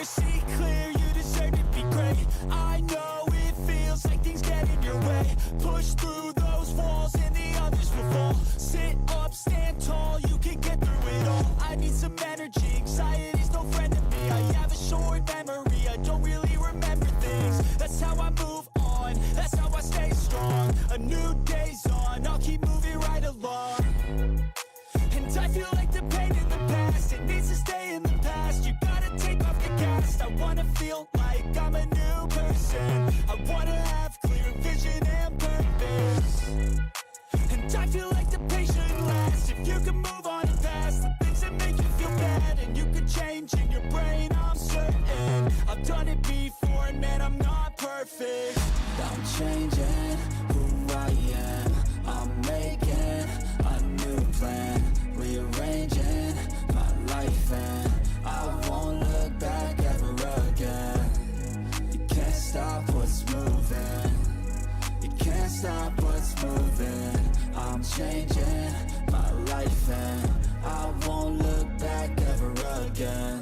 see clear, you deserve to be great. I know it feels like things get in your way. Push through those walls and the others will fall. Sit up, stand tall, you can get through it all. I need some energy, anxiety's no friend to me. I have a short memory, I don't really remember things. That's how I move on, that's how I stay strong. A new day's on, I'll keep moving right along. And I feel like the pain in the past, it needs to stay in the past. You gotta take off the cast. I wanna feel like I'm a new person. I wanna have clear vision and purpose. And I feel like the pain shouldn't last. If you can move on and past the things that make you feel bad, and you can change in your brain, I'm certain. I've done it before and man, I'm not perfect. I'm changing who I am. I'm making a new plan, rearranging my life, and I won't look back ever again. You can't stop what's moving, you can't stop what's moving. I'm changing my life and I won't look back ever again.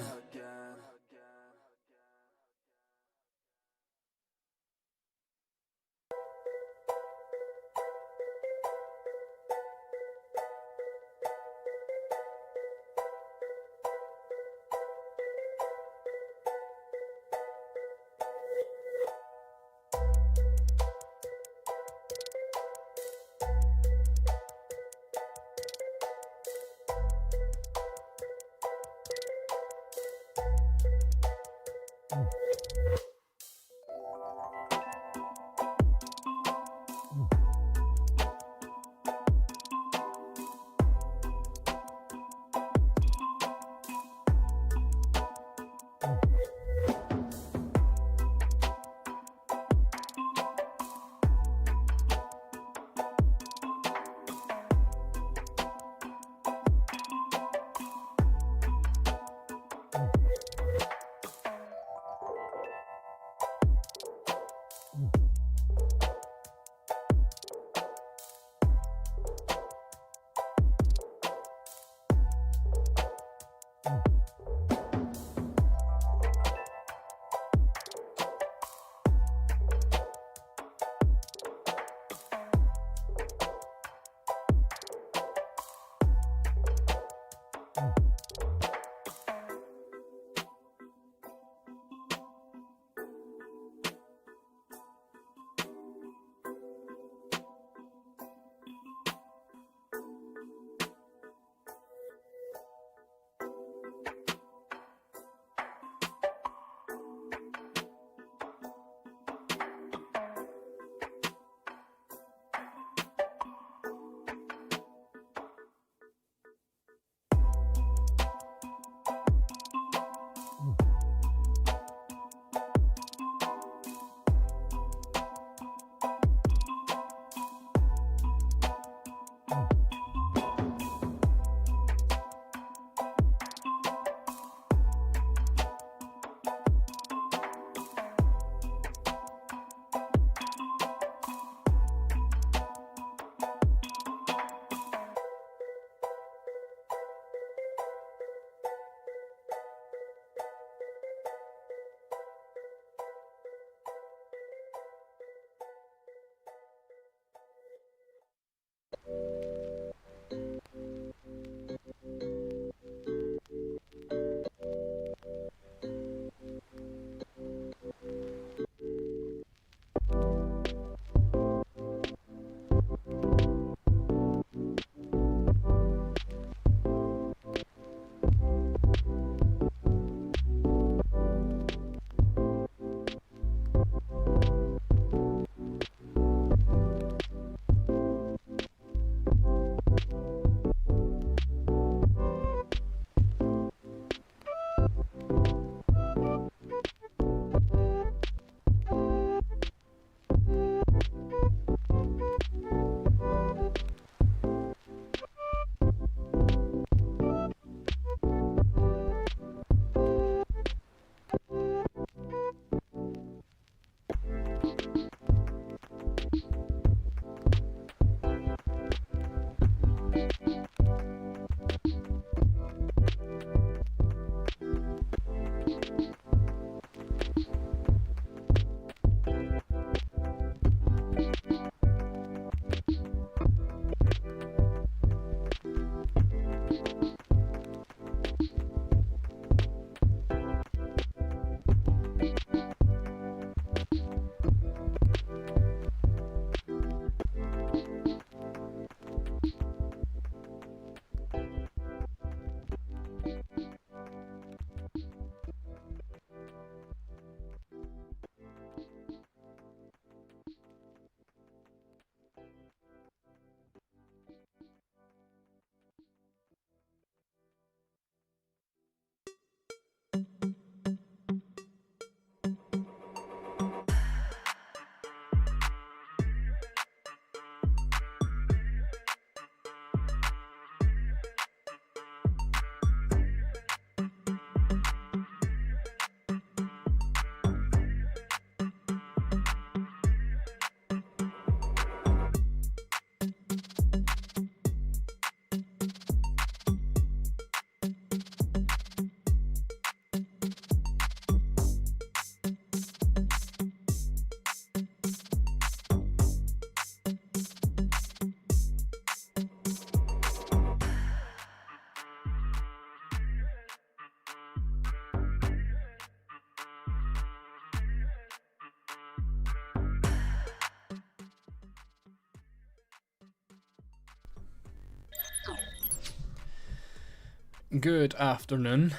Good afternoon.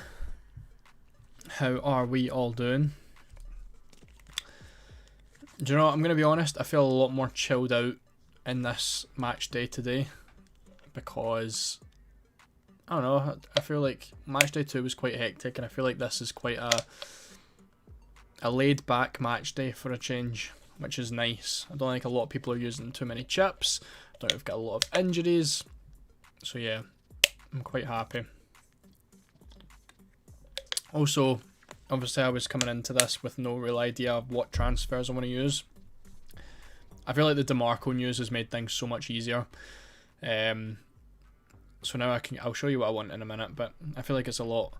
How are we all doing? Do you know what, I'm going to be honest, I feel a lot more chilled out in this match day today because, I don't know, I feel like match day 2 was quite hectic and I feel like this is quite a laid back match day for a change, which is nice. I don't think a lot of people are using too many chips, I don't think we've got a lot of injuries, so yeah, I'm quite happy. Also, obviously I was coming into this with no real idea of what transfers I want to use. I feel like the DeMarco news has made things so much easier. So now I'll show you what I want in a minute, but I feel like it's a lot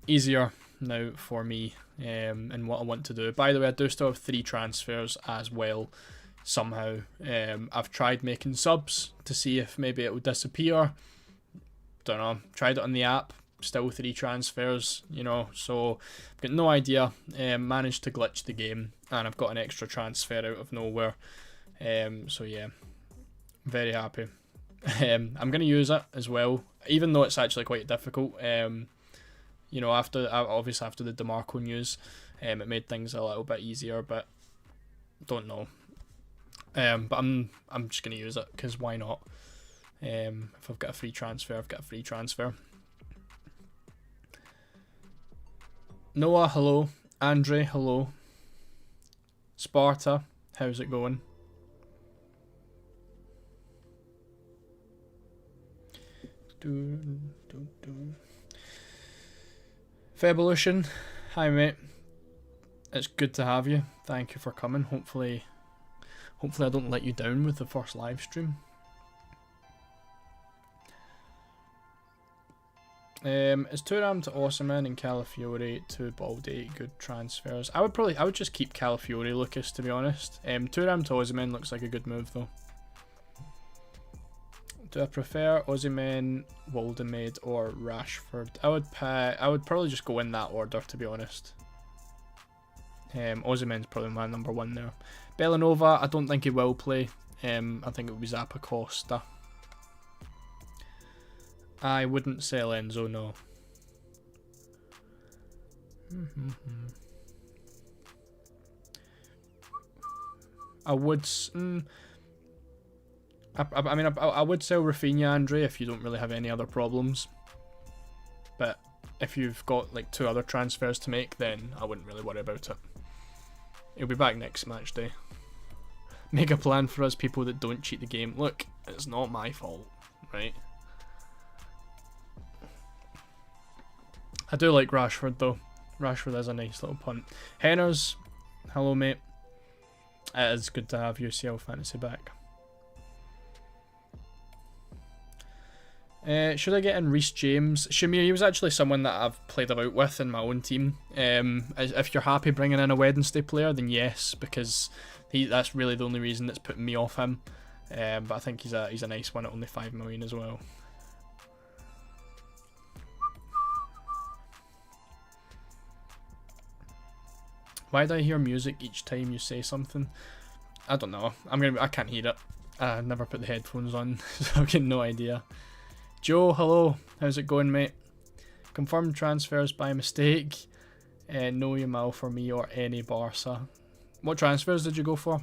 easier now for me and what I want to do. By the way, I do still have 3 transfers as well somehow. I've tried making subs to see if maybe it will disappear. Don't know, tried it on the app. Still 3 transfers, you know, so I've got no idea. Managed to glitch the game and I've got an extra transfer out of nowhere. So yeah, very happy. I'm going to use it as well, even though it's actually quite difficult. You know, obviously after the DeMarco news, it made things a little bit easier, but don't know. But I'm just going to use it because why not? If I've got a free transfer, I've got a free transfer. Noah, hello. Andre, hello. Sparta, how's it going? Fevolution, hi mate. It's good to have you. Thank you for coming. Hopefully I don't let you down with the first live stream. Is Thuram to Osimhen and Calafiori to Balde good transfers? I would just keep Calafiori, Lucas, to be honest. Thuram to Osimhen looks like a good move though. Do I prefer Osimhen, Waldemade or Rashford? I would probably just go in that order, to be honest. Osimhen's probably my number 1 there. Bellanova, I don't think he will play. I think it would be Zappa Costa. I wouldn't sell Enzo, no. I would. I mean, I would sell Rafinha, Andre, if you don't really have any other problems. But if you've got like 2 other transfers to make, then I wouldn't really worry about it. He'll be back next match day. Make a plan for us people that don't cheat the game. Look, it's not my fault, right? I do like Rashford though. Rashford is a nice little punt. Henners, hello mate. It is good to have UCL Fantasy back. Should I get in Reece James? Shamir, he was actually someone that I've played about with in my own team. If you're happy bringing in a Wednesday player, then yes, because that's really the only reason that's putting me off him. But I think he's a nice one at only 5 million as well. Why do I hear music each time you say something? I don't know. I can't hear it. I never put the headphones on, so I've got no idea. Joe, hello. How's it going, mate? Confirmed transfers by mistake. No Yamal for me or any Barca. What transfers did you go for?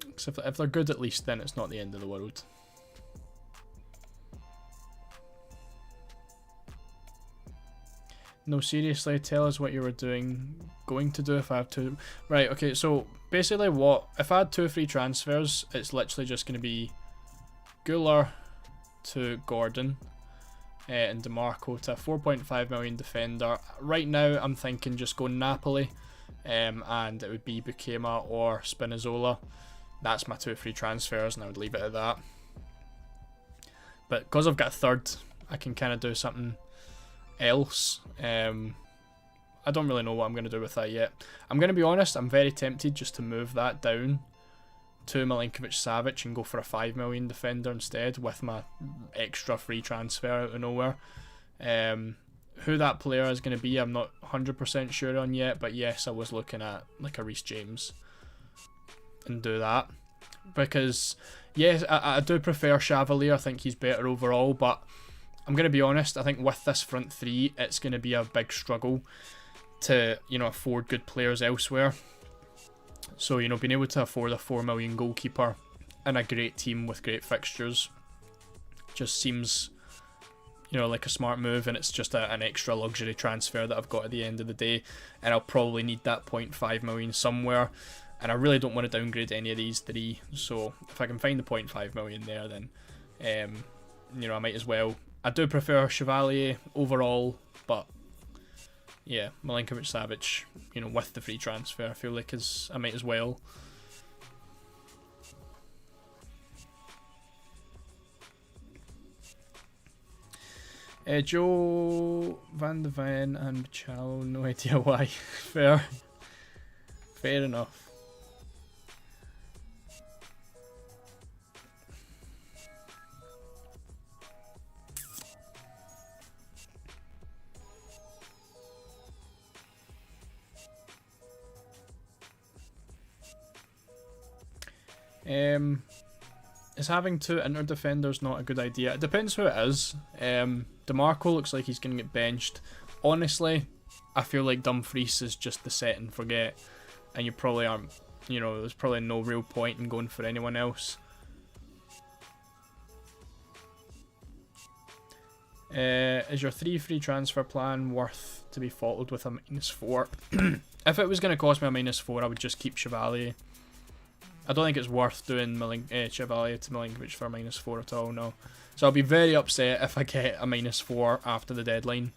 Because if they're good at least, then it's not the end of the world. No, seriously, tell us what you were going to do if I have to. Right, okay, so basically if I had 2 free transfers, it's literally just going to be Guler to Gordon and DeMarco to a 4.5 million defender. Right now, I'm thinking just go Napoli and it would be Bukema or Spinazzola. That's my 2 free transfers and I would leave it at that. But because I've got a third, I can kind of do something else. I don't really know what I'm going to do with that yet. I'm going to be honest, I'm very tempted just to move that down to Milinkovic-Savic and go for a 5 million defender instead with my extra free transfer out of nowhere. Who that player is going to be, I'm not 100% sure on yet, but yes, I was looking at like a Reece James and do that. Because yes, I do prefer Chevalier. I think he's better overall, but I'm going to be honest, I think with this front three, it's going to be a big struggle to, you know, afford good players elsewhere. So, you know, being able to afford a 4 million goalkeeper and a great team with great fixtures just seems, you know, like a smart move, and it's just an extra luxury transfer that I've got at the end of the day, and I'll probably need that 0.5 million somewhere, and I really don't want to downgrade any of these three, so if I can find the 0.5 million there, then, you know, I might as well. I do prefer Chevalier overall, but yeah, Milinkovic-Savic, you know, with the free transfer, I feel like I might as well. Joe Van de Ven and Chow, no idea why. Fair enough. Is having two inter defenders not a good idea? It depends who it is. DeMarco looks like he's going to get benched. Honestly, I feel like Dumfries is just the set and forget, and you probably aren't, you know, there's probably no real point in going for anyone else. Is your 3 free transfer plan worth to be faulted with a -4? If it was going to cost me a -4, I would just keep Chevalier. I don't think it's worth doing Chevalier to Milinkovic for a -4 at all, no. So I'll be very upset if I get a -4 after the deadline.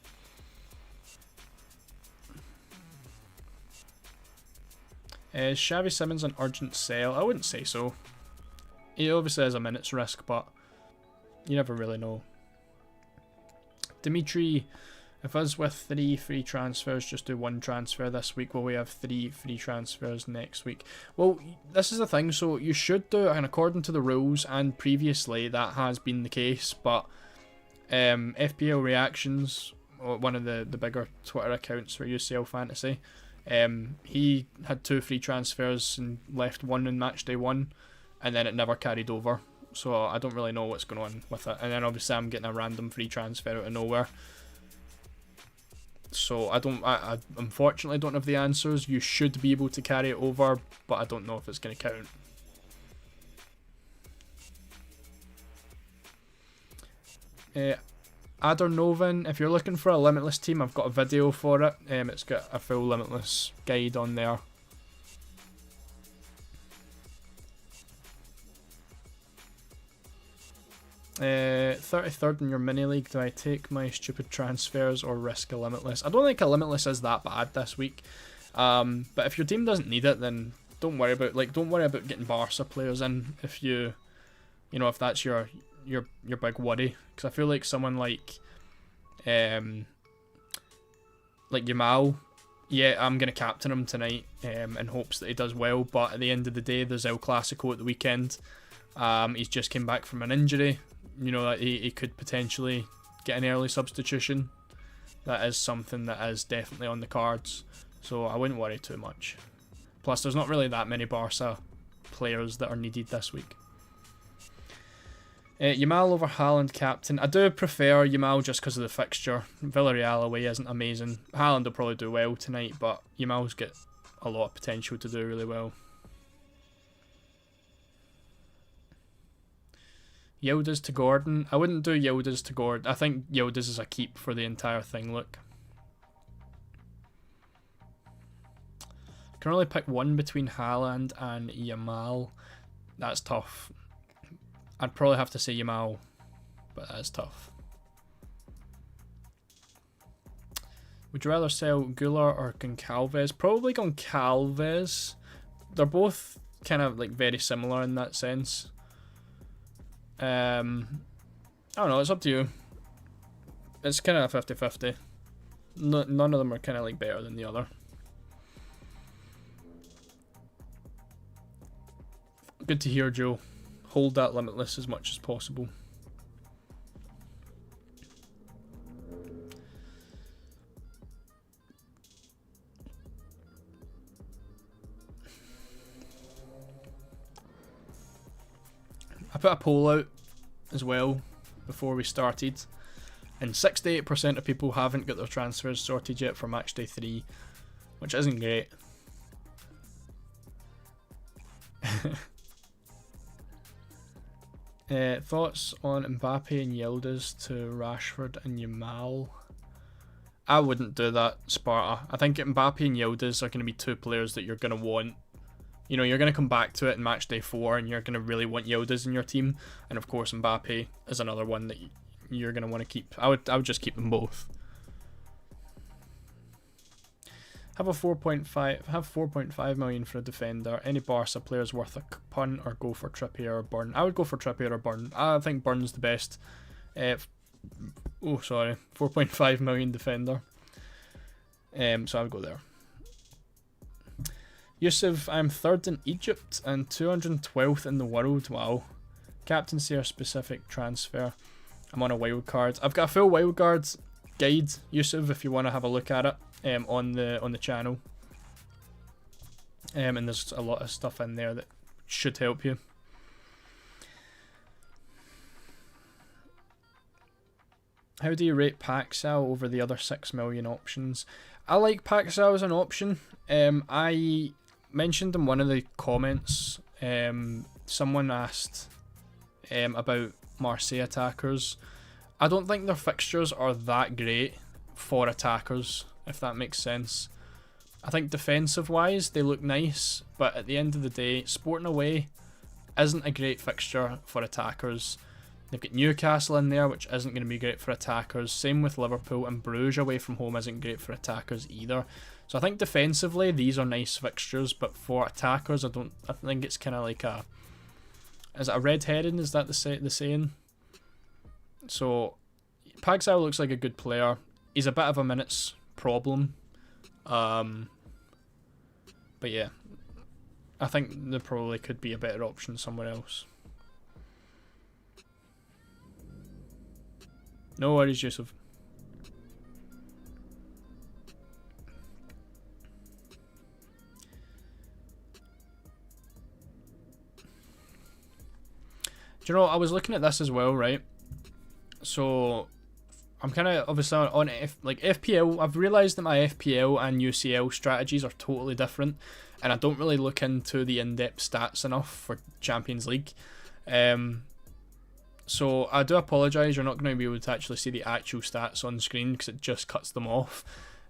Is Xavi Simons an urgent sell? I wouldn't say so. He obviously has a minute's risk, but you never really know. Dimitri, if us with 3 free transfers just do 1 transfer this week, will we have 3 free transfers next week? Well, this is the thing, so you should do it, and according to the rules and previously that has been the case, but FPL Reactions, one of the bigger Twitter accounts for UCL Fantasy, he had 2 free transfers and left 1 in matchday 1, and then it never carried over, so I don't really know what's going on with it. And then obviously I'm getting a random free transfer out of nowhere. So I unfortunately don't have the answers. You should be able to carry it over, but I don't know if it's going to count. Adernovan, if you're looking for a Limitless team, I've got a video for it. It's got a full Limitless guide on there. Uh, 33rd in your mini league. Do I take my stupid transfers or risk a Limitless? I don't think a Limitless is that bad this week. But if your team doesn't need it, then don't worry about getting Barca players in if you know, if that's your big worry. Because I feel like someone like Yamal, yeah, I'm gonna captain him tonight in hopes that he does well. But at the end of the day, there's El Clasico at the weekend. He's just came back from an injury. You know, that he could potentially get an early substitution. That is something that is definitely on the cards, so I wouldn't worry too much. Plus, there's not really that many Barca players that are needed this week. Yamal over Haaland captain. I do prefer Yamal just because of the fixture. Villarreal away isn't amazing. Haaland will probably do well tonight, but Yamal's got a lot of potential to do really well. Yildiz to Gordon. I wouldn't do Yildiz to Gordon. I think Yildiz is a keep for the entire thing, look. Can only pick one between Haaland and Yamal. That's tough. I'd probably have to say Yamal, but that is tough. Would you rather sell Goulart or Goncalves? Probably Goncalves. They're both kind of like very similar in that sense. I don't know, it's up to you. It's kind of 50-50. None of them are kind of like better than the other. Good to hear, Joe. Hold that Limitless as much as possible. put a poll out as well before we started, and 68% of people haven't got their transfers sorted yet for Matchday 3, which isn't great. Thoughts on Mbappe and Yildiz to Rashford and Yamal? I wouldn't do that, Sparta. I think Mbappe and Yildiz are going to be two players that you're going to want. You know, you're going to come back to it in Matchday 4 and you're going to really want Yildiz in your team. And of course Mbappe is another one that you're going to want to keep. I would just keep them both. Have 4.5 million for a defender. Any Barca players worth a punt, or go for Trippier or Burn? I would go for Trippier or Burn. I think Burn's the best. 4.5 million defender. So I would go there. Yusuf, I'm 3rd in Egypt and 212th in the world. Wow. Captaincy or specific transfer. I'm on a wildcard. I've got a full wildcard guide, Yusuf, if you want to have a look at it. On the channel, and there's a lot of stuff in there that should help you. How do you rate Paxal over the other 6 million options? I like Paxal as an option. I mentioned in one of the comments, someone asked about Marseille attackers. I don't think their fixtures are that great for attackers, if that makes sense. I think defensive wise they look nice, but at the end of the day, Sporting away isn't a great fixture for attackers. They've got Newcastle in there, which isn't going to be great for attackers. Same with Liverpool, and Bruges away from home isn't great for attackers either. So I think defensively these are nice fixtures, but for attackers I think it's kind of like a, is it a red herring? Is that the saying? So Paxal looks like a good player. He's a bit of a minutes problem, but yeah, I think there probably could be a better option somewhere else. No worries, Yusuf. Do you know, I was looking at this as well, right? So I'm kind of obviously on FPL. I've realised that my FPL and UCL strategies are totally different, and I don't really look into the in-depth stats enough for Champions League. So I do apologise, you're not going to be able to actually see the actual stats on screen because it just cuts them off.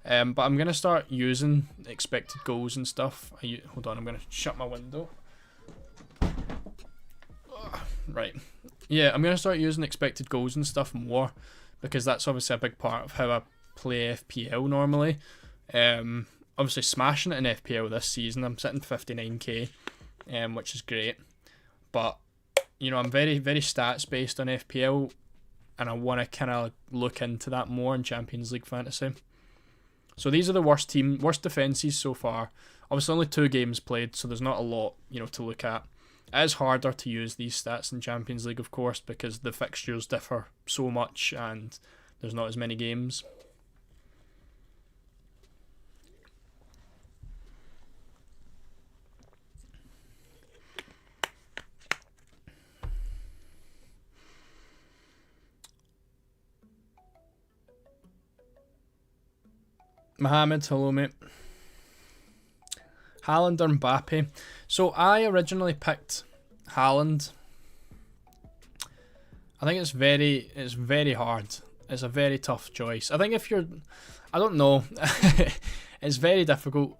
But I'm going to start using expected goals and stuff. Hold on, I'm going to shut my window. Right. Yeah, I'm going to start using expected goals and stuff more, because that's obviously a big part of how I play FPL normally. Obviously smashing it in FPL this season. I'm sitting 59k, which is great. But, you know, I'm very, very stats based on FPL, and I want to kind of look into that more in Champions League Fantasy. So these are the worst defences so far. Obviously only 2 games played, so there's not a lot, you know, to look at. It is harder to use these stats in Champions League, of course, because the fixtures differ so much and there's not as many games. Mohammed, hello mate. Haaland or Mbappe? So I originally picked Haaland. I think it's very hard. It's a very tough choice. I think if you're, I don't know, it's very difficult.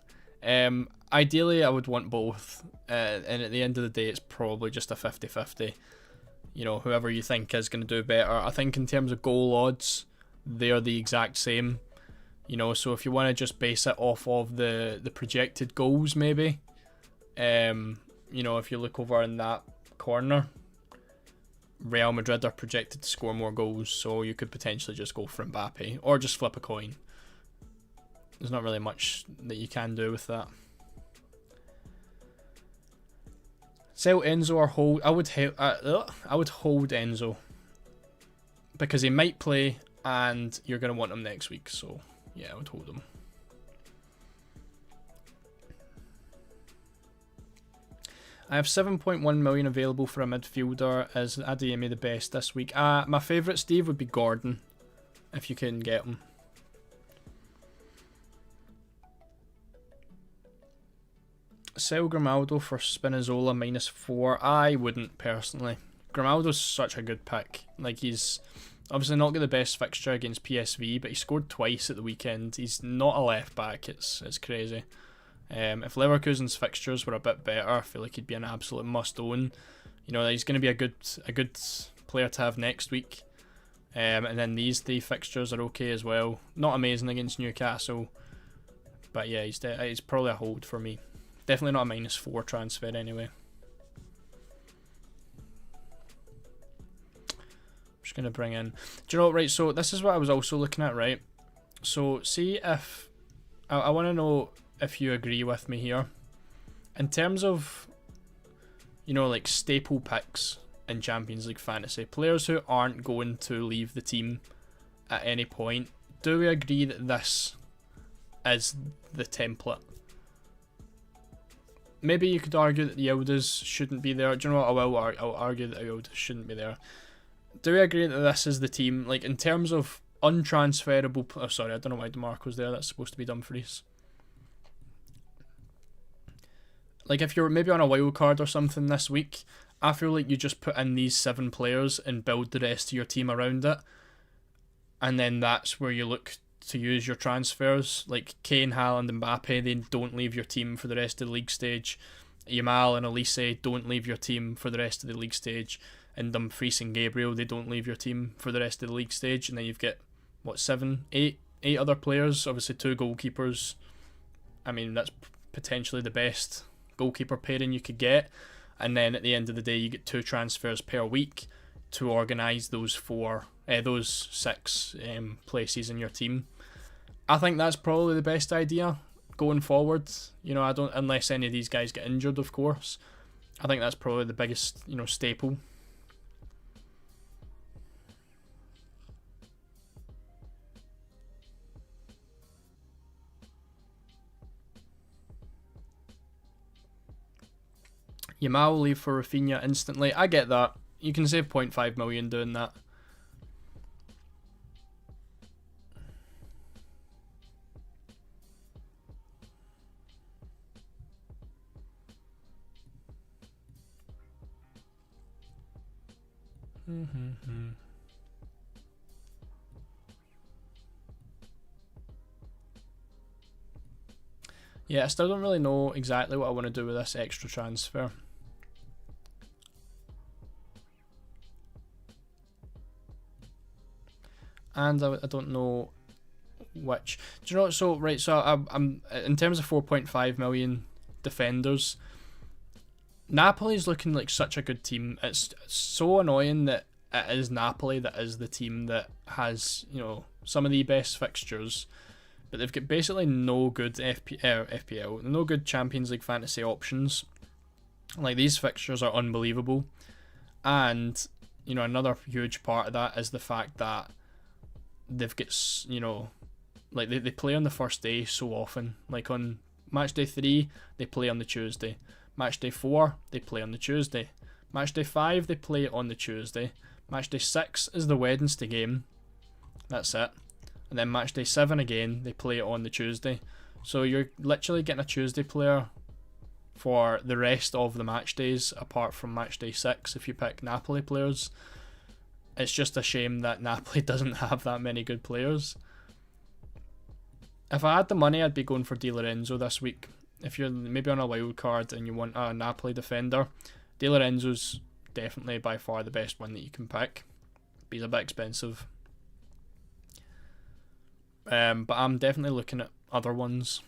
Ideally I would want both, and at the end of the day it's probably just a 50-50. You know, whoever you think is going to do better. I think in terms of goal odds, they're the exact same. You know, so if you want to just base it off of the projected goals, maybe, you know, if you look over in that corner, Real Madrid are projected to score more goals, so you could potentially just go for Mbappe or just flip a coin. There's not really much that you can do with that. Sell Enzo or hold? I would hold Enzo, because he might play and you're going to want him next week, so yeah, I would hold him. I have 7.1 million available for a midfielder. Is Adeyemi the best this week? My favourite, Steve, would be Gordon, if you can get him. Sell Grimaldo for Spinazzola -4. I wouldn't personally. Grimaldo's such a good pick. Like, he's obviously not got the best fixture against PSV, but he scored twice at the weekend. He's not a left back. It's crazy. If Leverkusen's fixtures were a bit better, I feel like he'd be an absolute must-own. You know, he's going to be a good player to have next week. And then these 3 fixtures are okay as well. Not amazing against Newcastle, but yeah, he's probably a hold for me. Definitely not a -4 transfer anyway. I'm just going to bring in... Do you know what, right, so this is what I was also looking at, right? So, see if... I want to know if you agree with me here. In terms of, you know, like staple picks in Champions League fantasy, players who aren't going to leave the team at any point, do we agree that this is the template? Maybe you could argue that the Yildiz shouldn't be there. Do you know what? I'll argue that the Yildiz shouldn't be there. Do we agree that this is the team? Like, in terms of untransferable... Oh, sorry, I don't know why DeMarco's there. That's supposed to be Dumfries. Like, if you're maybe on a wild card or something this week, I feel like you just put in these 7 players and build the rest of your team around it. And then that's where you look to use your transfers. Like Kane, Haaland, Mbappe, they don't leave your team for the rest of the league stage. Yamal and Elise don't leave your team for the rest of the league stage. And Dumfries and Gabriel, they don't leave your team for the rest of the league stage. And then you've got, what, 7, 8 other players, obviously 2 goalkeepers. I mean, that's potentially the best goalkeeper pairing you could get. And then at the end of the day, you get 2 transfers per week to organise those 6 places in your team. I think that's probably the best idea going forward. You know, unless any of these guys get injured, of course. I think that's probably the biggest, you know, staple. Yamal will leave for Rafinha instantly. I get that. You can save 0.5 million doing that. Yeah, I still don't really know exactly what I want to do with this extra transfer. And I don't know which. Do you know what? So, right, so I'm in terms of 4.5 million defenders, Napoli's looking like such a good team. It's so annoying that it is Napoli that is the team that has, you know, some of the best fixtures, but they've got basically no good FPL, no good Champions League fantasy options. Like, these fixtures are unbelievable. And, you know, another huge part of that is the fact that they've got, you know, like they play on the first day so often. Like on Matchday 3, they play on the Tuesday. Matchday 4, they play on the Tuesday. Matchday 5, they play on the Tuesday. Matchday 6 is the Wednesday game. That's it. And then Matchday 7 again, they play on the Tuesday. So you're literally getting a Tuesday player for the rest of the match days, apart from Matchday 6 if you pick Napoli players. It's just a shame that Napoli doesn't have that many good players. If I had the money, I'd be going for Di Lorenzo this week. If you're maybe on a wild card and you want a Napoli defender, Di Lorenzo's definitely by far the best one that you can pick. But he's a bit expensive. But I'm definitely looking at other ones.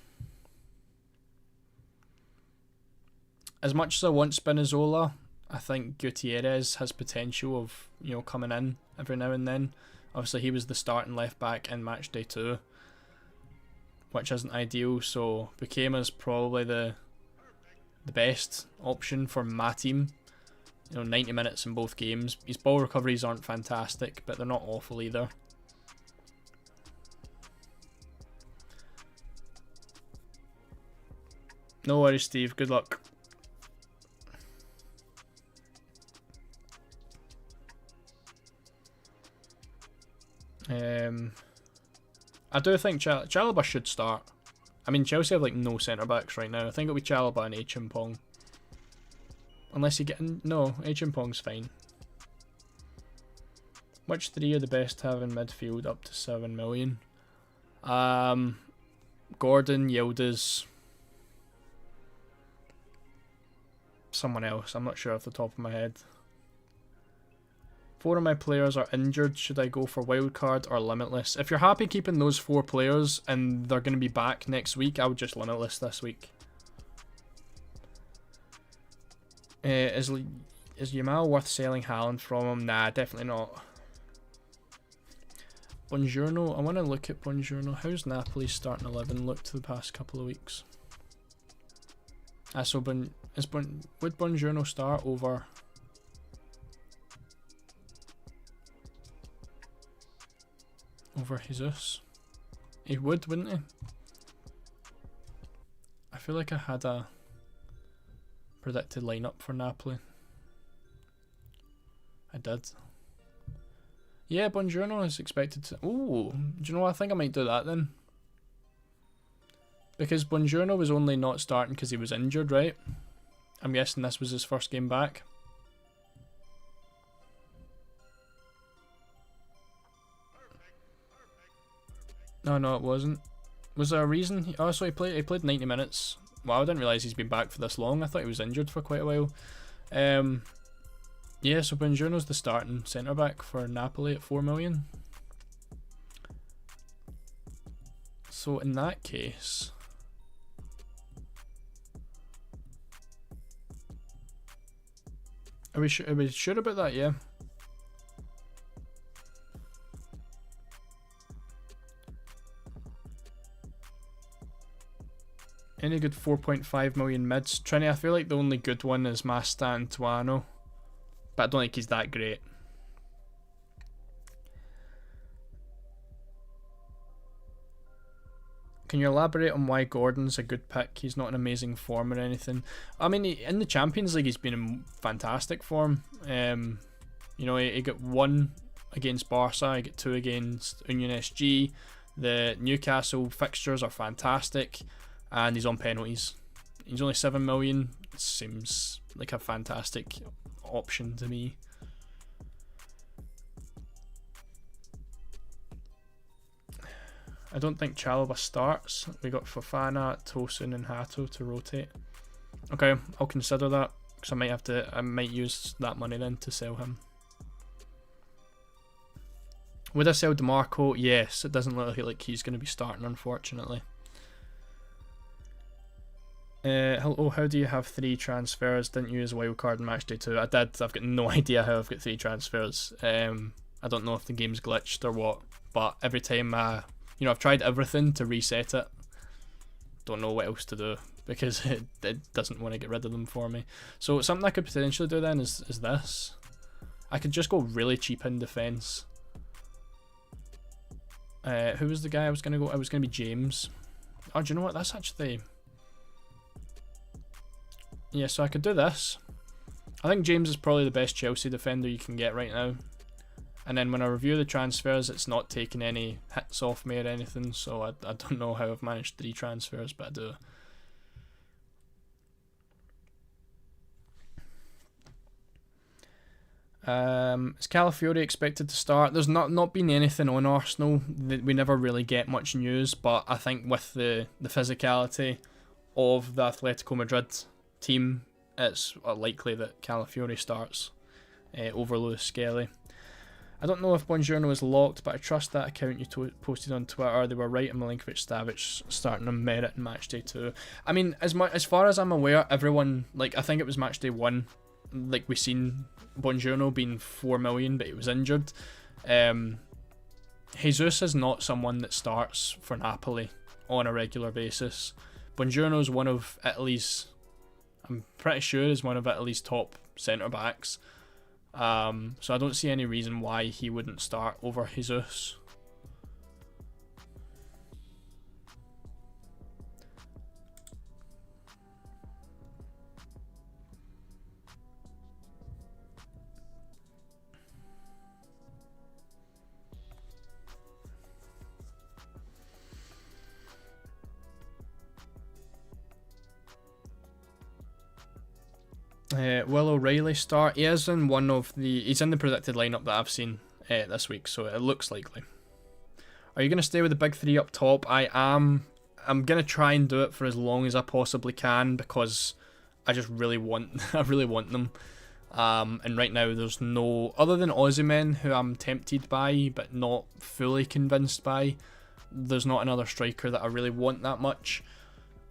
As much as I want Spinazzola, I think Gutierrez has potential of, you know, coming in every now and then. Obviously, he was the starting left back in Matchday 2, which isn't ideal. So Bukema's probably the best option for my team. You know, 90 minutes in both games. His ball recoveries aren't fantastic, but they're not awful either. No worries, Steve. Good luck. I do think Chalobah should start. I mean, Chelsea have like no centre backs right now. I think it'll be Chalobah and Achimpong. Unless you get no, Achimpong's fine. Which three are the best to have in midfield up to 7 million? Gordon, Yildiz, someone else. I'm not sure off the top of my head. 4 of my players are injured. Should I go for wildcard or limitless? If you're happy keeping those 4 players and they're going to be back next week, I would just limitless this week. Is Yamal worth selling Haaland from him? Nah, definitely not. Buongiorno. I want to look at Buongiorno. How's Napoli's starting 11 looked the past couple of weeks? So would Buongiorno start over Jesus? He would, wouldn't he? I feel like I had a predicted lineup for Napoli. I did. Yeah, Buongiorno is expected to... Ooh, do you know what? I think I might do that then. Because Buongiorno was only not starting because he was injured, right? I'm guessing this was his first game back. No, it wasn't. Was there a reason? Oh, so he played 90 minutes. Wow, I didn't realise he's been back for this long. I thought he was injured for quite a while. Yeah, so Buongiorno's the starting centre-back for Napoli at 4 million. So in that case... Are we sure about that? Yeah. Any good 4.5 million mids? Trini, I feel like the only good one is Mastantuono, but I don't think he's that great. Can you elaborate on why Gordon's a good pick? He's not in amazing form or anything. I mean, in the Champions League, he's been in fantastic form. You know, he got 1 against Barca, he got 2 against Union SG. The Newcastle fixtures are fantastic, and he's on penalties. He's only 7 million. It seems like a fantastic option to me. I don't think Chalobah starts. We got Fofana, Tosun and Hato to rotate. Okay, I'll consider that because I might use that money then to sell him. Would I sell DeMarco? Yes, it doesn't look like he's going to be starting, unfortunately. Hello, how do you have 3 transfers? Didn't you use wildcard in Matchday 2? I did. I've got no idea how I've got 3 transfers. I don't know if the game's glitched or what, but every time you know, I've tried everything to reset it. Don't know what else to do because it doesn't want to get rid of them for me. So something I could potentially do then is this. I could just go really cheap in defence. Who was the guy I was going to go? I was going to be James. Oh, do you know what? That's actually... Yeah, so I could do this. I think James is probably the best Chelsea defender you can get right now. And then when I review the transfers, it's not taking any hits off me or anything, so I don't know how I've managed 3 transfers, but I do. Is Calafiori expected to start? There's not been anything on Arsenal. We never really get much news, but I think with the physicality of the Atletico Madrid team, it's likely that Calafiori starts over Lewis Skelly. I don't know if Buongiorno is locked, but I trust that account you posted on Twitter. They were right in Milinkovic-Savic starting on merit in Matchday 2. I mean, as far as I'm aware, everyone, like, I think it was Matchday 1, like, we seen Buongiorno being 4 million, but he was injured. Jesus is not someone that starts for Napoli on a regular basis. Buongiorno is one of Italy's, I'm pretty sure, is one of Italy's top centre-backs. So I don't see any reason why he wouldn't start over Jesus. Will O'Reilly start? He is in one of the... He's in the predicted lineup that I've seen this week, so it looks likely. Are you going to stay with the big three up top? I am. I'm going to try and do it for as long as I possibly can because I just really want I really want them. And right now there's no... Other than Ozyman, who I'm tempted by but not fully convinced by, there's not another striker that I really want that much.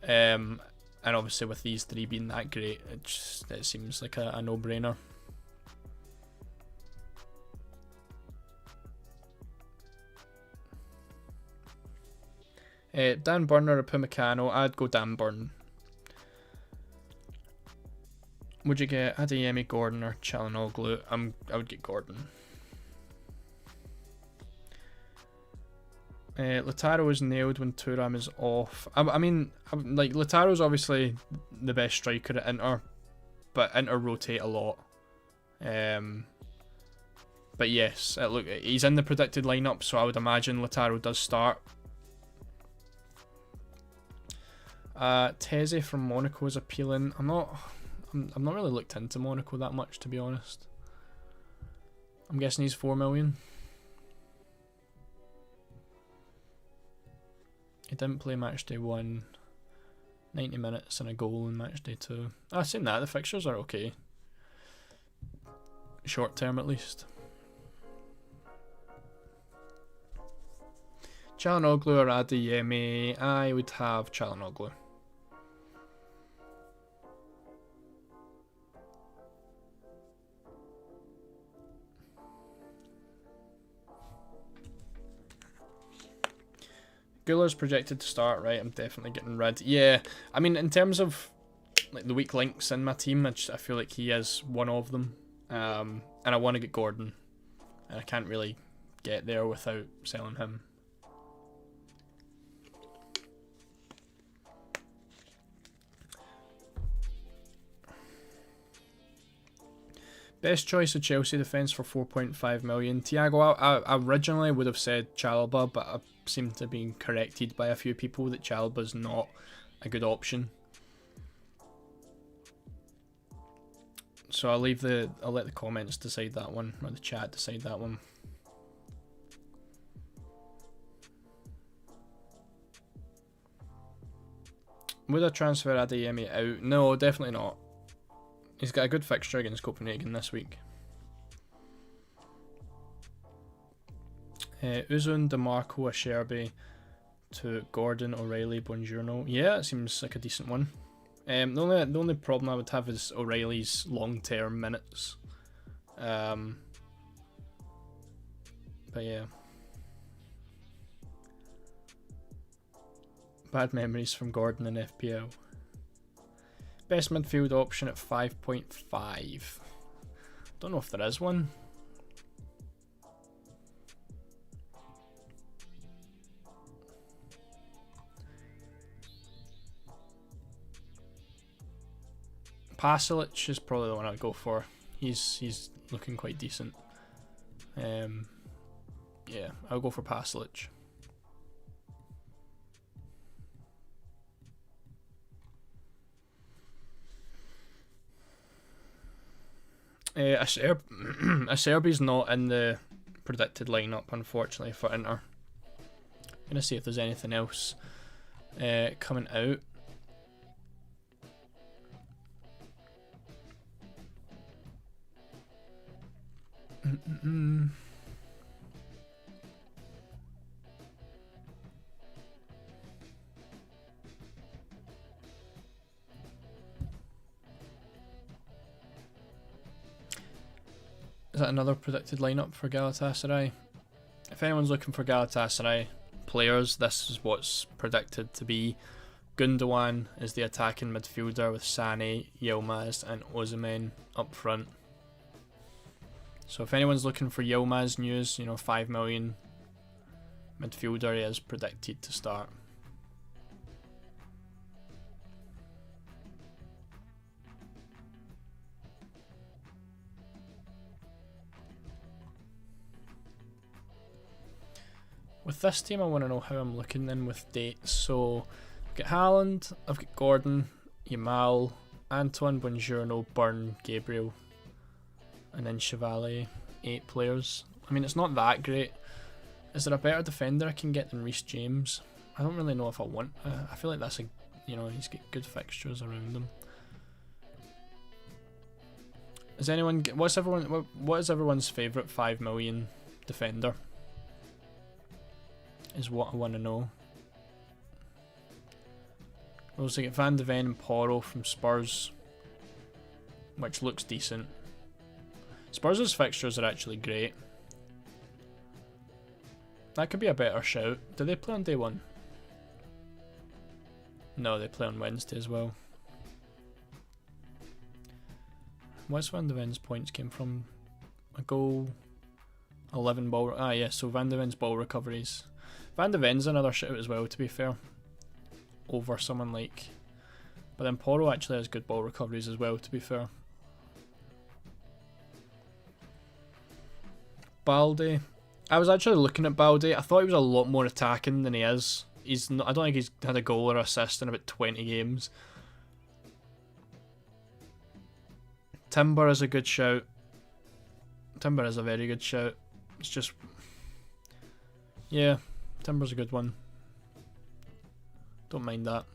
And obviously with these three being that great, it seems like a no-brainer. Dan Burn or Upamecano? I'd go Dan Burn. Would you get Adeyemi, Gordon or Çalhanoğlu? I would get Gordon. Lautaro is nailed when Thuram is off. I mean, like, Lautaro's obviously the best striker at Inter, but Inter rotate a lot. But yes, look, he's in the predicted lineup, so I would imagine Lautaro does start. Teze from Monaco is appealing. I'm not really looked into Monaco that much, to be honest. I'm guessing he's 4 million. He didn't play matchday 1, 90 minutes and a goal in matchday 2. I've seen that, the fixtures are okay. Short term at least. Çalhanoğlu or Adeyemi? I would have Çalhanoğlu. Guller's projected to start, right? I'm definitely getting rid. Yeah, I mean, in terms of like the weak links in my team, I feel like he is one of them. And I want to get Gordon, and I can't really get there without selling him. Best choice of Chelsea defence for 4.5 million. Thiago, I originally would have said Chalobah, but I seem to be corrected by a few people that Chalobah's not a good option. So I'll let the comments decide that one, or the chat decide that one. Would I transfer Adeyemi out? No, definitely not. He's got a good fixture against Copenhagen this week. Uzun, DeMarco, Acerbi to Gordon, O'Reilly, Buongiorno. Yeah, it seems like a decent one. The only problem I would have is O'Reilly's long-term minutes. But yeah. Bad memories from Gordon in FPL. Best midfield option at 5.5. Don't know if there is one. Pasalic is probably the one I'd go for. He's looking quite decent. Yeah, I'll go for Pasalic. Acerbi's not in the predicted lineup, unfortunately, for Inter. I'm gonna see if there's anything else coming out. Is that another predicted lineup for Galatasaray? If anyone's looking for Galatasaray players, this is what's predicted to be. Gundogan is the attacking midfielder with Sané, Yilmaz and Ozyman up front. So if anyone's looking for Yilmaz news, 5 million midfielder, he is predicted to start. With this team, I want to know how I'm looking then with dates. So I've got Haaland, I've got Gordon, Yamal, Antoine, Buongiorno, Byrne, Gabriel, and then Chevalier. 8 players. I mean, it's not that great. Is there a better defender I can get than Reece James? I don't really know if I want. I feel like that's a, you know, he's got good fixtures around him. Is anyone? What is everyone's favourite 5 million defender? Is what I want to know. We also get Van de Ven and Porro from Spurs, which looks decent. Spurs' fixtures are actually great. That could be a better shout. Do they play on day 1? No, they play on Wednesday as well. What's Van de Ven's points came from? A goal, 11 ball. Ah, yeah, so Van de Ven's ball recoveries. Van de Ven's another shout as well, to be fair. Over someone like. But then Porro actually has good ball recoveries as well, to be fair. Balde. I was actually looking at Balde. I thought he was a lot more attacking than he is. He's not, I don't think he's had a goal or assist in about 20 games. Timber is a good shout. Timber is a very good shout. It's just... yeah, Timber's a good one. Don't mind that.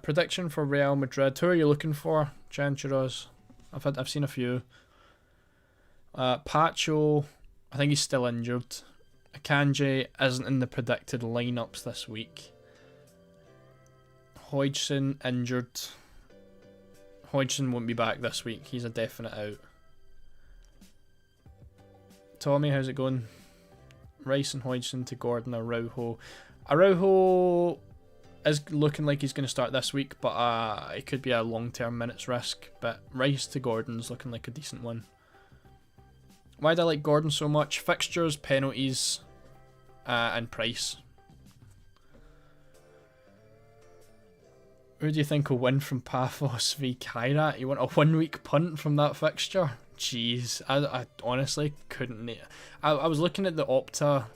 Prediction for Real Madrid. Who are you looking for, Chanchuros? I've seen a few. Pacho, I think he's still injured. Akanji isn't in the predicted lineups this week. Hodgson injured. Hodgson won't be back this week. He's a definite out. Tommy, how's it going? Rice and Hodgson to Gordon, Araujo. Araujo is looking like he's going to start this week, but it could be a long-term minutes risk. But Rice to Gordon's looking like a decent one. Why do I like Gordon so much? Fixtures, penalties, and price. Who do you think will win from Paphos v Kairat? You want a 1-week punt from that fixture? Jeez, I honestly couldn't. I was looking at the Opta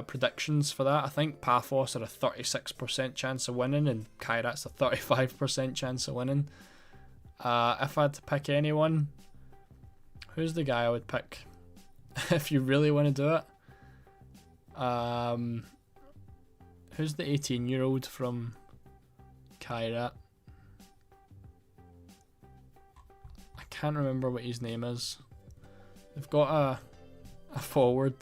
predictions for that. I think Paphos had a 36% chance of winning and Kairat's a 35% chance of winning. If I had to pick anyone, who's the guy I would pick if you really want to do it? Who's the 18-year-old from Kairat? I can't remember what his name is. They've got a forward.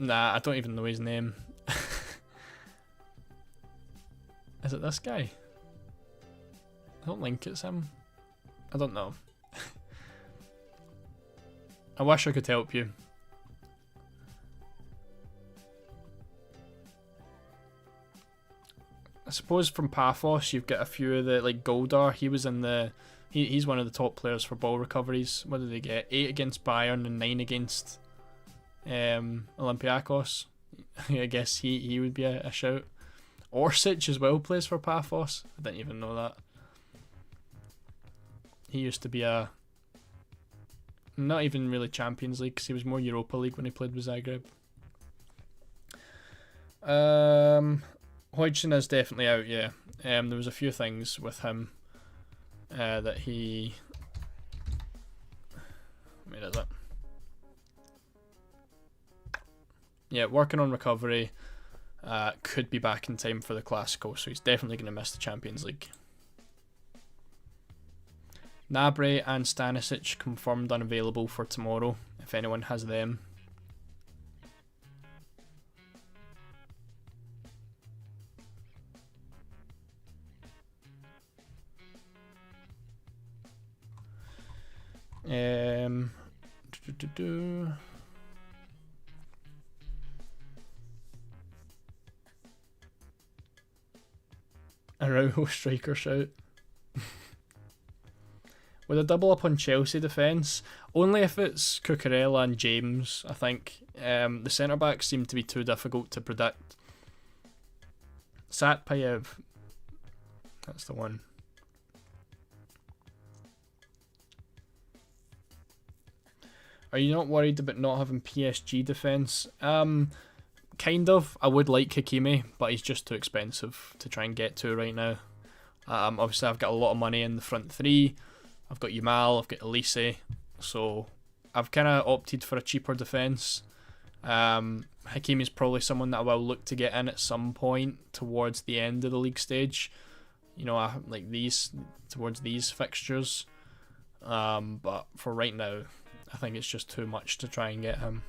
Nah, I don't even know his name. Is it this guy? I don't think it's him. I don't know. I wish I could help you. I suppose from Paphos you've got a few of the, like Goldar, he was in the... He's one of the top players for ball recoveries. What did they get? 8 against Bayern and 9 against Olympiacos. I guess he would be a shout. Orsic as well plays for Paphos. I didn't even know that. He used to be a... not even really Champions League, because he was more Europa League when he played with Zagreb. Hodgson is definitely out, yeah. There was a few things with him that he... where is it? Yeah, working on recovery. Could be back in time for the Classico, so he's definitely going to miss the Champions League. Gnabry and Stanisic confirmed unavailable for tomorrow, if anyone has them. Araujo striker shout. With a double up on Chelsea defence, only if it's Cucurella and James, I think. The centre-backs seem to be too difficult to predict. Satpayev, that's the one. Are you not worried about not having PSG defence? Kind of. I would like Hakimi, but he's just too expensive to try and get to right now. Obviously, I've got a lot of money in the front three. I've got Yamal, I've got Elise, so I've kind of opted for a cheaper defence. Hakimi is probably someone that I will look to get in at some point towards the end of the league stage. You know, like towards these fixtures. But for right now, I think it's just too much to try and get him.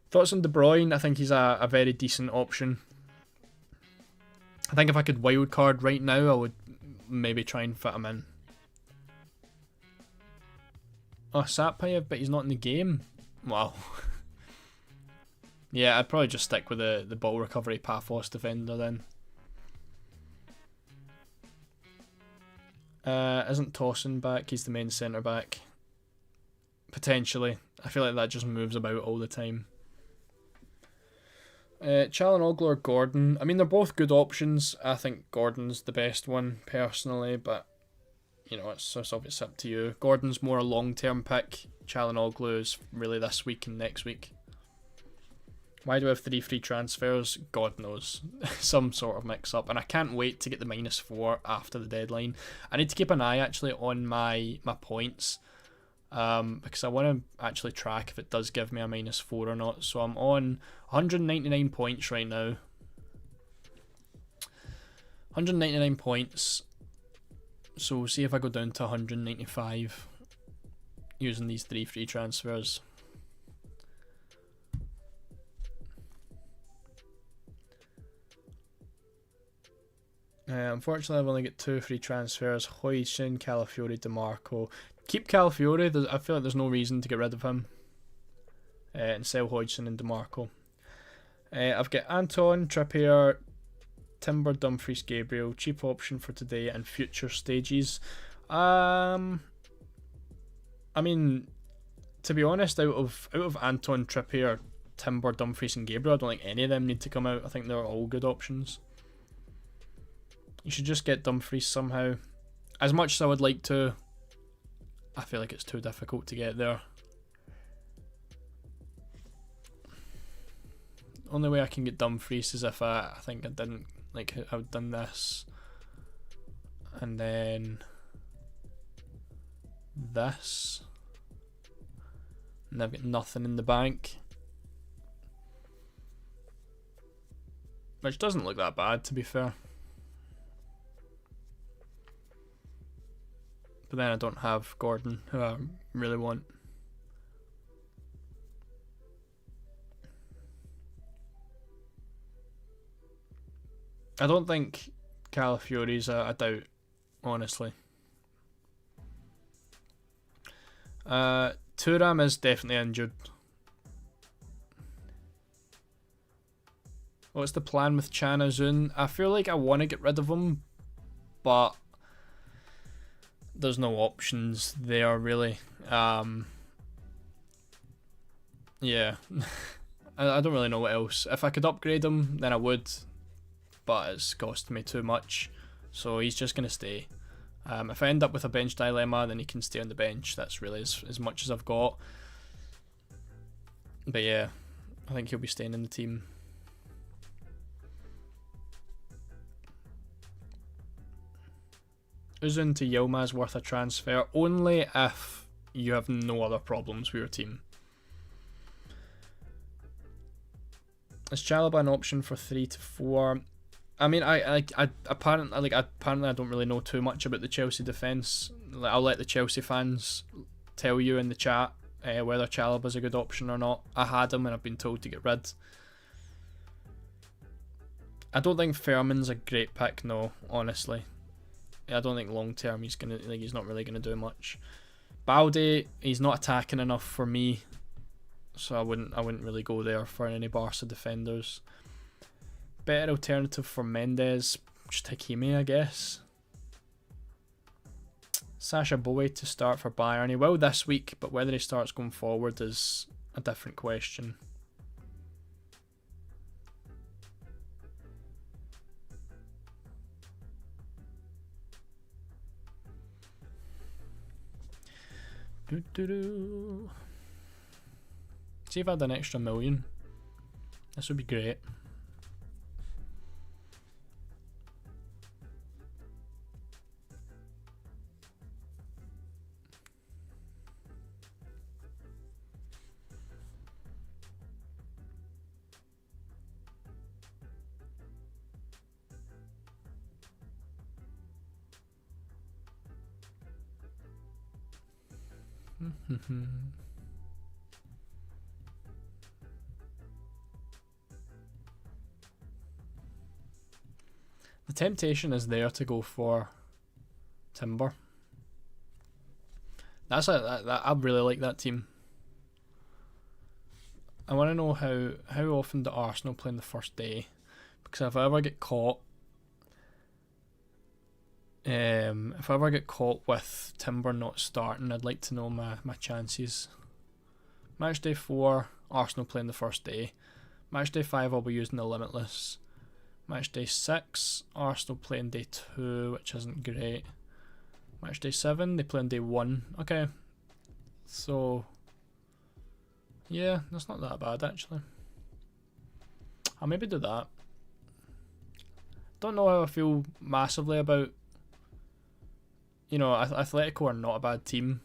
Thoughts on De Bruyne? I think he's a very decent option. I think if I could wildcard right now, I would maybe try and fit him in. Oh, Satpayev, but he's not in the game? Wow. Yeah, I'd probably just stick with the ball recovery Paphos defender then. Isn't Tossin back? He's the main centre back. Potentially. I feel like that just moves about all the time. Çalhanoğlu or Gordon. I mean, they're both good options. I think Gordon's the best one, personally, but, you know, it's obviously up to you. Gordon's more a long-term pick. Çalhanoğlu is really this week and next week. Why do I have 3 free transfers? God knows. Some sort of mix-up. And I can't wait to get the -4 after the deadline. I need to keep an eye, actually, on my points. Because I want to actually track if it does give me a -4 or not. So I'm on 199 points right now. 199 points. So we'll see if I go down to 195 using these 3 free transfers. Unfortunately, I've only got 2 free transfers. Huijsen, Calafiori, DeMarco. Keep Calafiori. I feel like there's no reason to get rid of him. And sell Huijsen and DeMarco. I've got Anton, Trippier, Timber, Dumfries, Gabriel. Cheap option for today and future stages. I mean, to be honest, out of Anton, Trippier, Timber, Dumfries and Gabriel, I don't think any of them need to come out. I think they're all good options. You should just get Dumfries somehow. As much as I would like to, I feel like it's too difficult to get there. Only way I can get Dumfries is if I think I didn't, like, I've done this. And then this. And I've got nothing in the bank. Which doesn't look that bad, to be fair. But then I don't have Gordon, who I really want. I don't think Calafiori's a doubt, honestly. Thuram is definitely injured. What's the plan with Chan Azun? I feel like I want to get rid of him, but there's no options there, really. Yeah. I don't really know what else. If I could upgrade him, then I would, but it's costing me too much, so he's just going to stay. If I end up with a bench dilemma, then he can stay on the bench. That's really as much as I've got. But yeah, I think he'll be staying in the team. Uzun to Yilmaz is worth a transfer only if you have no other problems with your team. Is Chalobah an option for 3 to 4? I mean, I apparently I don't really know too much about the Chelsea defence. I'll let the Chelsea fans tell you in the chat whether Chalobah's a good option or not. I had him and I've been told to get rid. I don't think Furman's a great pick, no, honestly. I don't think long term he's not really gonna do much. Balde, he's not attacking enough for me, so I wouldn't really go there for any Barca defenders. Better alternative for Mendes, just Hakimi, I guess. Sasha Bowie to start for Bayern. He will this week, but whether he starts going forward is a different question. See if I had an extra million. This would be great. The temptation is there to go for Timber. That's I really like that team. I want to know how often do Arsenal play on the first day, because if I ever get caught, with Timber not starting, I'd like to know my chances. Match day 4, Arsenal playing the first day. Match day 5, I'll be using the Limitless. Match day 6, Arsenal playing day 2, which isn't great. Match day 7, they play on day 1. Okay, so yeah, that's not that bad actually. I'll maybe do that. Don't know how I feel massively about, Atletico are not a bad team,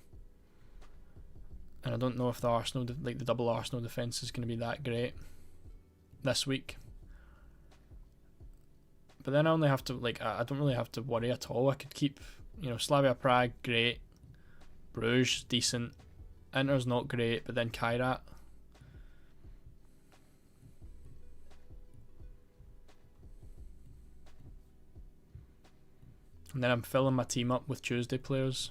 and I don't know if the Arsenal, the double Arsenal defence is going to be that great this week. But then I only have to, I don't really have to worry at all. I could keep, Slavia Prague, great. Bruges, decent. Inter's not great, but then Kairat. And then I'm filling my team up with Tuesday players.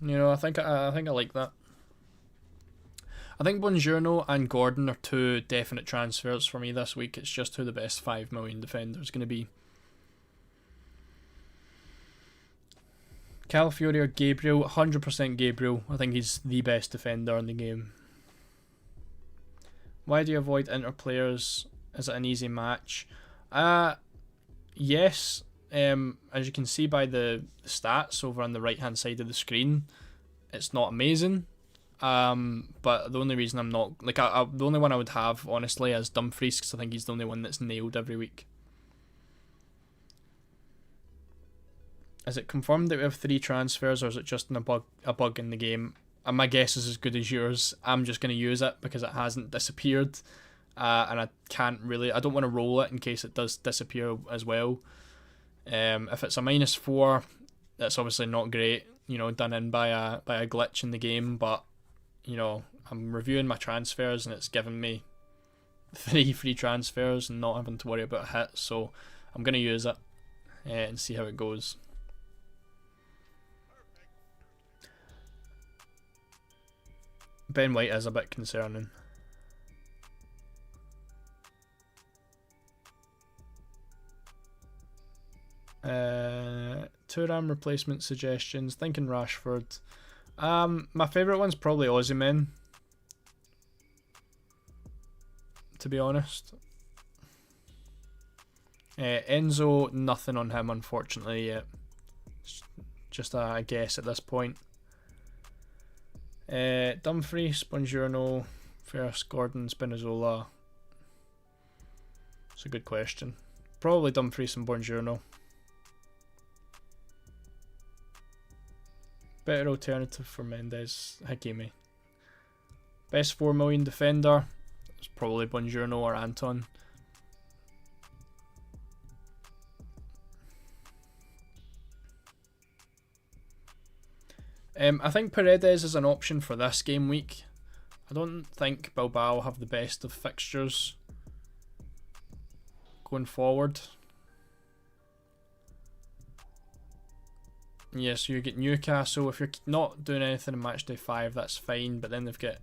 I think I like that. I think Buongiorno and Gordon are 2 definite transfers for me this week. It's just who the best 5 million defender is going to be. Calafiori or Gabriel? 100% Gabriel. I think he's the best defender in the game. Why do you avoid Inter players? Is it an easy match? Yes. As you can see by the stats over on the right hand side of the screen, it's not amazing. But the only reason I'm not, the only one I would have honestly is Dumfries, because I think he's the only one that's nailed every week. Is it confirmed that we have 3 transfers, or is it just a bug in the game? And my guess is as good as yours. I'm just going to use it because it hasn't disappeared, and I don't want to roll it in case it does disappear as well. If it's a -4, that's obviously not great, done in by a glitch in the game, but I'm reviewing my transfers and it's given me 3 free transfers and not having to worry about a hit, so I'm going to use it and see how it goes. Ben White is a bit concerning. Thuram replacement suggestions. Thinking Rashford. My favourite one's probably Osimhen, to be honest. Enzo, nothing on him unfortunately yet. Just a guess at this point. Dumfries, Buongiorno, first, Gordon, Spinazzola. It's a good question. Probably Dumfries and Buongiorno. Better alternative for Mendes, Hakimi. Best 4 million defender, it's probably Buongiorno or Anton. I think Paredes is an option for this game week. I don't think Bilbao have the best of fixtures going forward. Yeah, so you get Newcastle. If you're not doing anything in match day 5, that's fine, but then they've got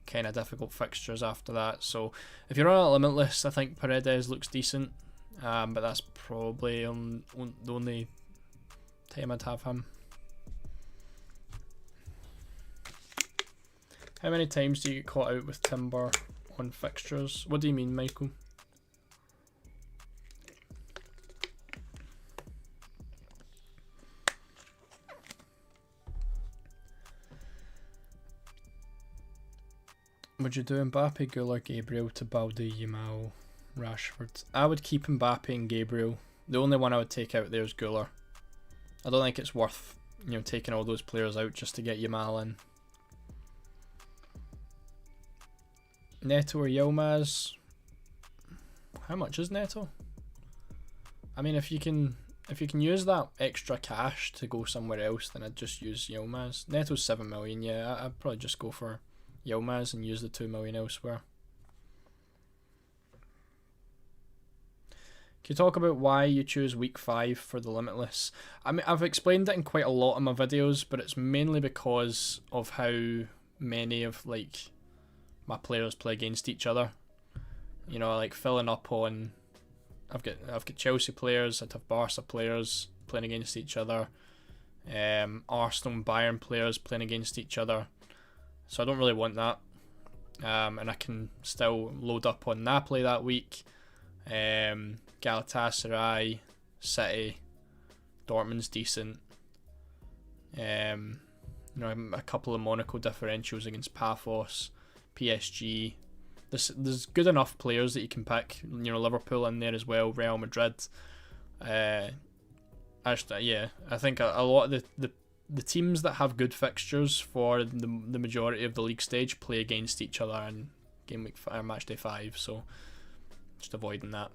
kind of difficult fixtures after that. So if you're on a limitless, I think Paredes looks decent, but that's probably the only time I'd have him. How many times do you get caught out with Timber on fixtures? What do you mean, Michael? Would you do Mbappe, Güler, Gabriel, Balde, Yamal, Rashford? I would keep Mbappe and Gabriel. The only one I would take out there is Güler. I don't think it's worth, you know, taking all those players out just to get Yamal in. Neto or Yilmaz? How much is Neto? I mean, if you can use that extra cash to go somewhere else, then I'd just use Yilmaz. Neto's 7 million, yeah. I'd probably just go for Yilmaz and use the 2 million elsewhere. Can you talk about why you choose week 5 for the Limitless? I mean, I've explained it in quite a lot of my videos, but it's mainly because of how many of like my players play against each other. You know, like filling up on. I've got Chelsea players. I'd have Barca players playing against each other. Arsenal and Bayern players playing against each other. So I don't really want that. And I can still load up on Napoli that week. Galatasaray, City, Dortmund's decent. You know, a couple of Monaco differentials against Paphos, PSG. There's good enough players that you can pick. You know, Liverpool in there as well, Real Madrid. Actually, yeah, I think a lot of the teams that have good fixtures for the majority of the league stage play against each other in game week or match day 5. So just avoiding that.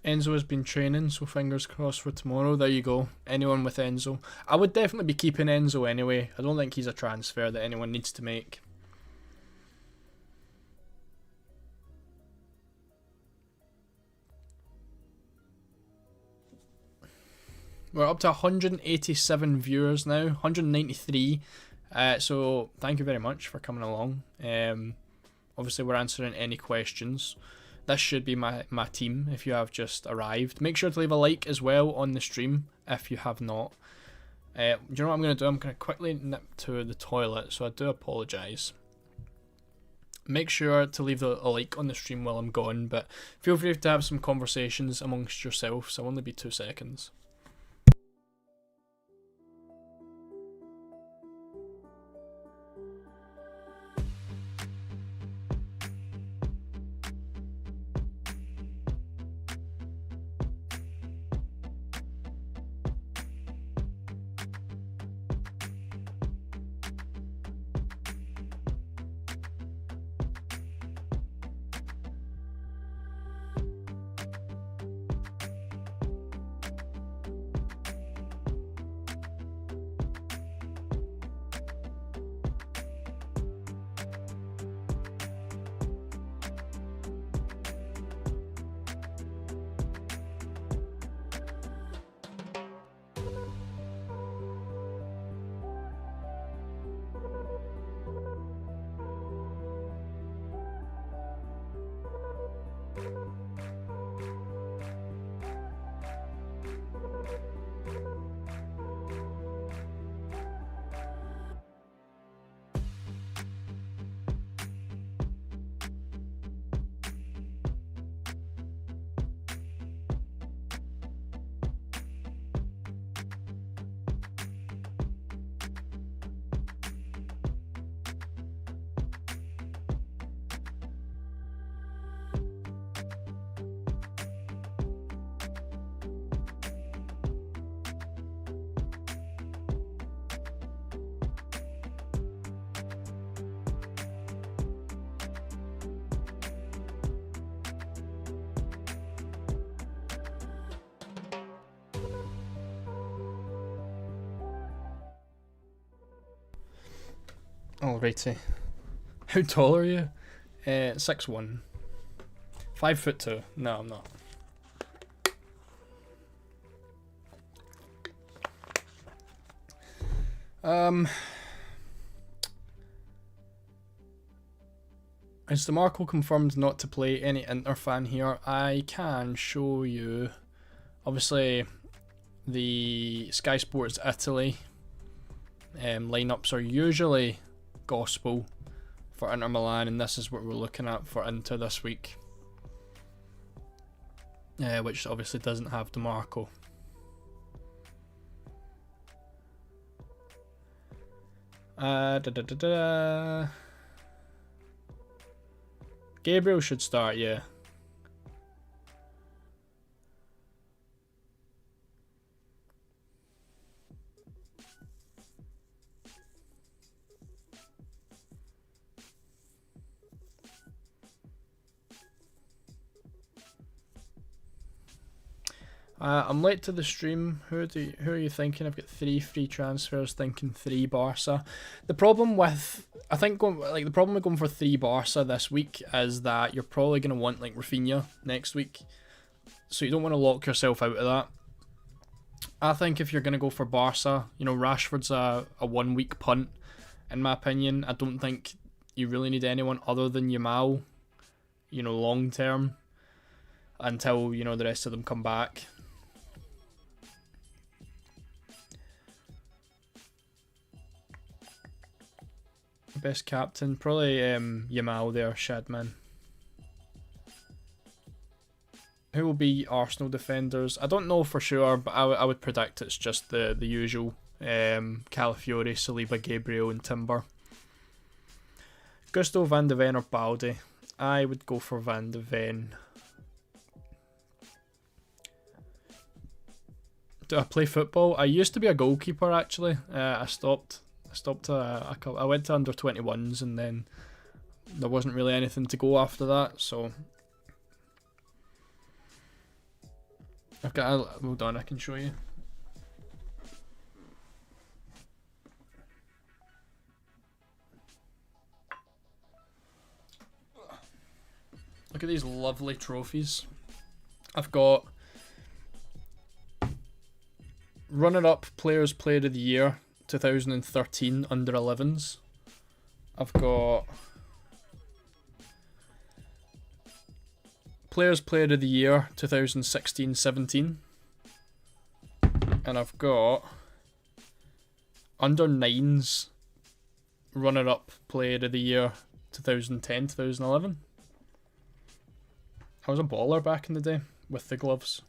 Enzo has been training, so fingers crossed for tomorrow. There you go. Anyone with Enzo. I would definitely be keeping Enzo anyway. I don't think he's a transfer that anyone needs to make. We're up to 187 viewers now. 193. So thank you very much for coming along. Obviously we're answering any questions. This should be my team if you have just arrived. Make sure to leave a like as well on the stream if you have not. Do you know what I'm going to do? I'm going to quickly nip to the toilet, so I do apologise. Make sure to leave a like on the stream while I'm gone, but feel free to have some conversations amongst yourselves. I'll only be 2 seconds. Alrighty. How tall are you? 6'1". 5'2". No, I'm not. Is DeMarco confirmed not to play? Any Inter fan here? I can show you. Obviously, the Sky Sports Italy lineups are usually gospel for Inter Milan, and this is what we're looking at for Inter this week, which obviously doesn't have DeMarco. Gabriel should start, yeah. I'm late to the stream. Who are you thinking? I've got 3 free transfers. Thinking 3 Barca. The problem with going for 3 Barca this week is that you're probably going to want like Rafinha next week, so you don't want to lock yourself out of that. I think if you're going to go for Barca, Rashford's a 1 week punt, in my opinion. I don't think you really need anyone other than Yamal, long term, until the rest of them come back. Best captain, probably Yamal there, Shadman. Who will be Arsenal defenders? I don't know for sure, but I would predict it's just the usual Calafiori, Saliba, Gabriel and Timber. Gusto, Van de Ven or Balde? I would go for Van de Ven. Do I play football? I used to be a goalkeeper actually. I stopped. I went to under 21s and then there wasn't really anything to go after that, so hold on, I can show you. Look at these lovely trophies. I've got runner-up Players Player of the Year 2013 under 11s. I've got Players Player of the Year 2016-17, and I've got under 9s runner-up Player of the Year 2010-2011. I was a baller back in the day with the gloves.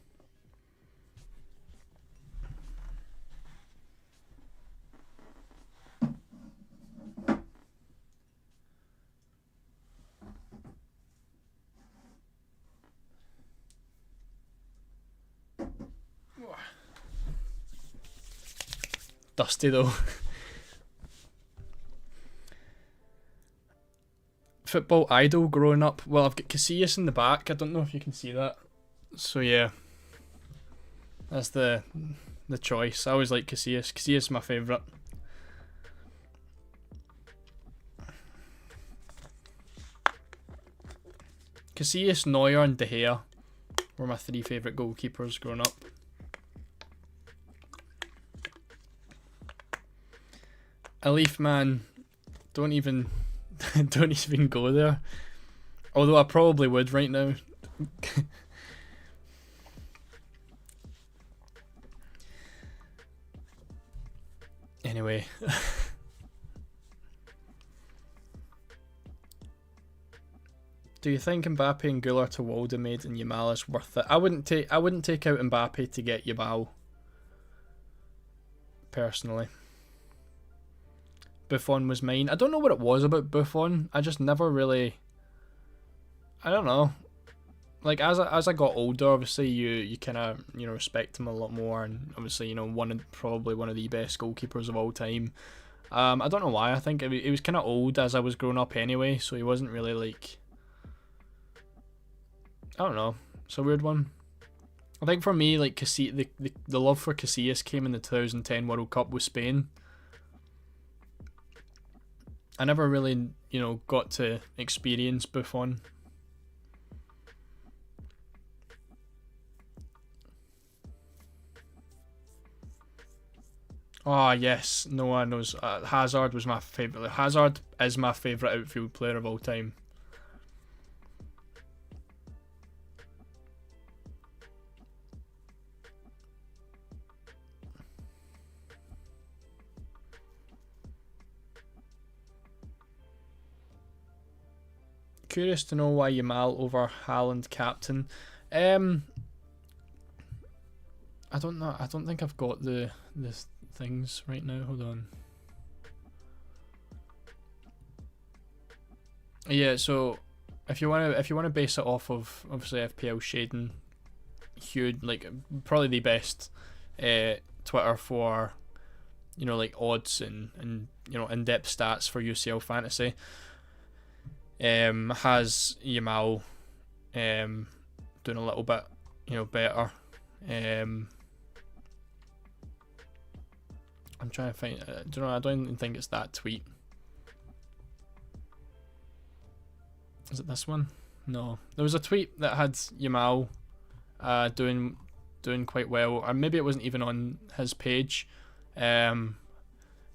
Dusty though. Football idol growing up. Well, I've got Casillas in the back. I don't know if you can see that. So yeah, that's the choice. I always like Casillas. Casillas is my favourite. Casillas, Neuer and De Gea were my 3 favourite goalkeepers growing up. Alif, man, don't even go there. Although I probably would right now. Anyway. Do you think Mbappe and Güler to Waldemade and Yamal is worth it? I wouldn't take out Mbappe to get Yamal. Personally. Buffon was mine. I don't know what it was about Buffon. I just never really. I don't know. Like as I got older, obviously you kind of respect him a lot more, and obviously probably one of the best goalkeepers of all time. I don't know why. I think he was kind of old as I was growing up anyway, so he wasn't really like. I don't know. It's a weird one. I think for me, like the love for Casillas came in the 2010 World Cup with Spain. I never really, got to experience Buffon. Oh yes, Noah knows. Hazard was my favourite. Hazard is my favourite outfield player of all time. Curious to know why Yamal over Haaland captain. I don't know. I don't think I've got the things right now. Hold on. Yeah, so if you wanna base it off of obviously FPL shading, huge, like probably the best Twitter for, you know, like odds and you know, in-depth stats for UCL fantasy. Has Yamal doing a little bit, you know, better. I'm trying to find. I don't even think it's that tweet. Is it this one? No, there was a tweet that had Yamal doing quite well, or maybe it wasn't even on his page. But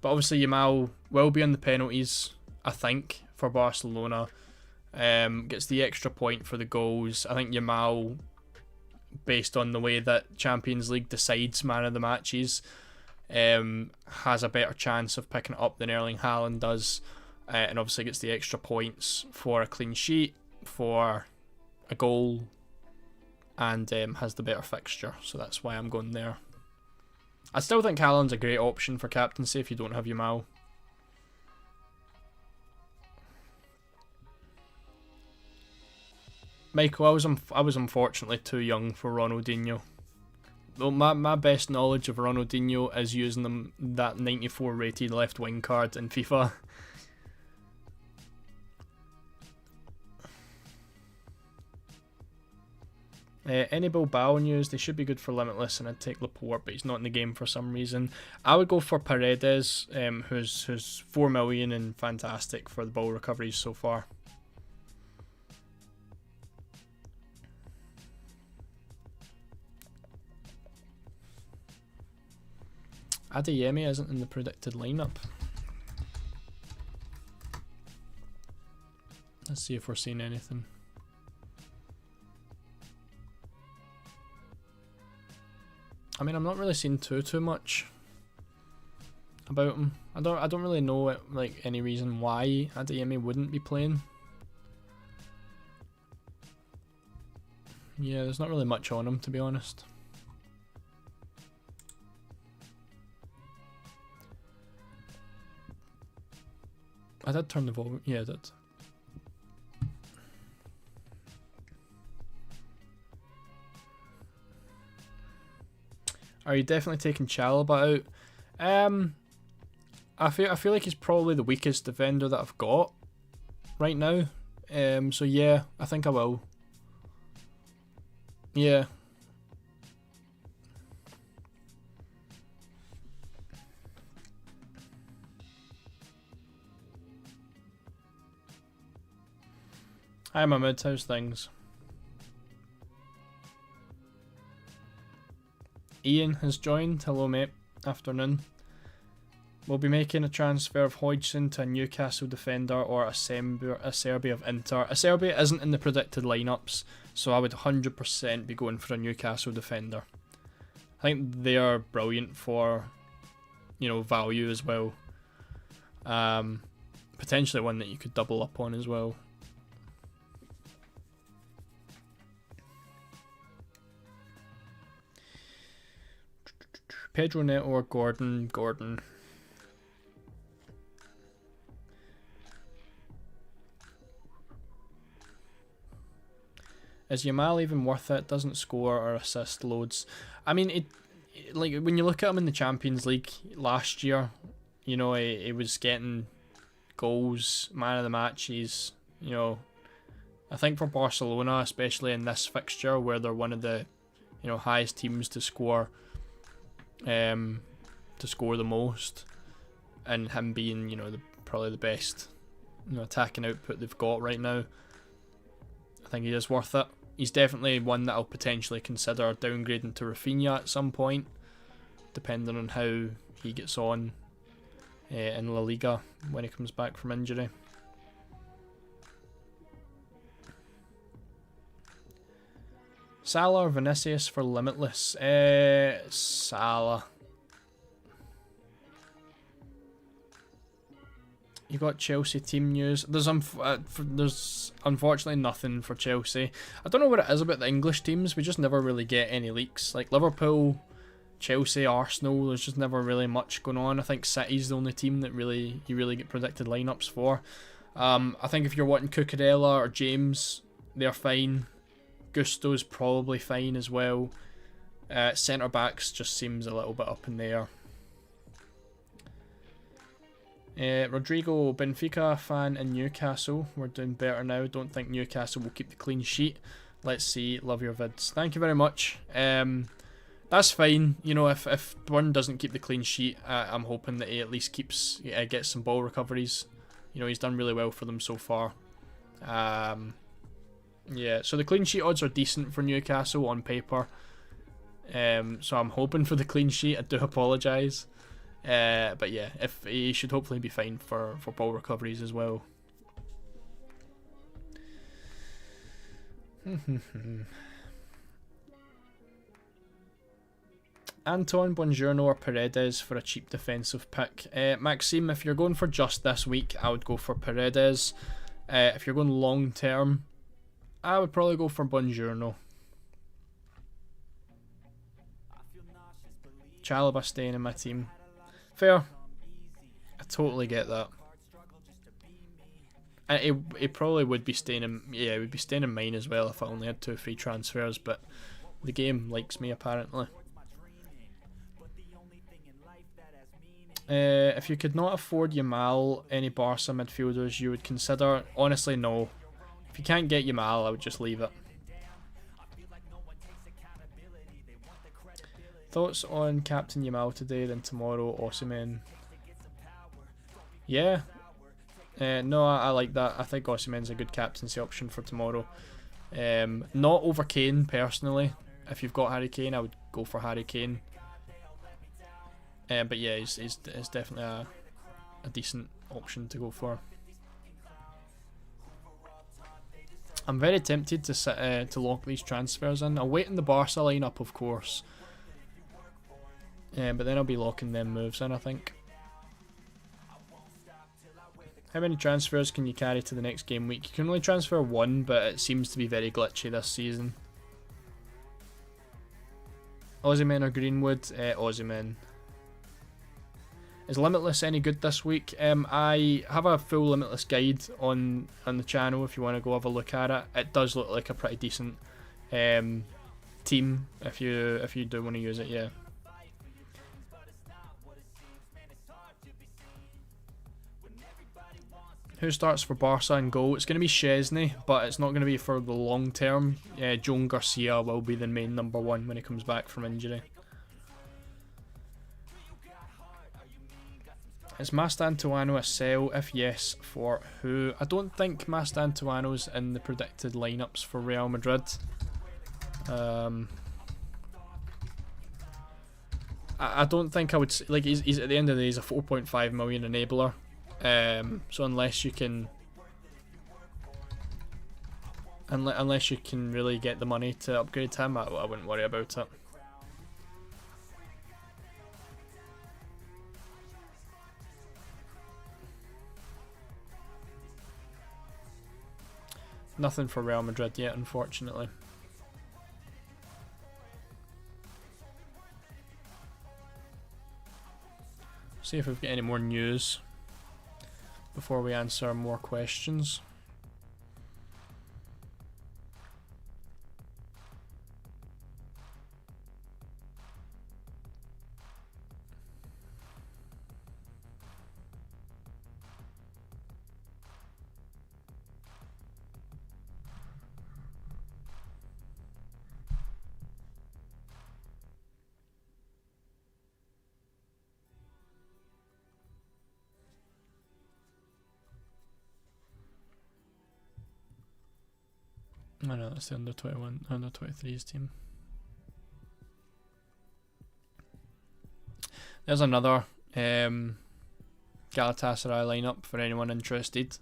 obviously Yamal will be on the penalties, I think, for Barcelona. Gets the extra point for the goals. I think Yamal, based on the way that Champions League decides man of the matches, has a better chance of picking it up than Erling Haaland does, and obviously gets the extra points for a clean sheet, for a goal, and has the better fixture, so that's why I'm going there. I still think Haaland's a great option for captaincy if you don't have Yamal. Michael, I was unfortunately too young for Ronaldinho. Though my best knowledge of Ronaldinho is using that 94 rated left wing card in FIFA. Any Bilbao news? They should be good for Limitless, and I'd take Laporte, but he's not in the game for some reason. I would go for Paredes, who's 4 million and fantastic for the ball recoveries so far. Adeyemi isn't in the predicted lineup. Let's see if we're seeing anything. I mean, I'm not really seeing too much about him. I don't really know like any reason why Adeyemi wouldn't be playing. Yeah, there's not really much on him, to be honest. I did turn the volume. Yeah, I did. Are you definitely taking Chalobah out? I feel like he's probably the weakest defender that I've got right now. So yeah, I think I will. Yeah. Hi Mahmood, how's things? Ian has joined. Hello mate, afternoon. We'll be making a transfer of Hodgson to a Newcastle defender or a Serbia of Inter. A Serbia isn't in the predicted lineups, so I would 100% be going for a Newcastle defender. I think they are brilliant for, you know, value as well. Potentially one that you could double up on as well. Pedro Neto or Gordon? Gordon. Is Yamal even worth it? Doesn't score or assist loads. I mean, like when you look at him in the Champions League last year, you know, he was getting goals, man of the matches. You know, I think for Barcelona, especially in this fixture where they're one of the, you know, highest teams to score the most, and him being, you know, probably the best, you know, attacking output they've got right now, I think he is worth it. He's definitely one that I'll potentially consider downgrading to Rafinha at some point, depending on how he gets on in La Liga when he comes back from injury. Salah or Vinicius for Limitless? Salah. You got Chelsea team news. There's unfortunately nothing for Chelsea. I don't know what it is about the English teams. We just never really get any leaks. Like Liverpool, Chelsea, Arsenal, there's just never really much going on. I think City's the only team that you really get predicted lineups for. I think if you're wanting Cucurella or James, they're fine. Gusto's probably fine as well. Centre backs just seems a little bit up in the air. Rodrigo, Benfica fan in Newcastle. We're doing better now. Don't think Newcastle will keep the clean sheet. Let's see. Love your vids. Thank you very much. That's fine. You know, if Burn doesn't keep the clean sheet, I'm hoping that he at least gets some ball recoveries. You know, he's done really well for them so far. Yeah, so the clean sheet odds are decent for Newcastle on paper. So I'm hoping for the clean sheet. I do apologise. But yeah, if he should hopefully be fine for ball recoveries as well. Anton, Buongiorno or Paredes for a cheap defensive pick. Maxime, if you're going for just this week, I would go for Paredes. If you're going long term, I would probably go for Buongiorno. Chalobah staying in my team. Fair. I totally get that. And it probably would be staying in, yeah, it would be staying in mine as well if I only had 2 free transfers, but the game likes me apparently. If you could not afford Yamal, any Barca midfielders you would consider? Honestly, no. If you can't get Yamal, I would just leave it. Thoughts on Captain Yamal today, then tomorrow Osimhen? Yeah. No, I like that. I think Osimhen's a good captaincy option for tomorrow. Not over Kane, personally. If you've got Harry Kane, I would go for Harry Kane. But yeah, he's definitely a decent option to go for. I'm very tempted to lock these transfers in. I'll wait in the Barca lineup, of course. But then I'll be locking them moves in, I think. How many transfers can you carry to the next game week? You can only transfer 1, but it seems to be very glitchy this season. Osimhen or Greenwood? Osimhen. Is Limitless any good this week? I have a full Limitless guide on the channel if you want to go have a look at it. It does look like a pretty decent team if you do want to use it, yeah. Who starts for Barca in goal? It's going to be Szczesny, but it's not going to be for the long term. Joan Garcia will be the main number 1 when he comes back from injury. Is Mastantuono a sell? If yes, for who? I don't think Mastantuono's in the predicted lineups for Real Madrid. I don't think I would, like, he's at the end of the day, he's a 4.5 million enabler. So unless you can really get the money to upgrade him, I wouldn't worry about it. Nothing for Real Madrid yet, unfortunately. See if we've got any more news before we answer more questions. I know, that's the under 21, under 23s team. There's another Galatasaray lineup for anyone interested.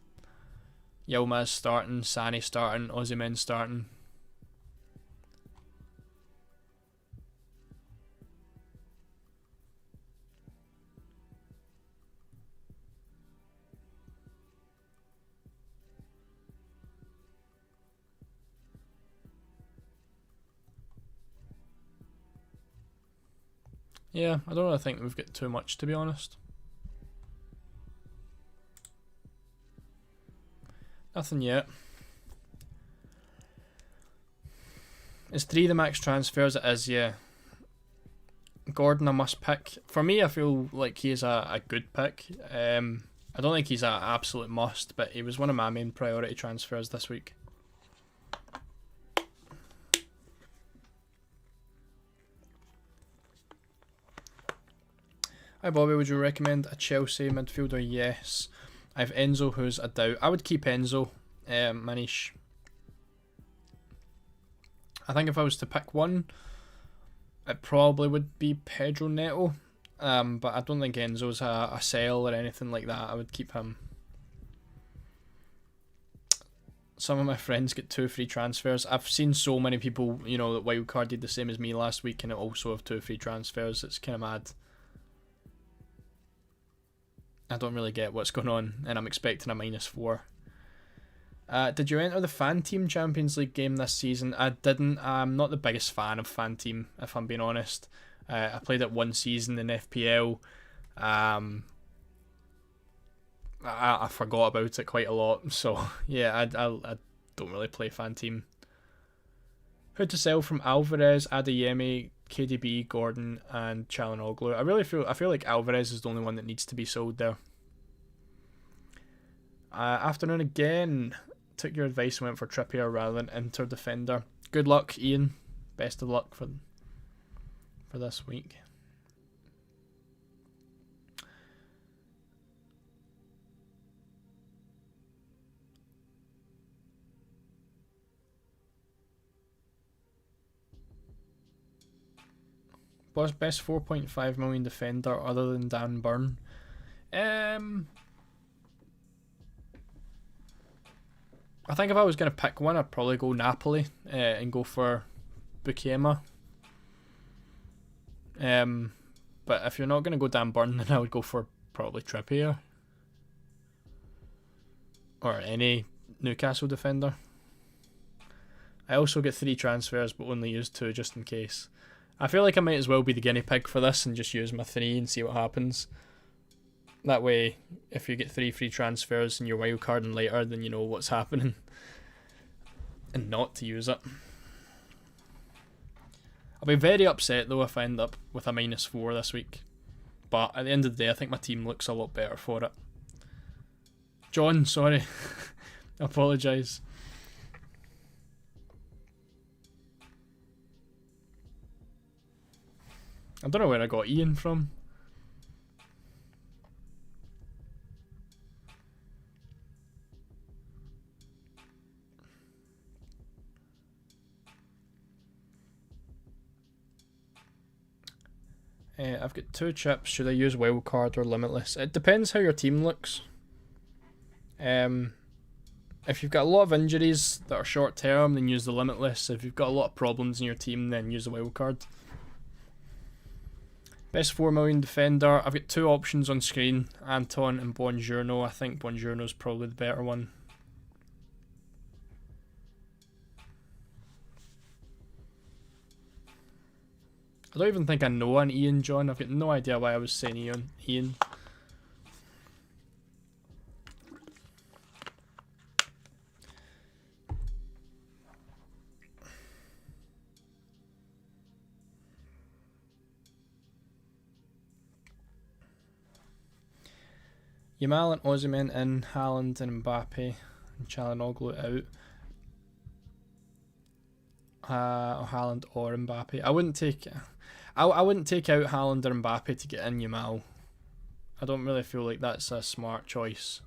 Yilmaz starting, Sani starting, Osimhen starting. Yeah, I don't really think we've got too much, to be honest. Nothing yet. Is 3 the max transfers? It is, yeah. Gordon a must pick. For me, I feel like he is a good pick. I don't think he's an absolute must, but he was one of my main priority transfers this week. Hi Bobby, would you recommend a Chelsea midfielder? Yes. I have Enzo, who's a doubt. I would keep Enzo, Manish. I think if I was to pick one, it probably would be Pedro Neto. But I don't think Enzo's a sell or anything like that. I would keep him. Some of my friends get 2 free transfers. I've seen so many people, that wildcarded the same as me last week and also have 2 free transfers. It's kind of mad. I don't really get what's going on, and I'm expecting a -4. Did you enter the Fan Team Champions League game this season? I didn't. I'm not the biggest fan of Fan Team, if I'm being honest. I played it one season in FPL. I forgot about it quite a lot, so yeah, I don't really play Fan Team. Who to sell from Alvarez, Adeyemi, KDB, Gordon, and Çalhanoğlu? I feel like Alvarez is the only one that needs to be sold there. Afternoon again. Took your advice and went for Trippier rather than Inter defender. Good luck, Ian. Best of luck for this week. What's best 4.5 million defender other than Dan Burn? I think if I was going to pick one, I'd probably go Napoli and go for Bukiema. But if you're not going to go Dan Burn, then I would go for probably Trippier. Or any Newcastle defender. I also get 3 transfers, but only use 2 just in case. I feel like I might as well be the guinea pig for this and just use my 3 and see what happens. That way, if you get 3 free transfers and you're wildcarding later, then you know what's happening. And not to use it. I'll be very upset though if I end up with a -4 this week. But at the end of the day, I think my team looks a lot better for it. John, sorry. I apologise. I don't know where I got Ian from. I've got 2 chips. Should I use wildcard or limitless? It depends how your team looks. If you've got a lot of injuries that are short term, then use the limitless. If you've got a lot of problems in your team, then use the wildcard. Best 4 million defender. I've got 2 options on screen, Anton and Buongiorno. I think Buongiorno's probably the better one. I don't even think I know an Ian, John. I've got no idea why I was saying Ian. Yamal and Osimhen in, Haaland and Mbappe, and Çalhanoğlu out. Haaland or Mbappe. I wouldn't take out Haaland or Mbappe to get in Yamal. I don't really feel like that's a smart choice.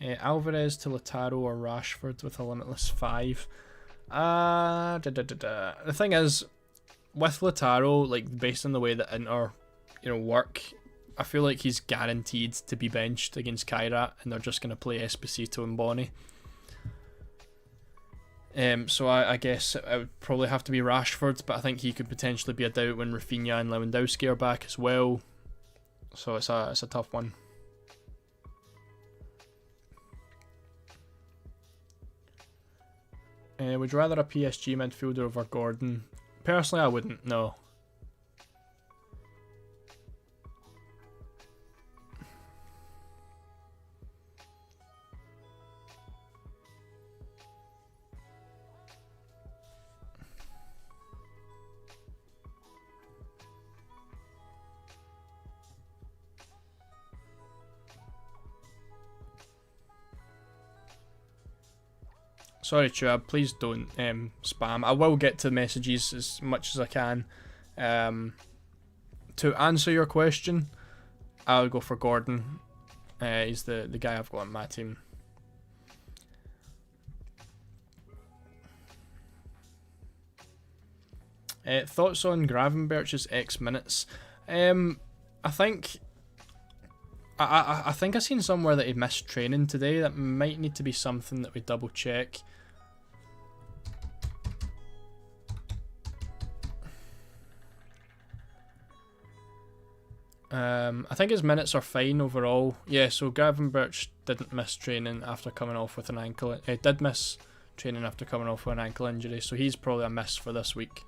Alvarez to Lautaro or Rashford with a limitless 5. The thing is, with Lautaro, like based on the way that Inter, work, I feel like he's guaranteed to be benched against Kairat, and they're just going to play Esposito and Boni. So I guess it would probably have to be Rashford, but I think he could potentially be a doubt when Rafinha and Lewandowski are back as well. So it's a tough one. Would you rather a PSG midfielder over Gordon? Personally, I wouldn't, no. Sorry, Chuab, please don't spam. I will get to messages as much as I can. To answer your question, I'll go for Gordon. He's the guy I've got on my team. Thoughts on Gravenberch's X minutes? I think I think I seen somewhere that he missed training today. That might need to be something that we double check. I think his minutes are fine overall. Yeah, so Gravenberch didn't miss training after coming off with an ankle. He did miss training after coming off with an ankle injury, so he's probably a miss for this week.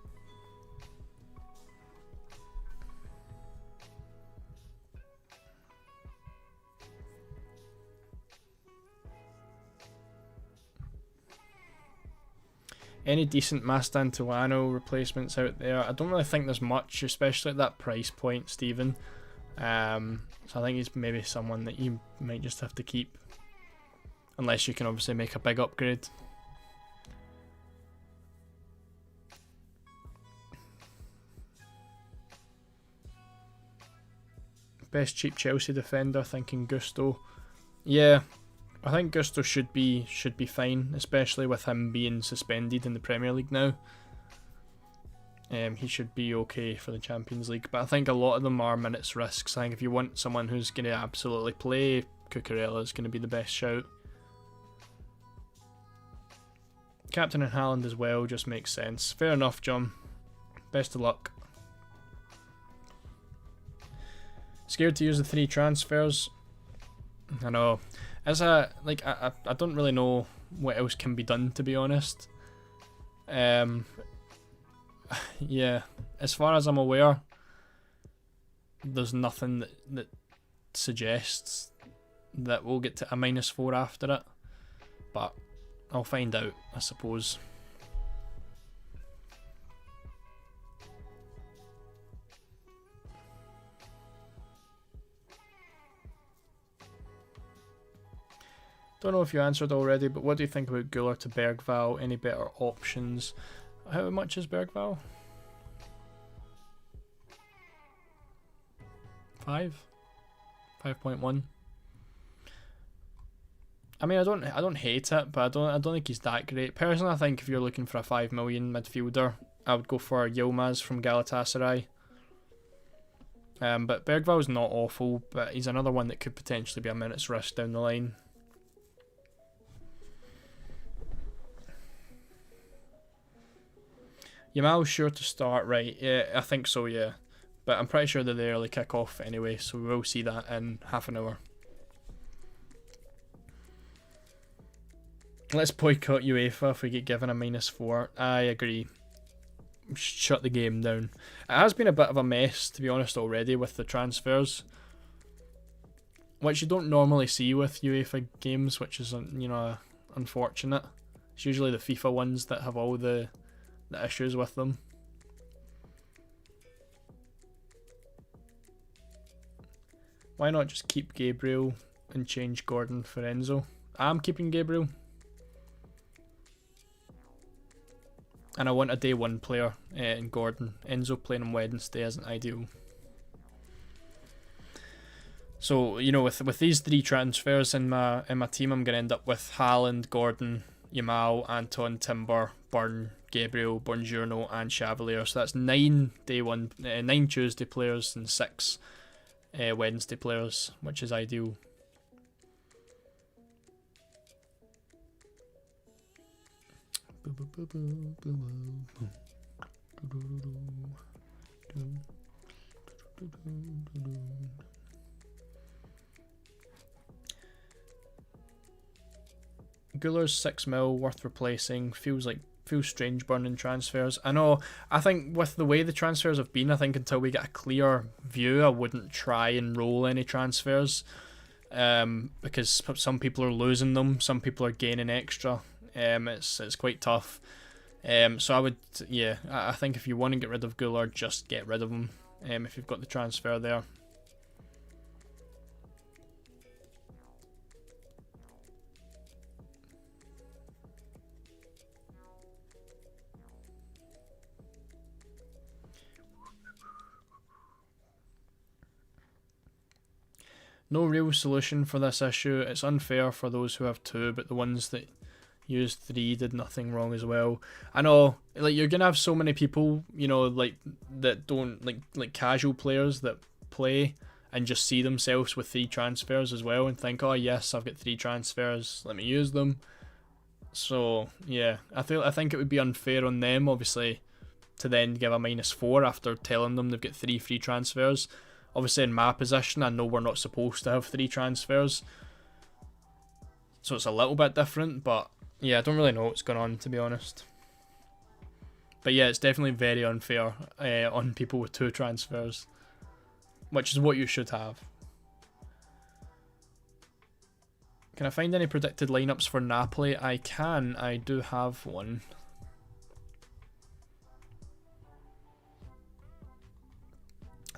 Any decent Mastantuano replacements out there? I don't really think there's much, especially at that price point, Stephen. So I think he's maybe someone that you might just have to keep, unless you can obviously make a big upgrade. Best cheap Chelsea defender, thinking Gusto. Yeah, I think Gusto should be fine, especially with him being suspended in the Premier League now. He should be okay for the Champions League, but I think a lot of them are minutes risks. I think if you want someone who's going to absolutely play, Cucurella is going to be the best shout. Captain and Haaland as well just makes sense. Fair enough, John. Best of luck. Scared to use the 3 transfers? I know. As I don't really know what else can be done, to be honest. Yeah, as far as I'm aware, there's nothing that suggests that we'll get to a -4 after it, but I'll find out, I suppose. Don't know if you answered already, but what do you think about Guller to Bergval? Any better options? How much is Bergval? 5.1. I mean, I don't hate it, but I don't think he's that great. Personally, I think if you're looking for a 5 million midfielder, I would go for Yilmaz from Galatasaray. But Bergval's not awful, but he's another one that could potentially be a minutes risk down the line. Yamal's sure to start, right? Yeah, I think so, yeah. But I'm pretty sure they're the early kick-off anyway, so we will see that in half an hour. Let's boycott UEFA if we get given a -4. I agree. Shut the game down. It has been a bit of a mess, to be honest, already with the transfers, which you don't normally see with UEFA games, which is, unfortunate. It's usually the FIFA ones that have all the issues with them. Why not just keep Gabriel and change Gordon for Enzo? I'm keeping Gabriel. And I want a day 1 player in Gordon. Enzo playing on Wednesday isn't ideal. So, with these 3 transfers in my team, I'm going to end up with Haaland, Gordon, Yamal, Anton, Timber, Burn, Gabriel, Buongiorno, and Chevalier. So that's 9 9 Tuesday players and 6 Wednesday players, which is ideal. Guller's 6 mil worth replacing. Feels strange burning transfers. I know. I think with the way the transfers have been, I think until we get a clear view, I wouldn't try and roll any transfers. Because some people are losing them, some people are gaining extra. It's quite tough. So I would, yeah, I think if you want to get rid of Guller, just get rid of him. If you've got the transfer there. No real solution for this issue. It's unfair for those who have 2, but the ones that used 3 did nothing wrong as well. I know, like, you're gonna have so many people, you know, like, that don't, like casual players that play and just see themselves with 3 transfers as well and think, oh yes, I've got 3 transfers, let me use them. So yeah, I think it would be unfair on them, obviously, to then give a -4 after telling them they've got 3 free transfers. Obviously, in my position, I know we're not supposed to have 3 transfers, so it's a little bit different, but yeah, I don't really know what's going on, to be honest. But yeah, it's definitely very unfair on people with 2 transfers, which is what you should have. Can I find any predicted lineups for Napoli? I can. I do have one.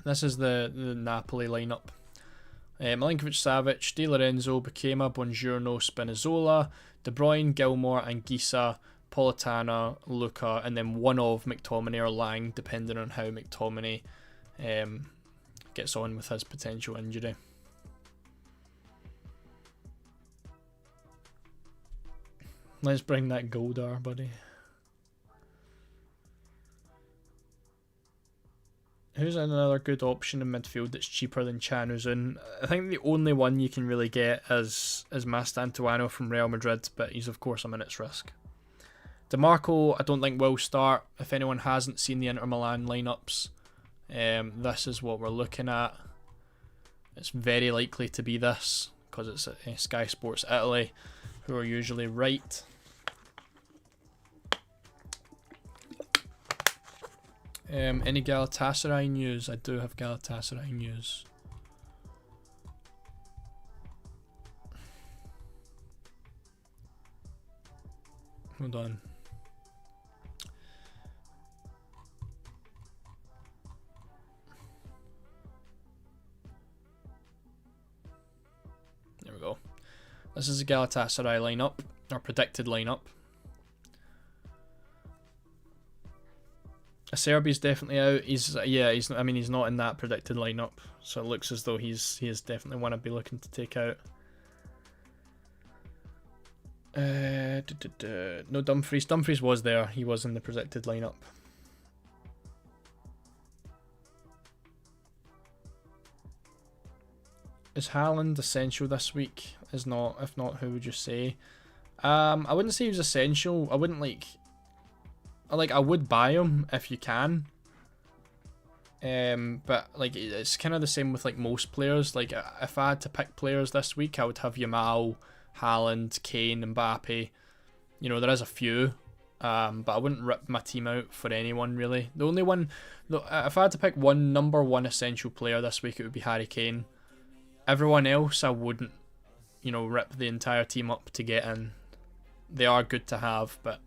This is the Napoli lineup. Milinkovic-Savic, Di Lorenzo, Bukema, Buongiorno, Spinazzola, De Bruyne, Gilmore, Anguissa, Politano, Luca, and then one of McTominay or Lang, depending on how McTominay gets on with his potential injury. Let's bring that Goldar, buddy. Who's another good option in midfield that's cheaper than Chanuzun? I think the only one you can really get is Mastantuono from Real Madrid, but he's of course a minute's risk. DeMarco, I don't think will start. If anyone hasn't seen the Inter Milan lineups, this is what we're looking at. It's very likely to be this, because it's Sky Sports Italy, who are usually right. Any Galatasaray news? I do have Galatasaray news. Hold on. There we go. This is a Galatasaray lineup, or predicted lineup. Acerbi's definitely out. He's not in that predicted lineup, so it looks as though he is definitely one I'd be looking to take out. No Dumfries. Dumfries was there. He was in the predicted lineup. Is Haaland essential this week? Is not. If not, who would you say? I wouldn't say he was essential. I wouldn't I would buy him if you can. But like it's kind of the same with like most players. Like if I had to pick players this week, I would have Yamal, Haaland, Kane, Mbappe. You know, there is a few, but I wouldn't rip my team out for anyone really. The only one, if I had to pick one number one essential player this week, it would be Harry Kane. Everyone else, I wouldn't, you know, rip the entire team up to get in. They are good to have, but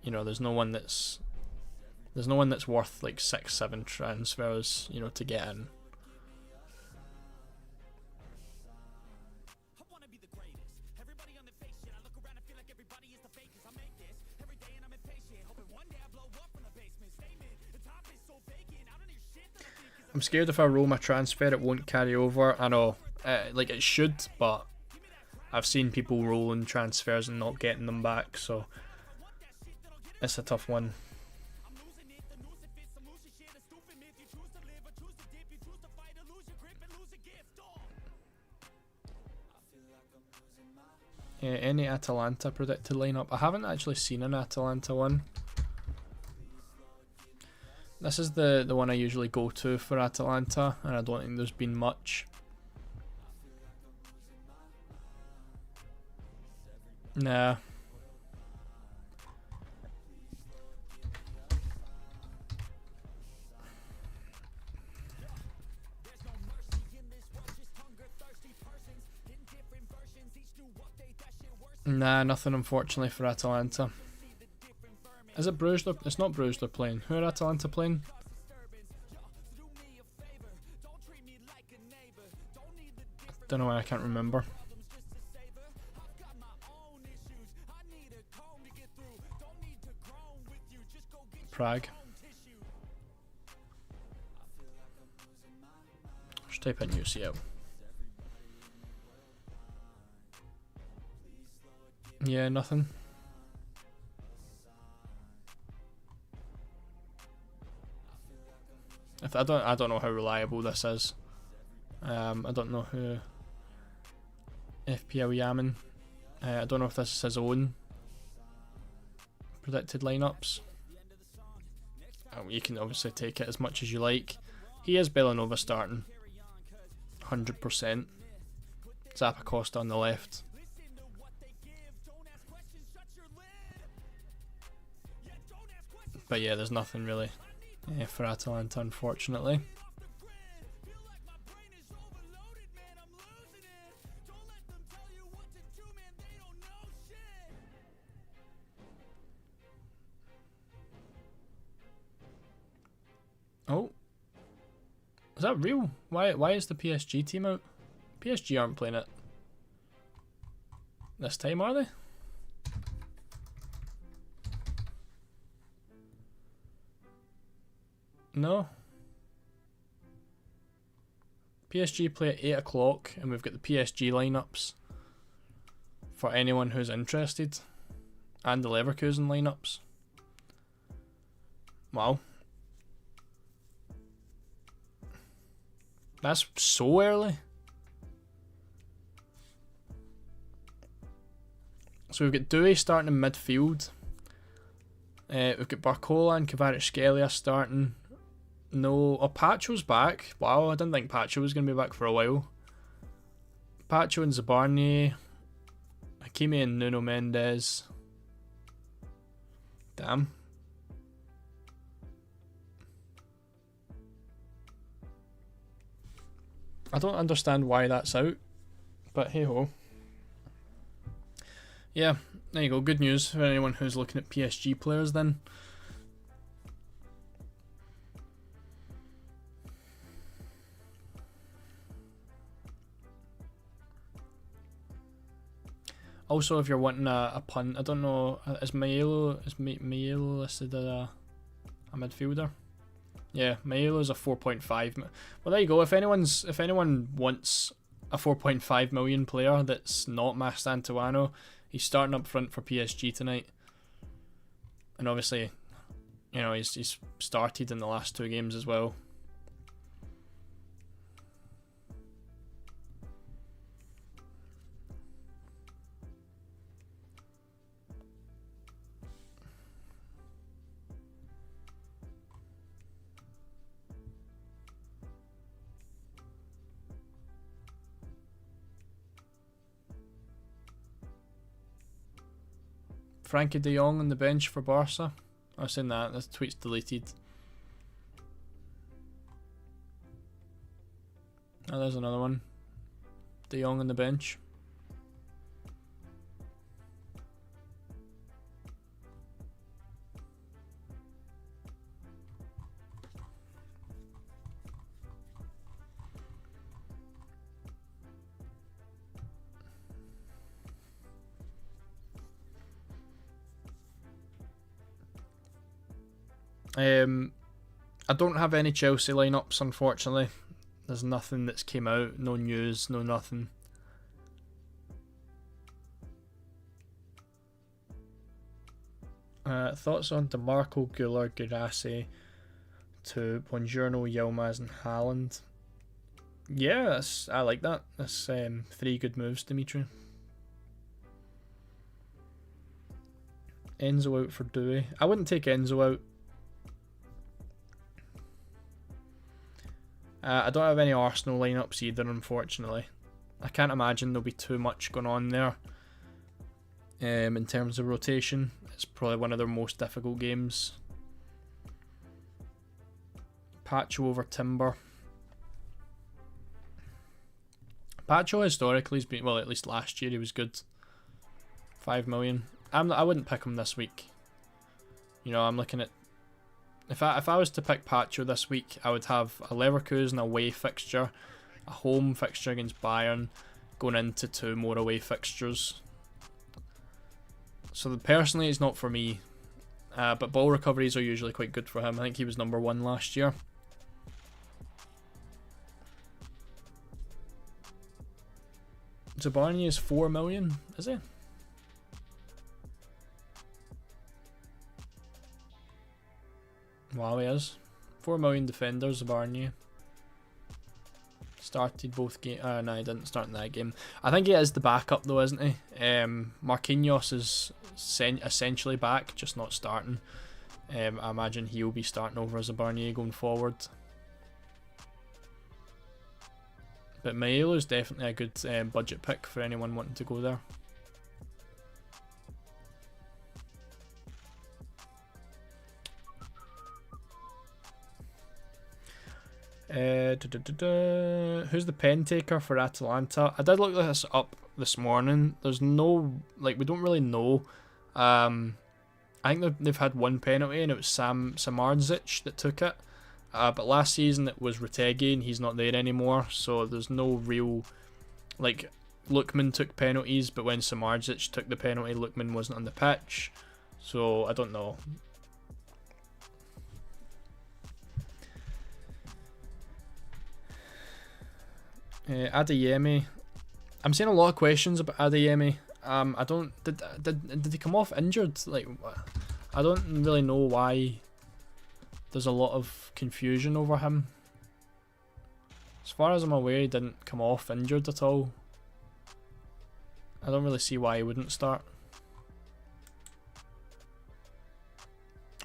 you know, there's no one that's worth like 6-7 transfers, you know, to get in. I'm scared if I roll my transfer, it won't carry over. I know, like it should, but I've seen people rolling transfers and not getting them back, so it's a tough one. Any Atalanta predicted lineup? I haven't actually seen an Atalanta one. This is the one I usually go to for Atalanta, and I don't think there's been much. Nah. Nah, nothing unfortunately for Atalanta. Is it Bruges? It's not Bruges they're playing. Who are Atalanta playing? Don't know why I can't remember. Prague. Just type in UCL. Yeah, nothing. I don't know how reliable this is. I don't know who. FPL Yaman. I don't know if this is his own predicted lineups. You can obviously take it as much as you like. He is Bellanova starting. 100%. Zappacosta on the left. But yeah, there's nothing really for Atalanta, unfortunately. Oh, is that real? Why is the PSG team out? PSG aren't playing it this time, are they? No. PSG play at 8 o'clock, and we've got the PSG lineups for anyone who's interested, and the Leverkusen lineups. Wow. That's so early. So we've got Doué starting in midfield. We've got Barcola and Kvaratskhelia starting. No, Pacho's back. Wow, I didn't think Pacho was going to be back for a while. Pacho and Zabarny. Hakimi and Nuno Mendes. Damn. I don't understand why that's out, but hey ho. Yeah, there you go. Good news for anyone who's looking at PSG players then. Also, if you're wanting a punt, I don't know, is Maiello listed as a midfielder? Yeah, Maiello is a 4.5. Well, there you go. If anyone wants a 4.5 million player that's not Mastantuono, he's starting up front for PSG tonight. And obviously, you know, he's started in the last 2 games as well. Frankie de Jong on the bench for Barca. I've seen that. This tweet's deleted. Oh, there's another one. De Jong on the bench. I don't have any Chelsea lineups, unfortunately. There's nothing that's came out, no news, no nothing. Thoughts on DeMarco, Guler, Girassi to Buongiorno, Yilmaz and Haaland? Yeah, I like that. That's 3 good moves, Dimitri. Enzo out for Dewey. I wouldn't take Enzo out. I don't have any Arsenal lineups either, unfortunately. I can't imagine there'll be too much going on there. In terms of rotation, it's probably one of their most difficult games. Pacho over Timber. Pacho historically has been, well, at least last year he was good. 5 million. I wouldn't pick him this week. You know, I'm looking at, if I was to pick Pacho this week, I would have a Leverkusen away fixture, a home fixture against Bayern, going into 2 more away fixtures. So personally, it's not for me. But ball recoveries are usually quite good for him. I think he was number 1 last year. Zabarni is 4 million, is he? Wow, he is. 4 million defenders, Zabarni. Started both games. No, he didn't start in that game. I think he is the backup though, isn't he? Marquinhos is essentially back, just not starting. I imagine he'll be starting over as a Barnier going forward. But Maelo is definitely a good budget pick for anyone wanting to go there. Who's the pen taker for Atalanta? I did look this up this morning. There's no, like, we don't really know. I think they've had 1 penalty and it was Samardzic that took it. But last season it was Retegi and he's not there anymore, so there's no real, like, Lookman took penalties, but when Samardzic took the penalty, Lookman wasn't on the pitch, so I don't know. Adeyemi. I'm seeing a lot of questions about Adeyemi. I don't, did he come off injured? Like, I don't really know why there's a lot of confusion over him. As far as I'm aware, he didn't come off injured at all. I don't really see why he wouldn't start.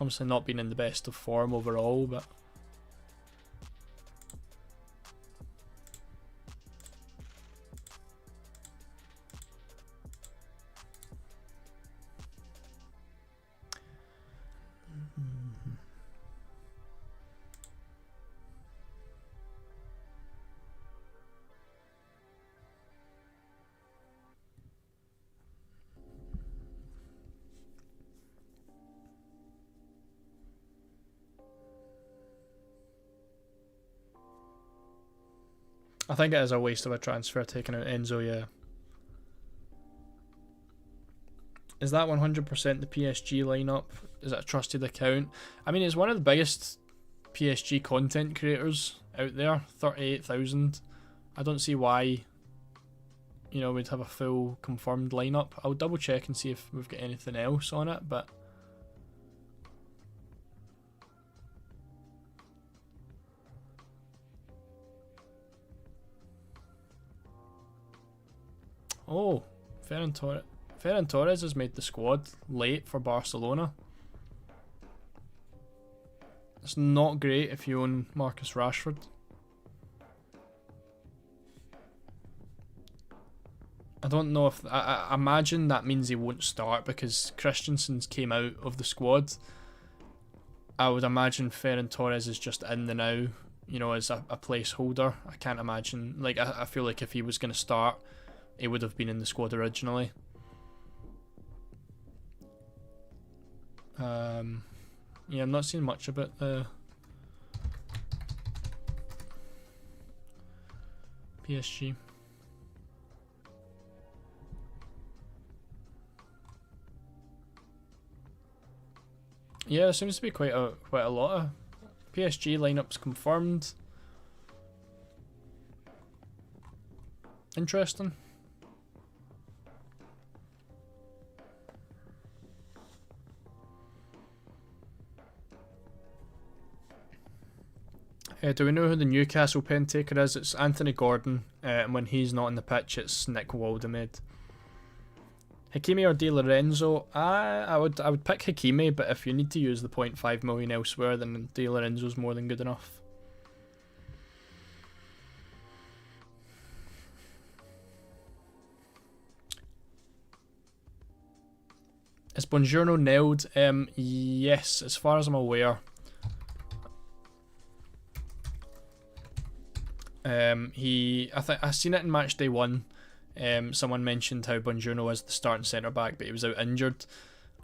Obviously not being in the best of form overall, but I think it is a waste of a transfer taking out Enzo, yeah. Is that 100% the PSG lineup? Is it a trusted account? I mean, it's one of the biggest PSG content creators out there, 38,000. I don't see why, you know, we'd have a full confirmed lineup. I'll double check and see if we've got anything else on it, but oh, Ferran Torres has made the squad late for Barcelona. It's not great if you own Marcus Rashford. I don't know if... I imagine that means he won't start because Christensen's came out of the squad. I would imagine Ferran Torres is just in the now, you know, as a placeholder. I can't imagine... Like, I feel like if he was going to start, he would have been in the squad originally. Yeah, I'm not seeing much about the PSG. Yeah, there seems to be quite a lot of PSG lineups confirmed. Interesting. Do we know who the Newcastle pen taker is? It's Anthony Gordon, and when he's not on the pitch, it's Nick Waldemade. Hakimi or Di Lorenzo? I would pick Hakimi, but if you need to use the 0.5 million elsewhere, then Di Lorenzo's more than good enough. Is Buongiorno nailed? Yes, as far as I'm aware. I seen it in Matchday 1. Someone mentioned how Buongiorno is the starting centre back, but he was out injured,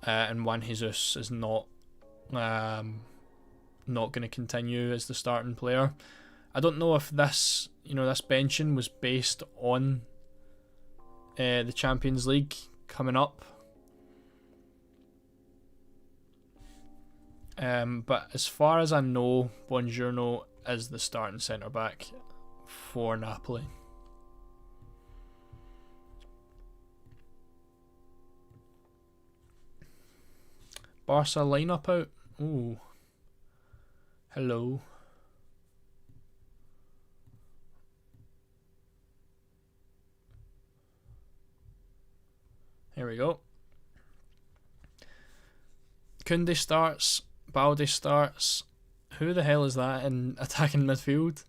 and Juan Jesus is not going to continue as the starting player. I don't know if this benching was based on the Champions League coming up. But as far as I know, Buongiorno is the starting centre back for Napoli. Barca lineup out. Ooh. Hello. Here we go. Koundé starts. Balde starts. Who the hell is that in attacking midfield?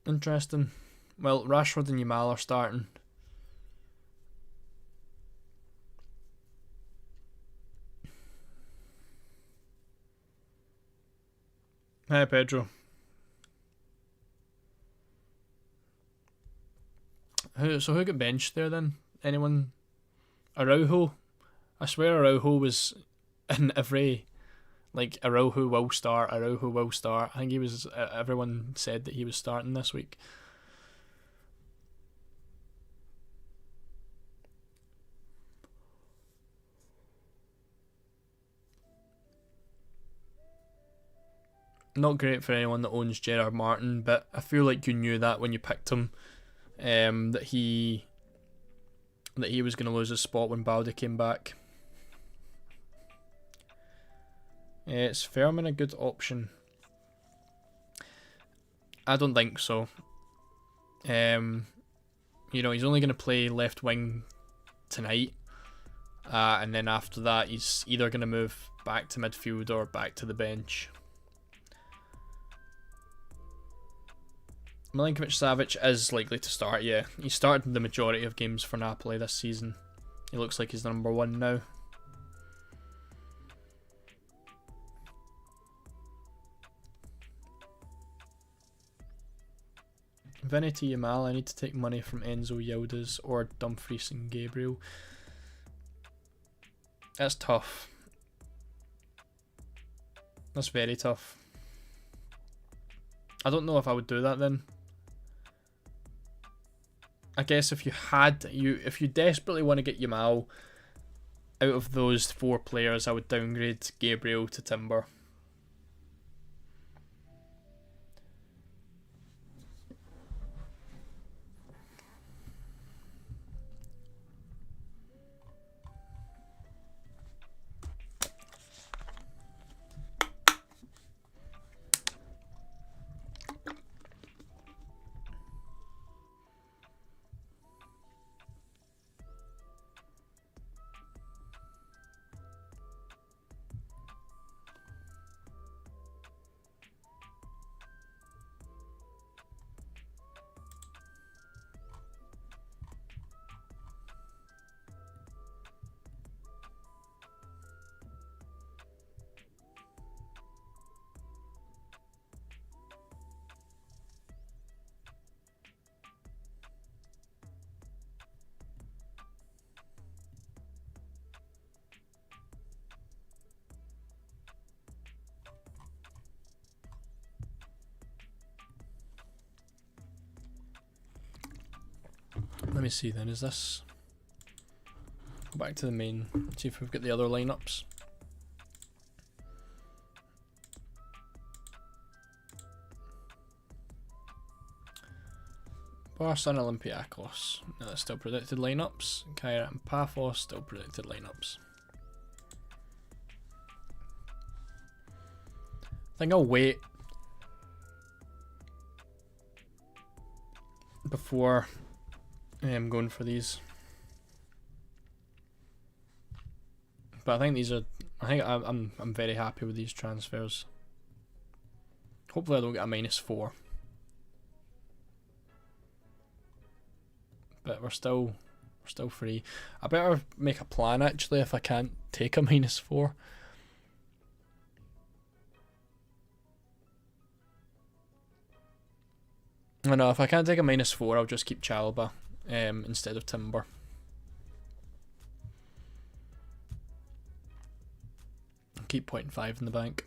Interesting. Well, Rashford and Yamal are starting. Hey, Pedro. Who got benched there then? Anyone? Araujo? I swear Araujo was in every, Araujo will start. I think he was, everyone said that he was starting this week. Not great for anyone that owns Gerard Martin, but I feel like you knew that when you picked him, that he was going to lose his spot when Balde came back. Is Fairman a good option? I don't think so. He's only going to play left wing tonight, and then after that he's either going to move back to midfield or back to the bench. Milinkovic-Savic is likely to start, yeah. He started the majority of games for Napoli this season. He looks like he's the number one now. Vinny to Yamal, I need to take money from Enzo Yildiz or Dumfries and Gabriel. That's tough. That's very tough. I don't know if I would do that then. I guess if you desperately want to get Yamal out of those four players, I would downgrade Gabriel to Timber. Let me see then, is this... Go back to the main, see if we've got the other lineups. Barca and Olympiacos. No, that's still predicted lineups. Kairat and Paphos, still predicted lineups. I think I'll wait before going for these. But I think these are. I think I'm very happy with these transfers. Hopefully I don't get a -4. But we're still free. I better make a plan actually if I can't take a -4. I know if I can't take a -4, I'll just keep Chalobah instead of Timber. Keep 0.5 in the bank.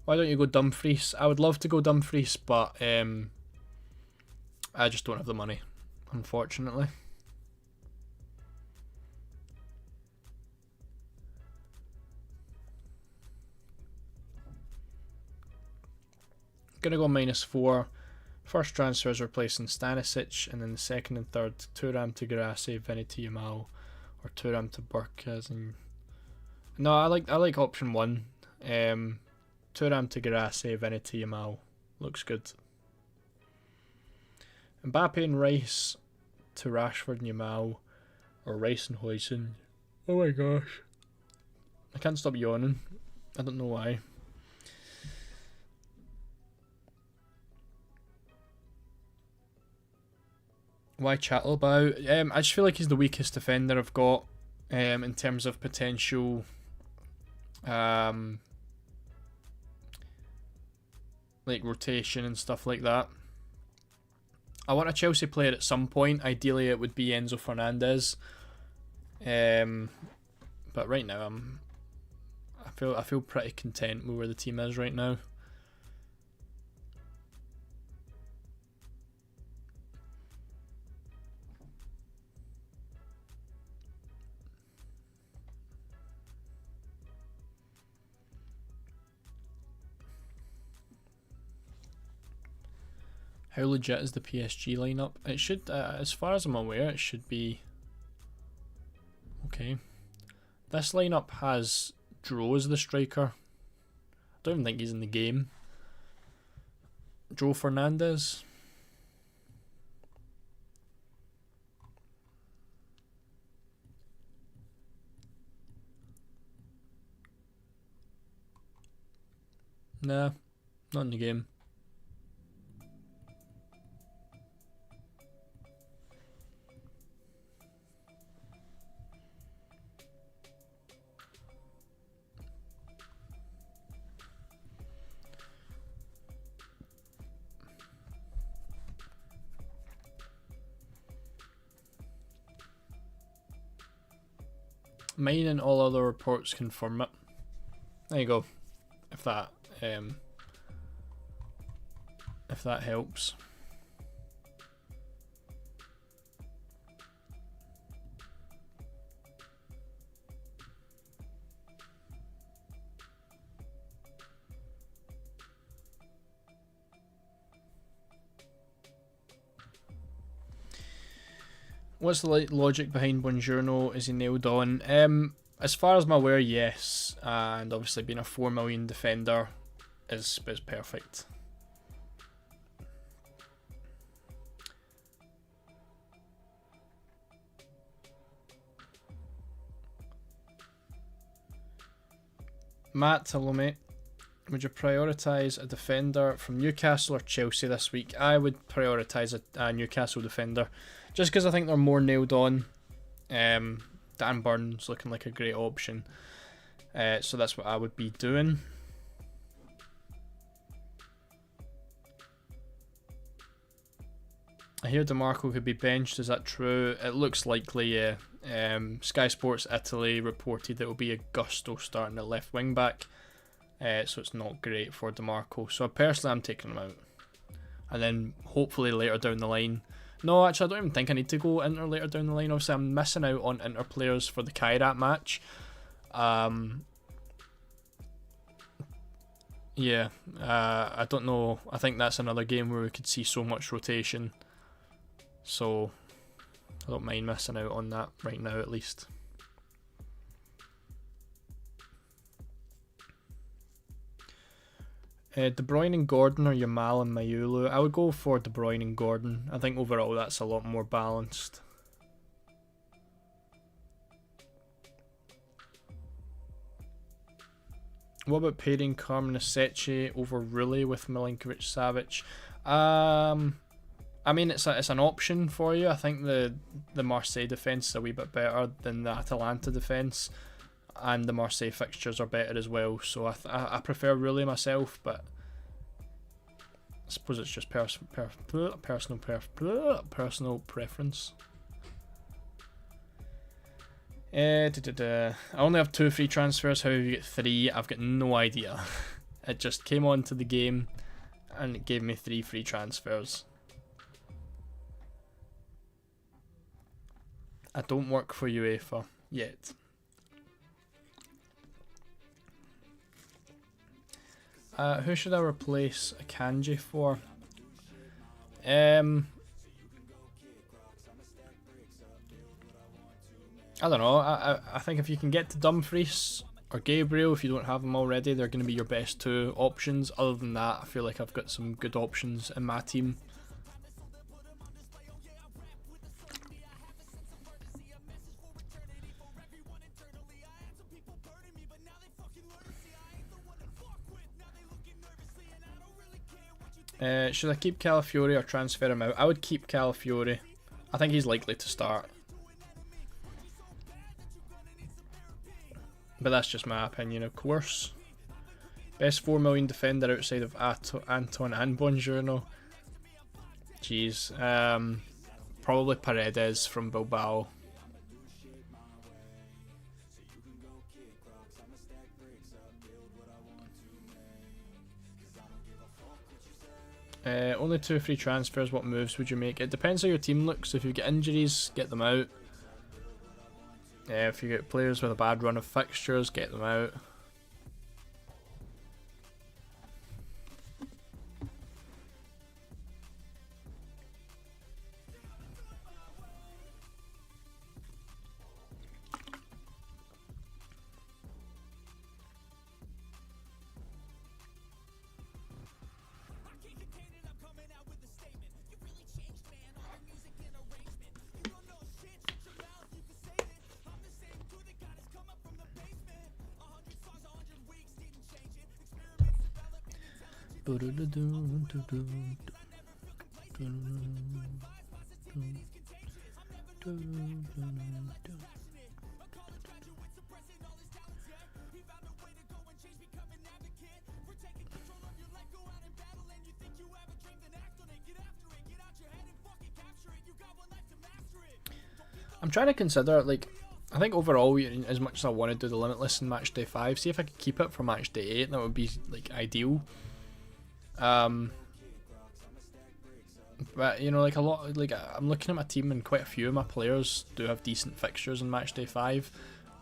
Why don't you go Dumfries? I would love to go Dumfries, but I just don't have the money, unfortunately. Gonna go -4. First transfer is replacing Stanisic, and then the second and third, Thuram to Guirassy, Vinny to Yamal, or Thuram to Burkes. And no, I like option 1. Thuram to Guirassy, Vinny to Yamal. Looks good. Mbappe and Rice to Rashford and Yamal, or Rice and Huijsen. Oh my gosh. I can't stop yawning. I don't know why. Why Chalobah? I just feel like he's the weakest defender I've got in terms of potential like rotation and stuff like that. I want a Chelsea player at some point. Ideally it would be Enzo Fernandez. But right now I feel pretty content with where the team is right now. How legit is the PSG lineup? It should, as far as I'm aware, it should be okay. This lineup has Dro as the striker. I don't even think he's in the game. Joe Fernandez. Nah, not in the game. Mine and all other reports confirm it. There you go. If that helps. What's the logic behind Buongiorno? Is he nailed on? As far as I'm aware, yes. And obviously being a 4 million defender is perfect. Matt, hello mate. Would you prioritise a defender from Newcastle or Chelsea this week? I would prioritise a Newcastle defender, just because I think they're more nailed on. Dan Burns looking like a great option, so that's what I would be doing. I hear DeMarco could be benched. Is that true? It looks likely, yeah. Sky Sports Italy reported that it will be Augusto starting at left wing back. So it's not great for DeMarco. So personally, I'm taking him out. And then hopefully later down the line. No, actually, I don't even think I need to go Inter later down the line. Obviously, I'm missing out on Inter players for the Kairat match. Yeah, I don't know. I think that's another game where we could see so much rotation. So I don't mind missing out on that right now, at least. De Bruyne and Gordon or Yamal and Mayulu. I would go for De Bruyne and Gordon. I think overall that's a lot more balanced. What about pairing Carmen Aseche over Rulli with Milinkovic-Savic? I mean, it's an option for you. I think the Marseille defence is a wee bit better than the Atalanta defence, and the Marseille fixtures are better as well. So I prefer Rulli myself, but I suppose it's just personal preference. I only have 2 free transfers. How do you get 3? I've got no idea. It just came onto the game and it gave me 3 free transfers. I don't work for UEFA yet. Who should I replace Akanji for? I don't know. I think if you can get to Dumfries or Gabriel, if you don't have them already, they're going to be your best 2 options. Other than that, I feel like I've got some good options in my team. Should I keep Calafiori or transfer him out? I would keep Calafiori. I think he's likely to start. But that's just my opinion, of course. Best 4 million defender outside of Anton and Buongiorno. Jeez. Probably Paredes from Bilbao. Only 2 free transfers. What moves would you make? It depends how your team looks. If you get injuries, get them out. If you get players with a bad run of fixtures, get them out. I'm trying to consider, like, I think overall, as much as I want to do the Limitless in match day 5, see if I could keep it for match day 8, that would be, like, ideal. But, you know, like, a lot, like, I'm looking at my team and quite a few of my players do have decent fixtures in match day 5.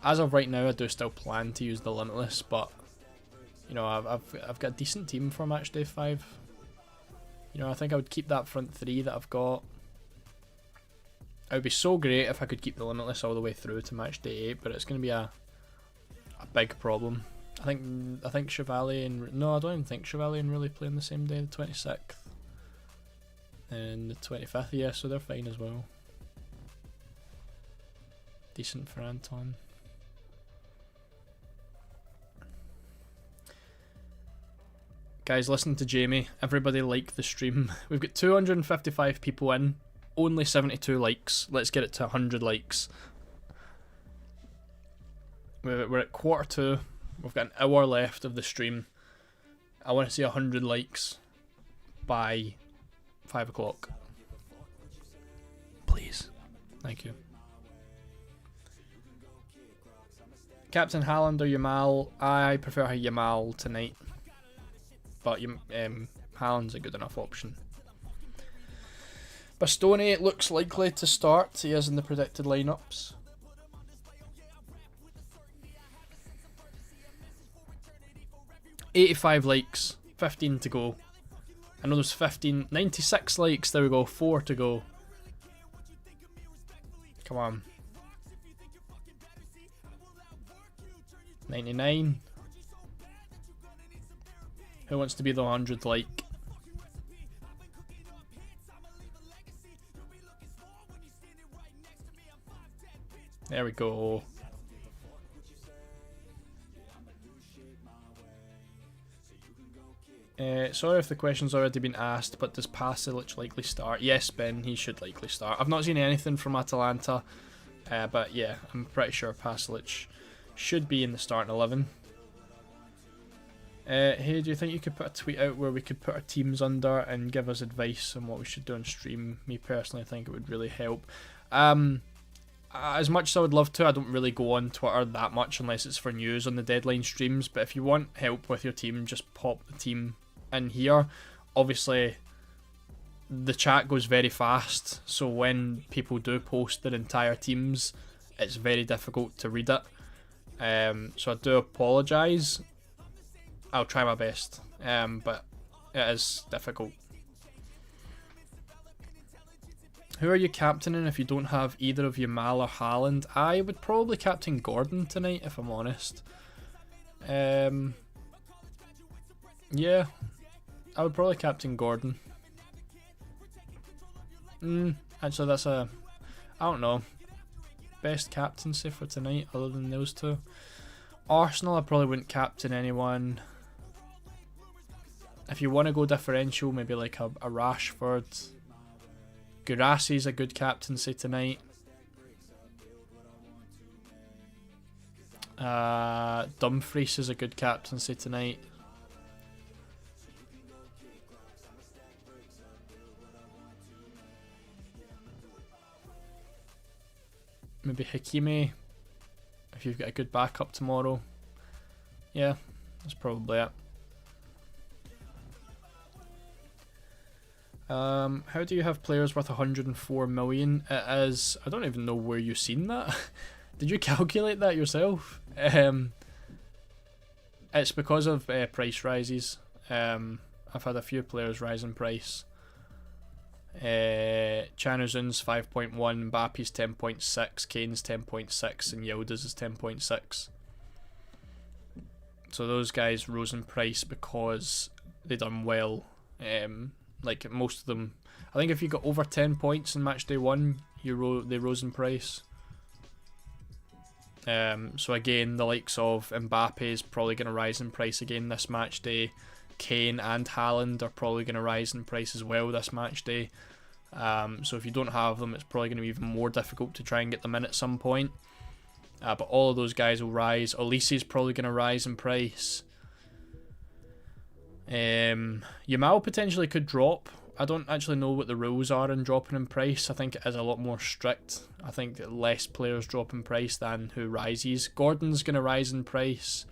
As of right now, I do still plan to use the Limitless, but, you know, I've got a decent team for match day 5. You know, I think I would keep that front 3 that I've got. It would be so great if I could keep the Limitless all the way through to match day 8, but it's going to be a big problem. I think Chevalier and... No, I don't even think Chevalier and Rulli play on the same day, the 26th. And the 25th, yeah, so they're fine as well. Decent for Anton. Guys, listen to Jamie. Everybody like the stream. We've got 255 people in. Only 72 likes. Let's get it to 100 likes. We're at 1:45. We've got an hour left of the stream. I want to see 100 likes by 5 o'clock. Please. Thank you. Captain Haaland or Yamal? I prefer Yamal tonight. But Haaland's a good enough option. Bastoni looks likely to start. He is in the predicted lineups. 85 likes, 15 to go. I know there's 96 likes, there we go, 4 to go. Come on. 99. Who wants to be the 100th like? There we go. Sorry if the question's already been asked, but does Pasalic likely start? Yes, Ben, he should likely start. I've not seen anything from Atalanta, but yeah, I'm pretty sure Pasalic should be in the starting 11. Hey, do you think you could put a tweet out where we could put our teams under and give us advice on what we should do on stream? Me personally, I think it would really help. As much as I would love to, I don't really go on Twitter that much unless it's for news on the deadline streams, but if you want help with your team, just pop the team in here. Obviously, the chat goes very fast, so when people do post their entire teams, it's very difficult to read it. So I do apologise. I'll try my best, but it is difficult. Who are you captaining if you don't have either of Yamal or Haaland? I would probably captain Gordon tonight, if I'm honest. Yeah, I would probably captain Gordon. Actually, that's I don't know. Best captaincy for tonight, other than those two. Arsenal, I probably wouldn't captain anyone. If you want to go differential, maybe like a Rashford. Guirassi's a good captaincy tonight. Dumfries is a good captaincy tonight. Maybe Hakimi, if you've got a good backup tomorrow. Yeah, that's probably it. How do you have players worth 104 million? It is, I don't even know where you've seen that. Did you calculate that yourself? It's because of price rises. I've had a few players rise in price. Chanuzun's 5.1, Mbappe's 10.6, Kane's 10.6, and Yildiz is 10.6. So those guys rose in price because they done well. Like most of them, I think if you got over 10 points in match day 1, they rose in price. So again, the likes of Mbappe is probably going to rise in price again this match day. Kane and Haaland are probably going to rise in price as well this match day. So if you don't have them, it's probably going to be even more difficult to try and get them in at some point. But all of those guys will rise. Olise is probably going to rise in price. Yamal potentially could drop. I don't actually know what the rules are in dropping in price. I think it is a lot more strict. I think that less players drop in price than who rises. Gordon's going to rise in price.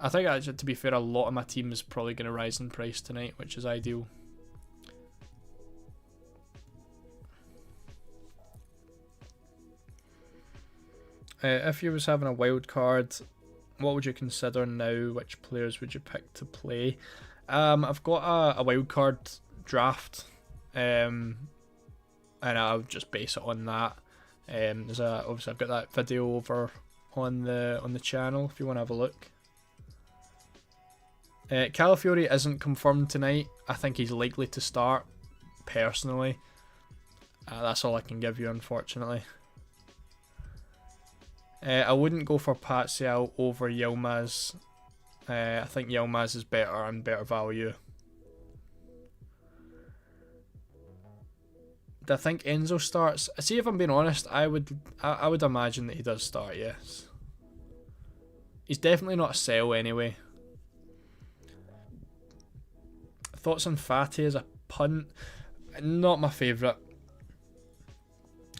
I think, actually, to be fair, a lot of my team is probably going to rise in price tonight, which is ideal. If you was having a wild card, what would you consider now? Which players would you pick to play? I've got a wild card draft, and I'll just base it on that. Obviously I've got that video over on the channel if you want to have a look. Calafiori isn't confirmed tonight. I think he's likely to start, personally. That's all I can give you, unfortunately. I wouldn't go for Patsial over Yilmaz. I think Yilmaz is better and better value. Do I think Enzo starts? See, if I'm being honest, I would imagine that he does start, yes. He's definitely not a sell anyway. Thoughts on Fati as a punt? Not my favourite.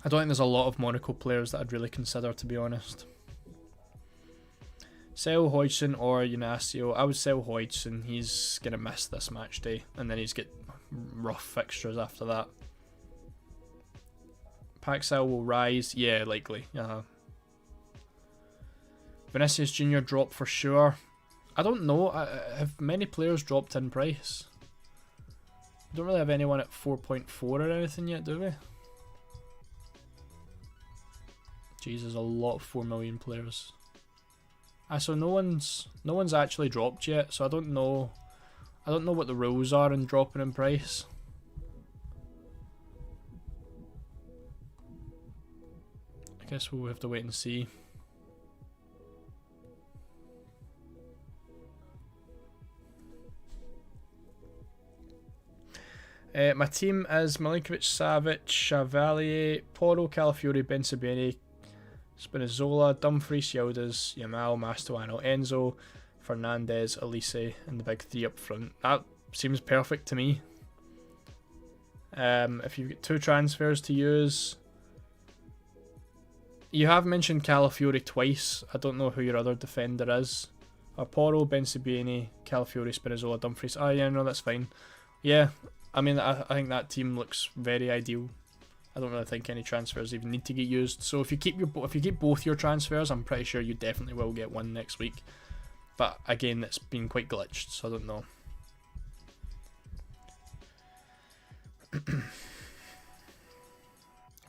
I don't think there's a lot of Monaco players that I'd really consider, to be honest. Sell Hodgson or Ignacio. I would sell Hodgson. He's going to miss this match day, and then he's get rough fixtures after that. Paxel will rise. Yeah, likely. Vinicius Jr. drop for sure. I don't know. Have many players dropped in price? We don't really have anyone at 4.4 or anything yet, do we? Jeez, there's a lot of 4 million players. So no one's actually dropped yet, so I don't know what the rules are in dropping in price. I guess we'll have to wait and see. My team is Milinkovic, Savic, Chevalier, Porro, Calafiori, Bensebaini, Spinazzola, Dumfries, Yildiz, Yamal, Mastuano, Enzo, Fernandez, Elise, and the big three up front. That seems perfect to me. If you've got 2 transfers to use, you have mentioned Calafiori twice. I don't know who your other defender is. Porro, Bensebaini, Calafiori, Spinazzola, Dumfries. Oh yeah, no, that's fine. Yeah, I mean, I think that team looks very ideal. I don't really think any transfers even need to get used. So if you keep both your transfers, I'm pretty sure you definitely will get one next week. But again, it's been quite glitched, so I don't know.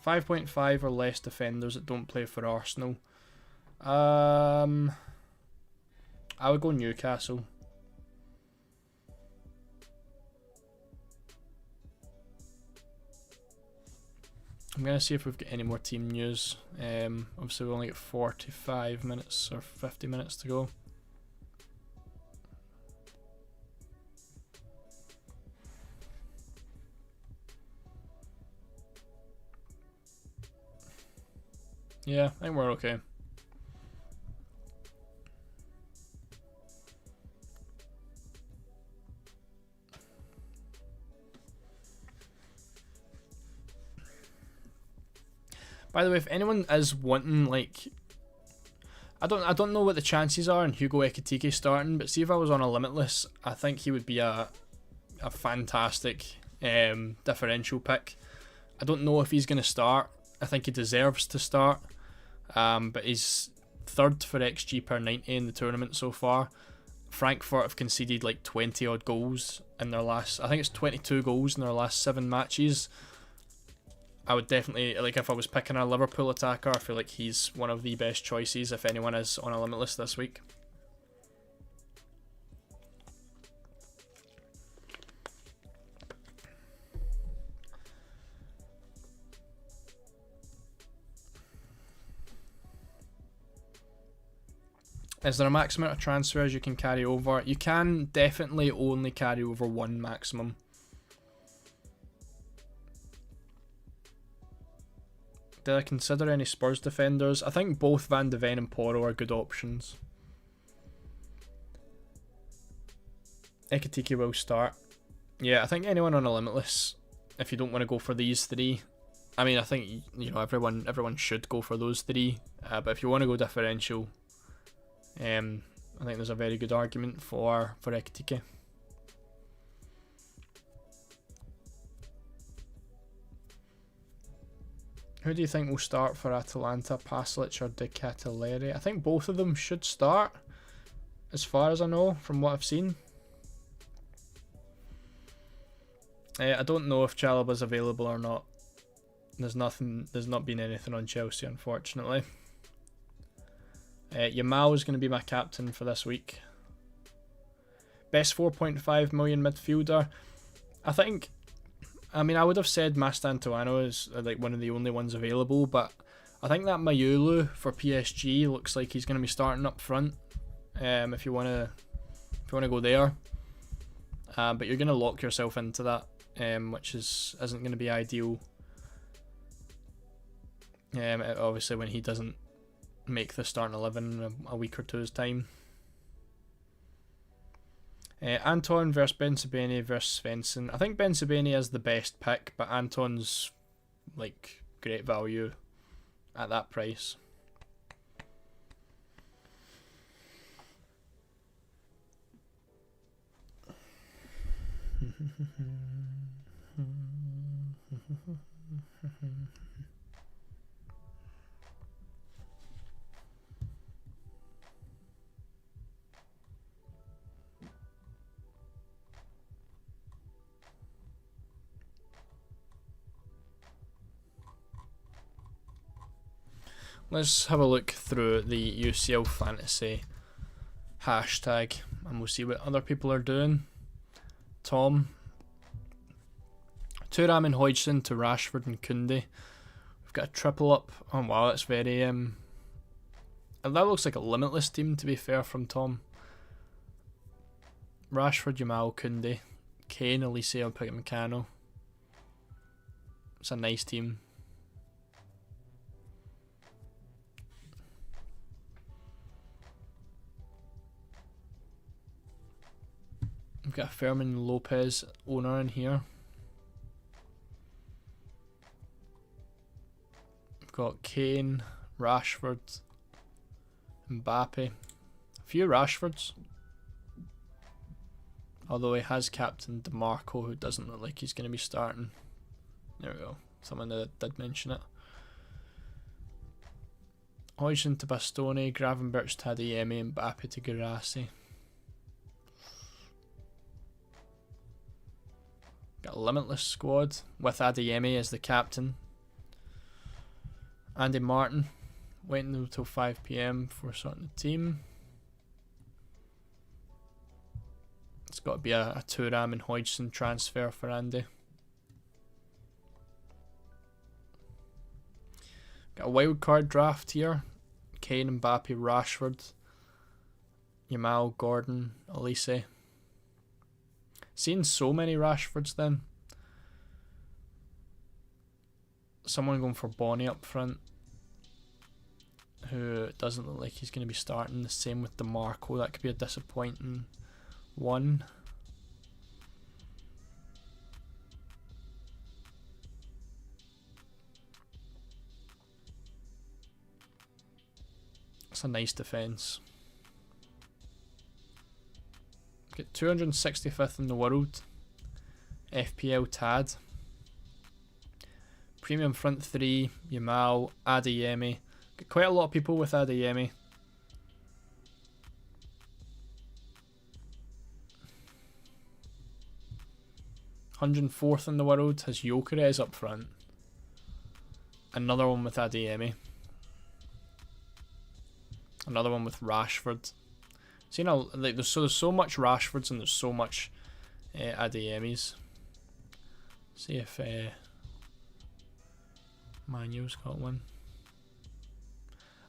.5 or less defenders that don't play for Arsenal. I would go Newcastle. I'm going to see if we've got any more team news. Obviously we only got 45 minutes or 50 minutes to go. Yeah, I think we're okay. By the way, if anyone is wanting, like, I don't know what the chances are in Hugo Ekitike starting, but see if I was on a limitless, I think he would be a fantastic differential pick. I don't know if he's going to start. I think he deserves to start, but he's 3rd for XG per 90 in the tournament so far. Frankfurt have conceded like 20 odd goals in their last, I think it's 22 goals in their last 7 matches. I would definitely, like, if I was picking a Liverpool attacker, I feel like he's one of the best choices if anyone is on a limitless this week. Is there a maximum amount of transfers you can carry over? You can definitely only carry over 1 maximum. Did I consider any Spurs defenders? I think both Van de Ven and Porro are good options. Ekitike will start. Yeah, I think anyone on a limitless, if you don't want to go for these 3, I mean, I think, you know, everyone should go for those 3. But if you want to go differential, I think there's a very good argument for Ekitike. Who do you think will start for Atalanta, Pasalic or De Ketelaere? I think both of them should start, as far as I know, from what I've seen. I don't know if Chalobah's available or not. There's not been anything on Chelsea, unfortunately. Yamal is going to be my captain for this week. Best 4.5 million midfielder. I mean, I would have said Mastantuono is like one of the only ones available, but I think that Mayulu for PSG looks like he's going to be starting up front. If you want to go there, but you're going to lock yourself into that, which isn't going to be ideal. Obviously, when he doesn't make the starting 11 in a week or two's time. Anton versus Bensebaini versus Svensson. I think Bensebaini is the best pick, but Anton's like great value at that price. let's have a look through the UCL fantasy hashtag and we'll see what other people are doing. Tom, Thuram and Hodgson to Rashford and Koundé. We've got a triple up. Oh wow, that's very that looks like a limitless team, to be fair, from Tom. Rashford, Yamal, Koundé, Kane, Elise, I'll pick Meccano. It's a nice team. We've got a Fermin Lopez owner in here. We've got Kane, Rashford, Mbappe. A few Rashfords. Although he has captain DeMarco, who doesn't look like he's going to be starting. There we go. Someone that did mention it. Hodgson to Bastoni, Gravenberch to Adeyemi, Mbappe to Guirassy. Got a limitless squad with Adeyemi as the captain. Andy Martin, waiting until 5 PM for sorting the team. It's got to be a Thuram and Hodgson transfer for Andy. Got a wild card draft here. Kane, Mbappe, Rashford, Yamal, Gordon, Elise. Seeing so many Rashfords then. Someone going for Bonnie up front, who doesn't look like he's going to be starting. The same with DeMarco. That could be a disappointing one. It's a nice defence. Get 265th in the world. FPL TAD. Premium front three. Yamal, Adeyemi. Get quite a lot of people with Adeyemi. .104th in the world has Gyökeres up front. Another one with Adeyemi. Another one with Rashford. So, you know, like there's so much Rashfords and there's so much Adeyemis. See if Manu's got one.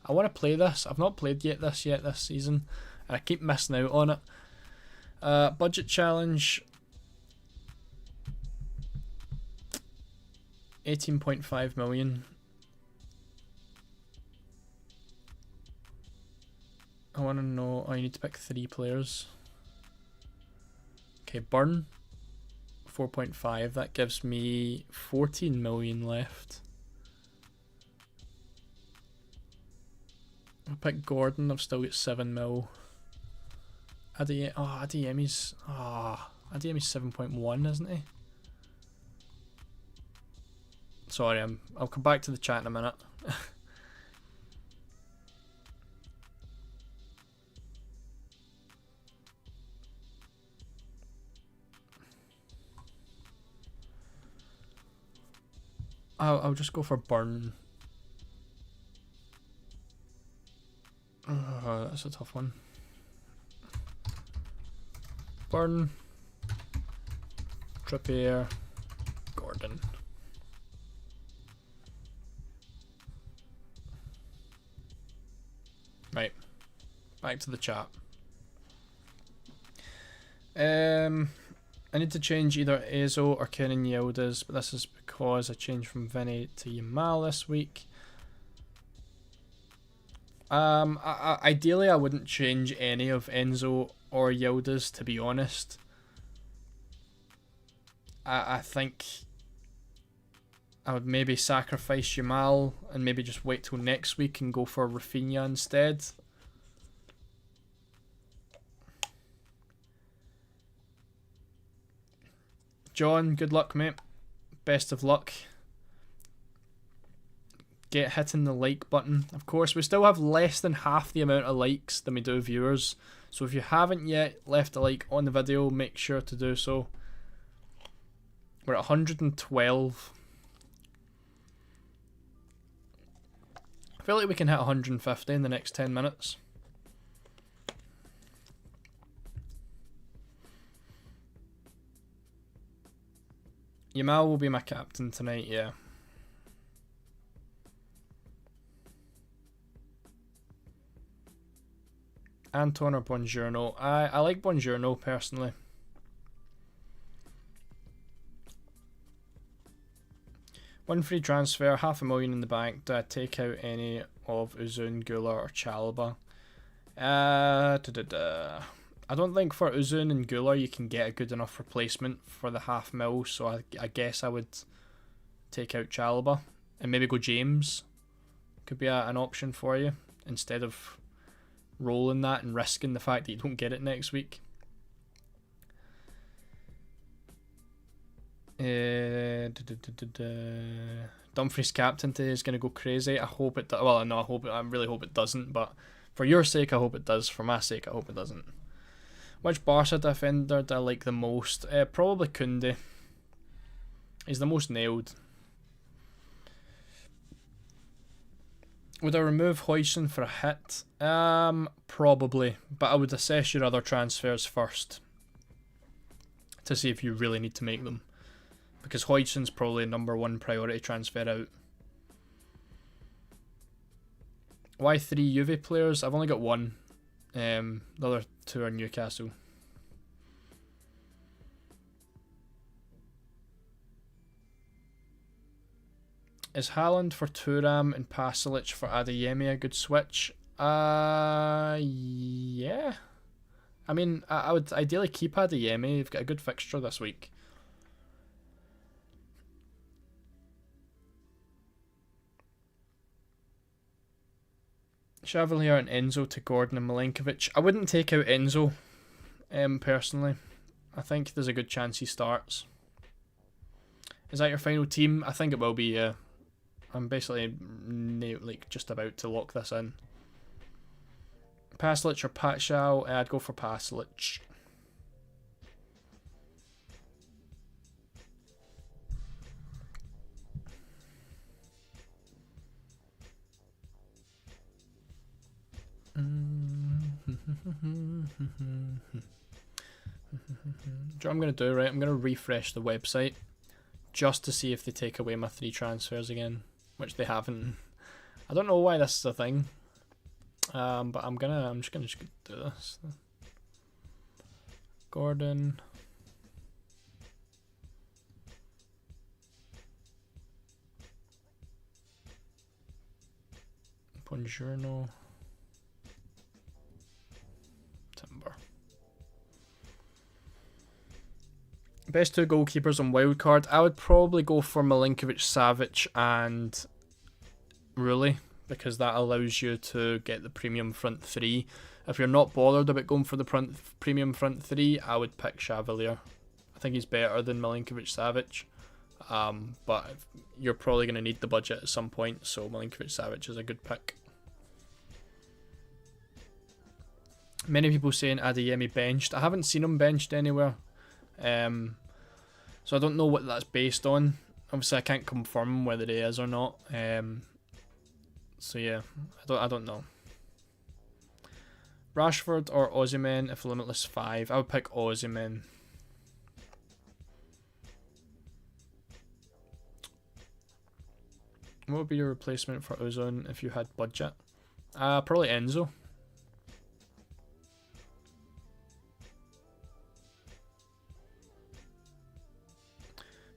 I want to play this. I've not played this season, and I keep missing out on it. Budget challenge. 18.5 million. I want to know. Oh, you need to pick 3 players. Okay, Burn. 4.5. That gives me 14 million left. I'll pick Gordon. I've still got 7 mil. Adeyemi's 7.1, isn't he? Sorry, I'll come back to the chat in a minute. I'll just go for Burn. Oh, that's a tough one. Burn, Trippier, Gordon. Right, back to the chat. I need to change either Ezo or Kenan Yildiz, but this is because I changed from Vinny to Yamal this week. Ideally, I wouldn't change any of Enzo or Yildiz, to be honest. I think I would maybe sacrifice Yamal and maybe just wait till next week and go for Rafinha instead. John, good luck, mate. Best of luck. Get hitting the like button. Of course, we still have less than half the amount of likes than we do viewers. So if you haven't yet left a like on the video, make sure to do so. We're at 112. I feel like we can hit 150 in the next 10 minutes. Yamal will be my captain tonight, yeah. Anton or Buongiorno? I like Buongiorno personally. One free transfer, $500,000 in the bank. Do I take out any of Uzun, Gula or Chalobah? I don't think for Uzun and Gula you can get a good enough replacement for the $500,000, so I guess I would take out Chalobah and maybe go James. Could be an option for you instead of rolling that and risking the fact that you don't get it next week. Dumfries captaincy is going to go crazy. I hope it does. Well, no, I really hope it doesn't, but for your sake I hope it does. For my sake I hope it doesn't. Which Barca defender do I like the most? Probably Koundé. He's the most nailed. Would I remove Huijsen for a hit? Probably, but I would assess your other transfers first to see if you really need to make them, because Huijsen's probably #1 priority transfer out. Why 3 Juve players? I've only got one. The other 2 are Newcastle. Is Haaland for Thuram and Pasalic for Adeyemi a good switch? Yeah. I mean, I would ideally keep Adeyemi. You've got a good fixture this week. Chevalier and Enzo to Gordon and Milenkovic. I wouldn't take out Enzo, personally. I think there's a good chance he starts. Is that your final team? I think it will be, yeah. I'm basically just about to lock this in. Pasalic or Paschal? I'd go for Pasalic. Do you know what I'm going to do, right? I'm going to refresh the website just to see if they take away my 3 transfers again, which they haven't. I don't know why this is a thing, but I'm just gonna do this. Gordon, Buongiorno, Timber. Best 2 goalkeepers on wildcard. I would probably go for Milenkovic, Savic and Rulli, because that allows you to get the premium front 3. If you're not bothered about going for the premium front 3, I would pick Chevalier. I think he's better than Milenkovic, Savic, but you're probably going to need the budget at some point, so Milenkovic, Savic is a good pick. Many people saying Adeyemi benched. I haven't seen him benched anywhere, so I don't know what that's based on. Obviously I can't confirm whether he is or not. So yeah, I don't know. Rashford or Osimhen if Limitless 5. I would pick Osimhen. What would be your replacement for Ozone if you had budget? Probably Enzo.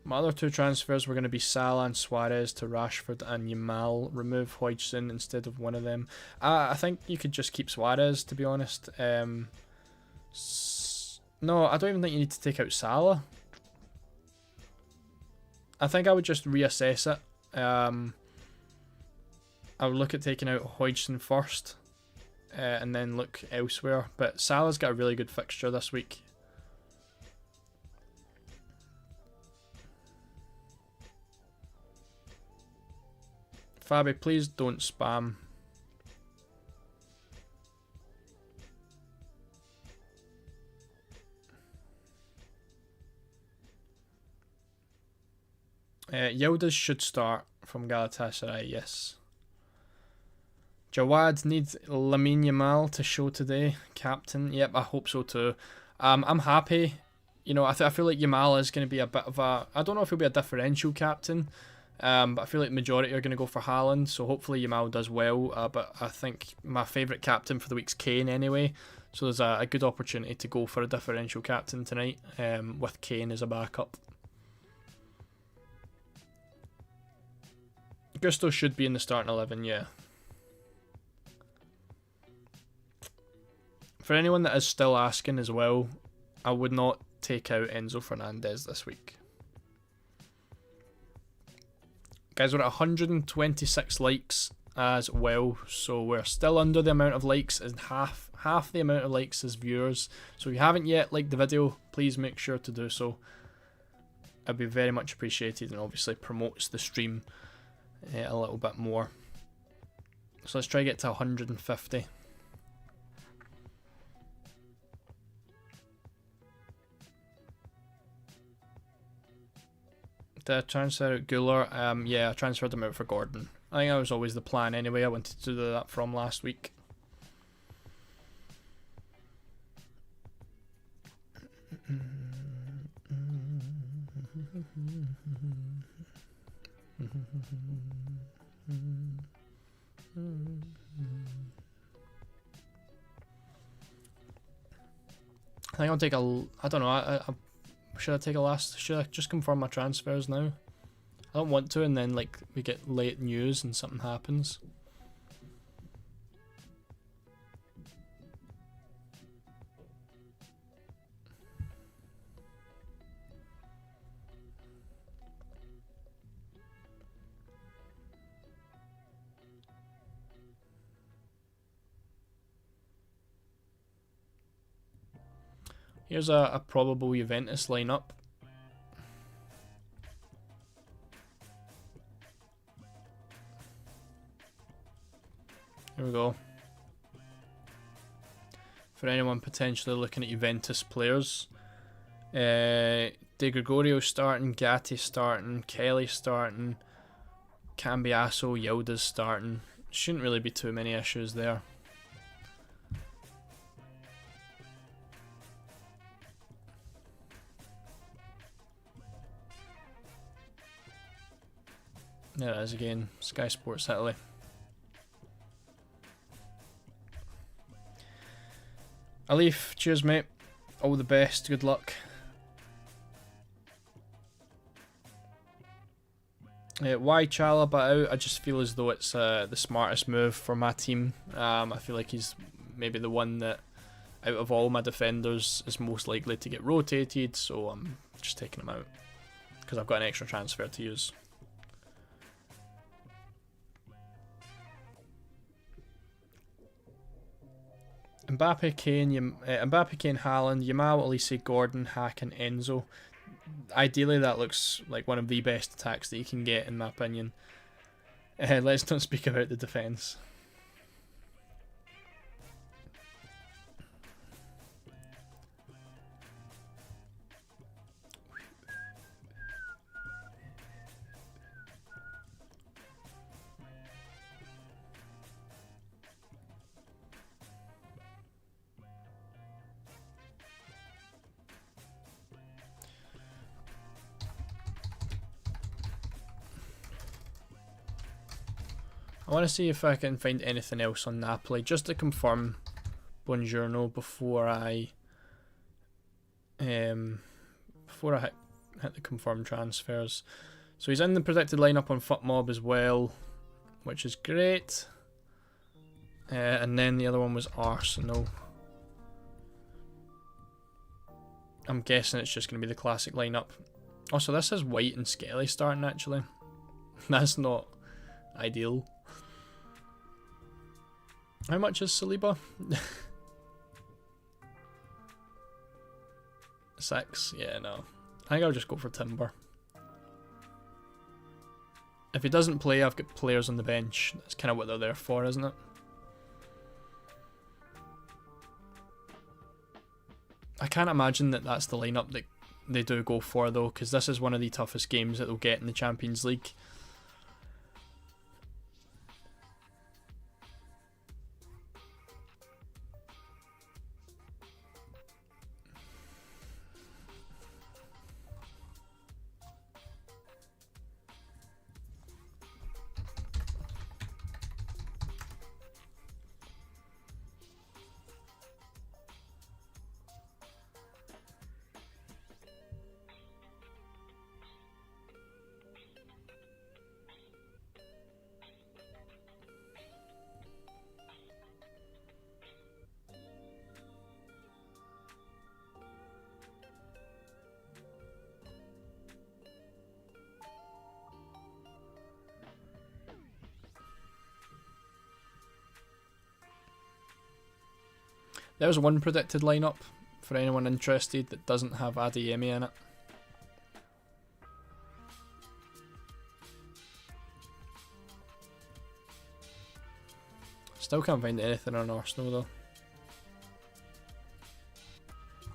My other 2 transfers were going to be Salah and Suarez to Rashford and Yamal. Remove Huijsen instead of one of them. I think you could just keep Suarez, to be honest. No, I don't even think you need to take out Salah. I think I would just reassess it. I would look at taking out Huijsen first, and then look elsewhere. But Salah's got a really good fixture this week. Fabi, please don't spam. Yildiz should start from Galatasaray, yes. Jawad needs Lamine Yamal to show today. Captain. Yep, I hope so too. I'm happy. You know, I feel like Yamal is going to be a bit of a... I don't know if he'll be a differential captain. But I feel like the majority are going to go for Haaland. So hopefully Yamal does well. But I think my favourite captain for the week's Kane anyway. So there's a good opportunity to go for a differential captain tonight. With Kane as a backup. Gusto should be in the starting 11, yeah. For anyone that is still asking as well, I would not take out Enzo Fernandez this week. Guys, we're at 126 likes as well, so we're still under the amount of likes and half the amount of likes as viewers. So if you haven't yet liked the video, please make sure to do so. It'd be very much appreciated and obviously promotes the stream a little bit more. So let's try to get to 150. Did I transfer out Guler? Yeah, I transferred him out for Gordon. I think that was always the plan anyway. I wanted to do that from last week. I think I'll take a... I don't know, should I take a last... Should I just confirm my transfers now? I don't want to, and then like we get late news and something happens. Here's a probable Juventus lineup. Here we go. For anyone potentially looking at Juventus players, De Gregorio starting, Gatti starting, Kelly starting, Cambiasso, Yildiz starting. Shouldn't really be too many issues there. There it is again, Sky Sports Italy. Alif, cheers mate, all the best, good luck. Why Chalobah out? I just feel as though it's the smartest move for my team. I feel like he's maybe the one that out of all my defenders is most likely to get rotated, so I'm just taking him out because I've got an extra transfer to use. Mbappe, Kane, Haaland, Yamal, Elise, Gordon, Hack and Enzo. Ideally that looks like one of the best attacks that you can get in my opinion. Let's not speak about the defence. I want to see if I can find anything else on Napoli just to confirm Buongiorno before I hit the confirmed transfers. So he's in the predicted lineup on FUTMob as well, which is great. And then the other one was Arsenal. I'm guessing it's just going to be the classic lineup. Also, this is White and Skelly starting actually. That's not ideal. How much is Saliba? 6? Yeah, no. I think I'll just go for Timber. If he doesn't play, I've got players on the bench. That's kind of what they're there for, isn't it? I can't imagine that that's the lineup that they do go for though, because this is one of the toughest games that they'll get in the Champions League. There's one predicted lineup for anyone interested that doesn't have Adeyemi in it. Still can't find anything on Arsenal though.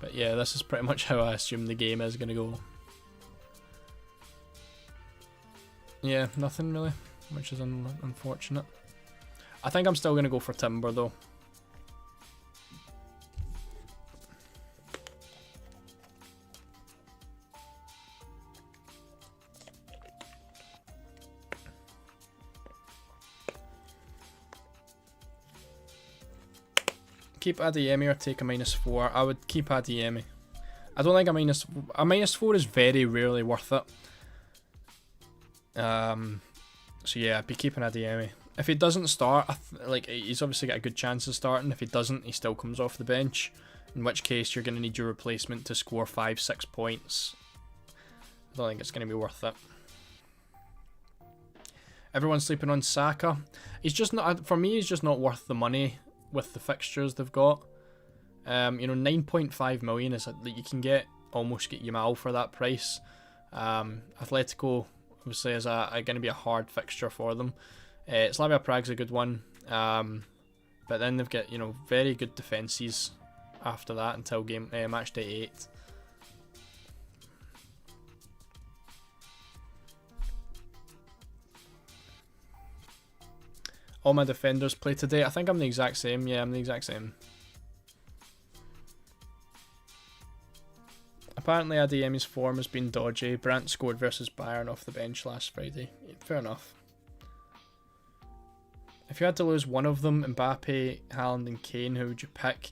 But yeah, this is pretty much how I assume the game is going to go. Yeah, nothing really, which is unfortunate. I think I'm still going to go for Timber though. Keep Adeyemi or take a -4. I would keep Adeyemi. I don't think a -4 is very rarely worth it. So yeah, I'd be keeping Adeyemi. If he doesn't start, like he's obviously got a good chance of starting. If he doesn't, he still comes off the bench. In which case, you're going to need your replacement to score 5-6 points. I don't think it's going to be worth it. Everyone's sleeping on Saka. He's just not. For me, he's just not worth the money with the fixtures they've got. You know, 9.5 million is that you can almost get Yamal for that price. Atletico obviously is going to be a hard fixture for them. Slavia Prague's a good one, but then they've got, you know, very good defences after that until match day 8. All my defenders play today. I think I'm the exact same. Yeah, I'm the exact same. Apparently Adeyemi's form has been dodgy. Brandt scored versus Bayern off the bench last Friday. Yeah, fair enough. If you had to lose one of them, Mbappe, Haaland and Kane, who would you pick?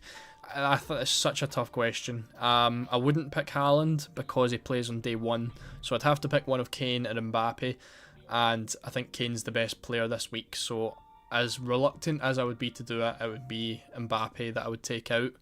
I thought it's such a tough question. I wouldn't pick Haaland because he plays on day 1. So I'd have to pick one of Kane and Mbappe. And I think Kane's the best player this week. So as reluctant as I would be to do it, it would be Mbappe that I would take out.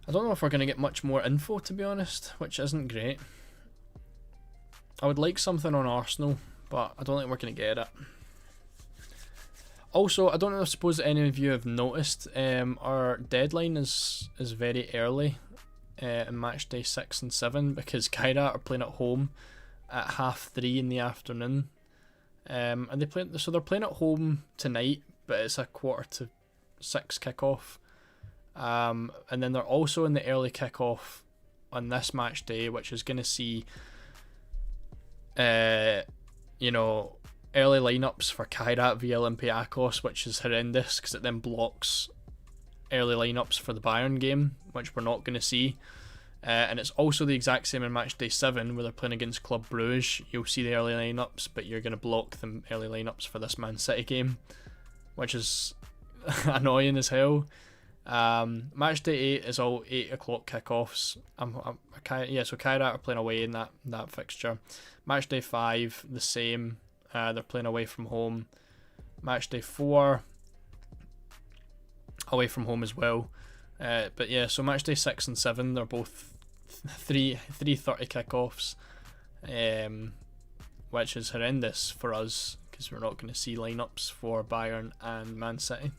I don't know if we're going to get much more info, to be honest, which isn't great. I would like something on Arsenal, but I don't think we're going to get it. Also, I don't know, I suppose any of you have noticed, our deadline is very early in match day 6 and 7 because Kairat are playing at home at 3:30 in the afternoon. And they're playing at home tonight, but it's a 5:45 kickoff. And then they're also in the early kickoff on this match day, which is going to see, you know, early lineups for Kairat via Olympiacos, which is horrendous because it then blocks early lineups for the Bayern game, which we're not going to see. And it's also the exact same in match day 7 where they're playing against Club Brugge. You'll see the early lineups, but you're going to block the early lineups for this Man City game, which is annoying as hell. Match day 8 is all 8 o'clock kickoffs. So Kairat are playing away in that fixture. Match day 5, the same. They're playing away from home. Match day 4, away from home as well. But yeah, so match day 6 and 7, they're both 3:30 kickoffs, which is horrendous for us because we're not going to see lineups for Bayern and Man City.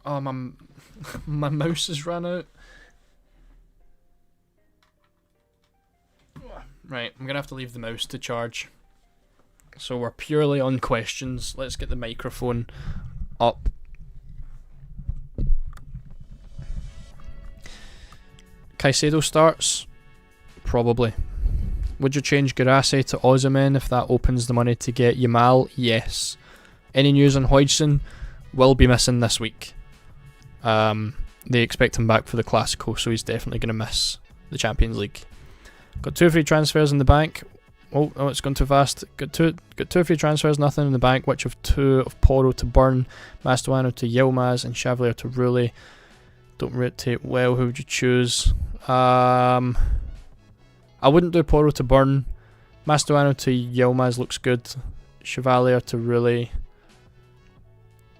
Oh, my mouse has run out. Right, I'm going to have to leave the mouse to charge. So we're purely on questions. Let's get the microphone up. Caicedo starts? Probably. Would you change Guirassy to Osimhen if that opens the money to get Yamal? Yes. Any news on Hodgson? Will be missing this week. They expect him back for the Classico, so he's definitely going to miss the Champions League. Got 2 free transfers in the bank. Oh, it's gone too fast. Got two free transfers, nothing in the bank, which of 2 of Porro to Burn, Mastuano to Yilmaz, and Chavalier to Rulli. Don't rotate well. Who would you choose? I wouldn't do Poro to Burn. Mastoano to Yilmaz looks good. Chevalier to Rulli.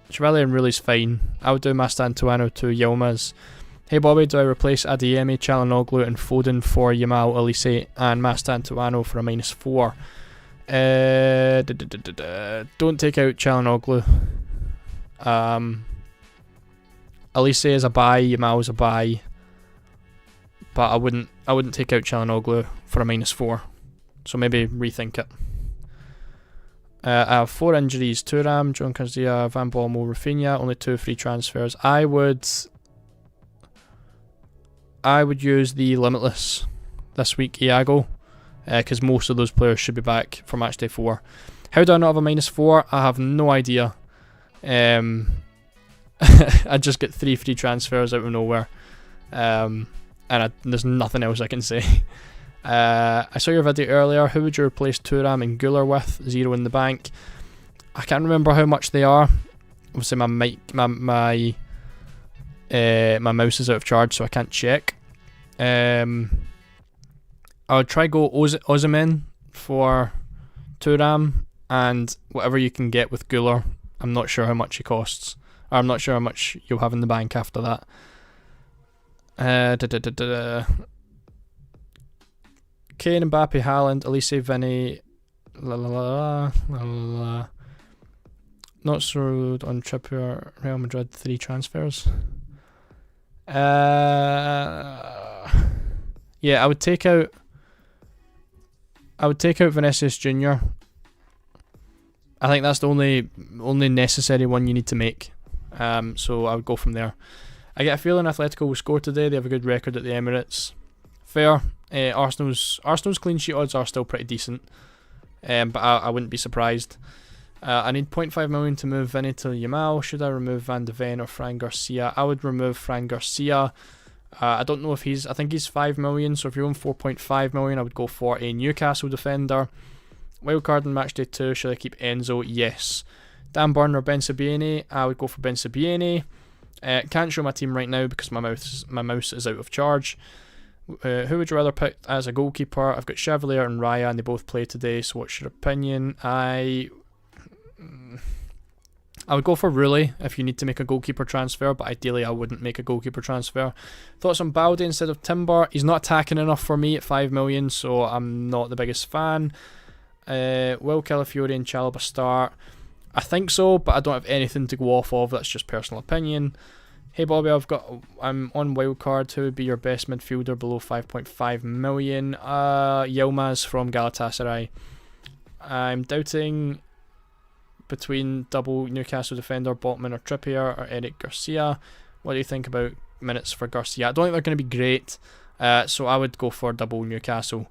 Chevalier and Rulli's fine. I would do Mastoano to Yilmaz. Hey Bobby, do I replace Adeyemi, Çalhanoğlu and Foden for Yamal, Elise and Mastoano for a -4? Don't take out Çalhanoğlu. Elise is a buy, Yamal is a buy, but I wouldn't take out Çalhanoğlu for a -4. So maybe rethink it. I have 4 injuries: Thuram, John Garcia, Van Bommel, Rafinha. Only 2 free transfers. I would use the Limitless this week, Iago, because most of those players should be back for matchday 4. How do I not have a -4? I have no idea. I just get 3 free transfers out of nowhere, and there's nothing else I can say. I saw your video earlier. Who would you replace Thuram and Güler with? 0 in the bank. I can't remember how much they are. Obviously, my mouse is out of charge, so I can't check. I would try go Osimhen for Thuram, and whatever you can get with Güler. I'm not sure how much he costs, or I'm not sure how much you'll have in the bank after that. Kane, Mbappe, Haaland, Elise, Vinny, not so on Trippier, Real Madrid 3 transfers. Yeah, I would take out Vinicius Junior. I think that's the only necessary one you need to make. So I would go from there. I get a feeling Atletico will score today. They have a good record at the Emirates. Fair. Arsenal's clean sheet odds are still pretty decent, but I wouldn't be surprised. I need 0.5 million to move Vinny to Yamal. Should I remove Van de Ven or Fran Garcia? I would remove Fran Garcia. I don't know if I think he's 5 million, so if you own 4.5 million, I would go for a Newcastle defender. Wildcard in matchday 2, should I keep Enzo? Yes. Dan Burn or Ben Sebaini? I would go for Ben Sebaini. Can't show my team right now because my mouse is out of charge. Who would you rather pick as a goalkeeper? I've got Chevalier and Raya, and they both play today, so what's your opinion? I would go for Rulli if you need to make a goalkeeper transfer, but ideally I wouldn't make a goalkeeper transfer. Thoughts on Balde instead of Timber? He's not attacking enough for me at 5 million, so I'm not the biggest fan. Will Calafiori and Chalobah start? I think so, but I don't have anything to go off of. That's just personal opinion. Hey Bobby, I'm on wildcard. Who would be your best midfielder below 5.5 million? Yilmaz from Galatasaray. I'm doubting between double Newcastle defender Botman or Trippier or Eric Garcia. What do you think about minutes for Garcia? I don't think they're going to be great, so I would go for double Newcastle.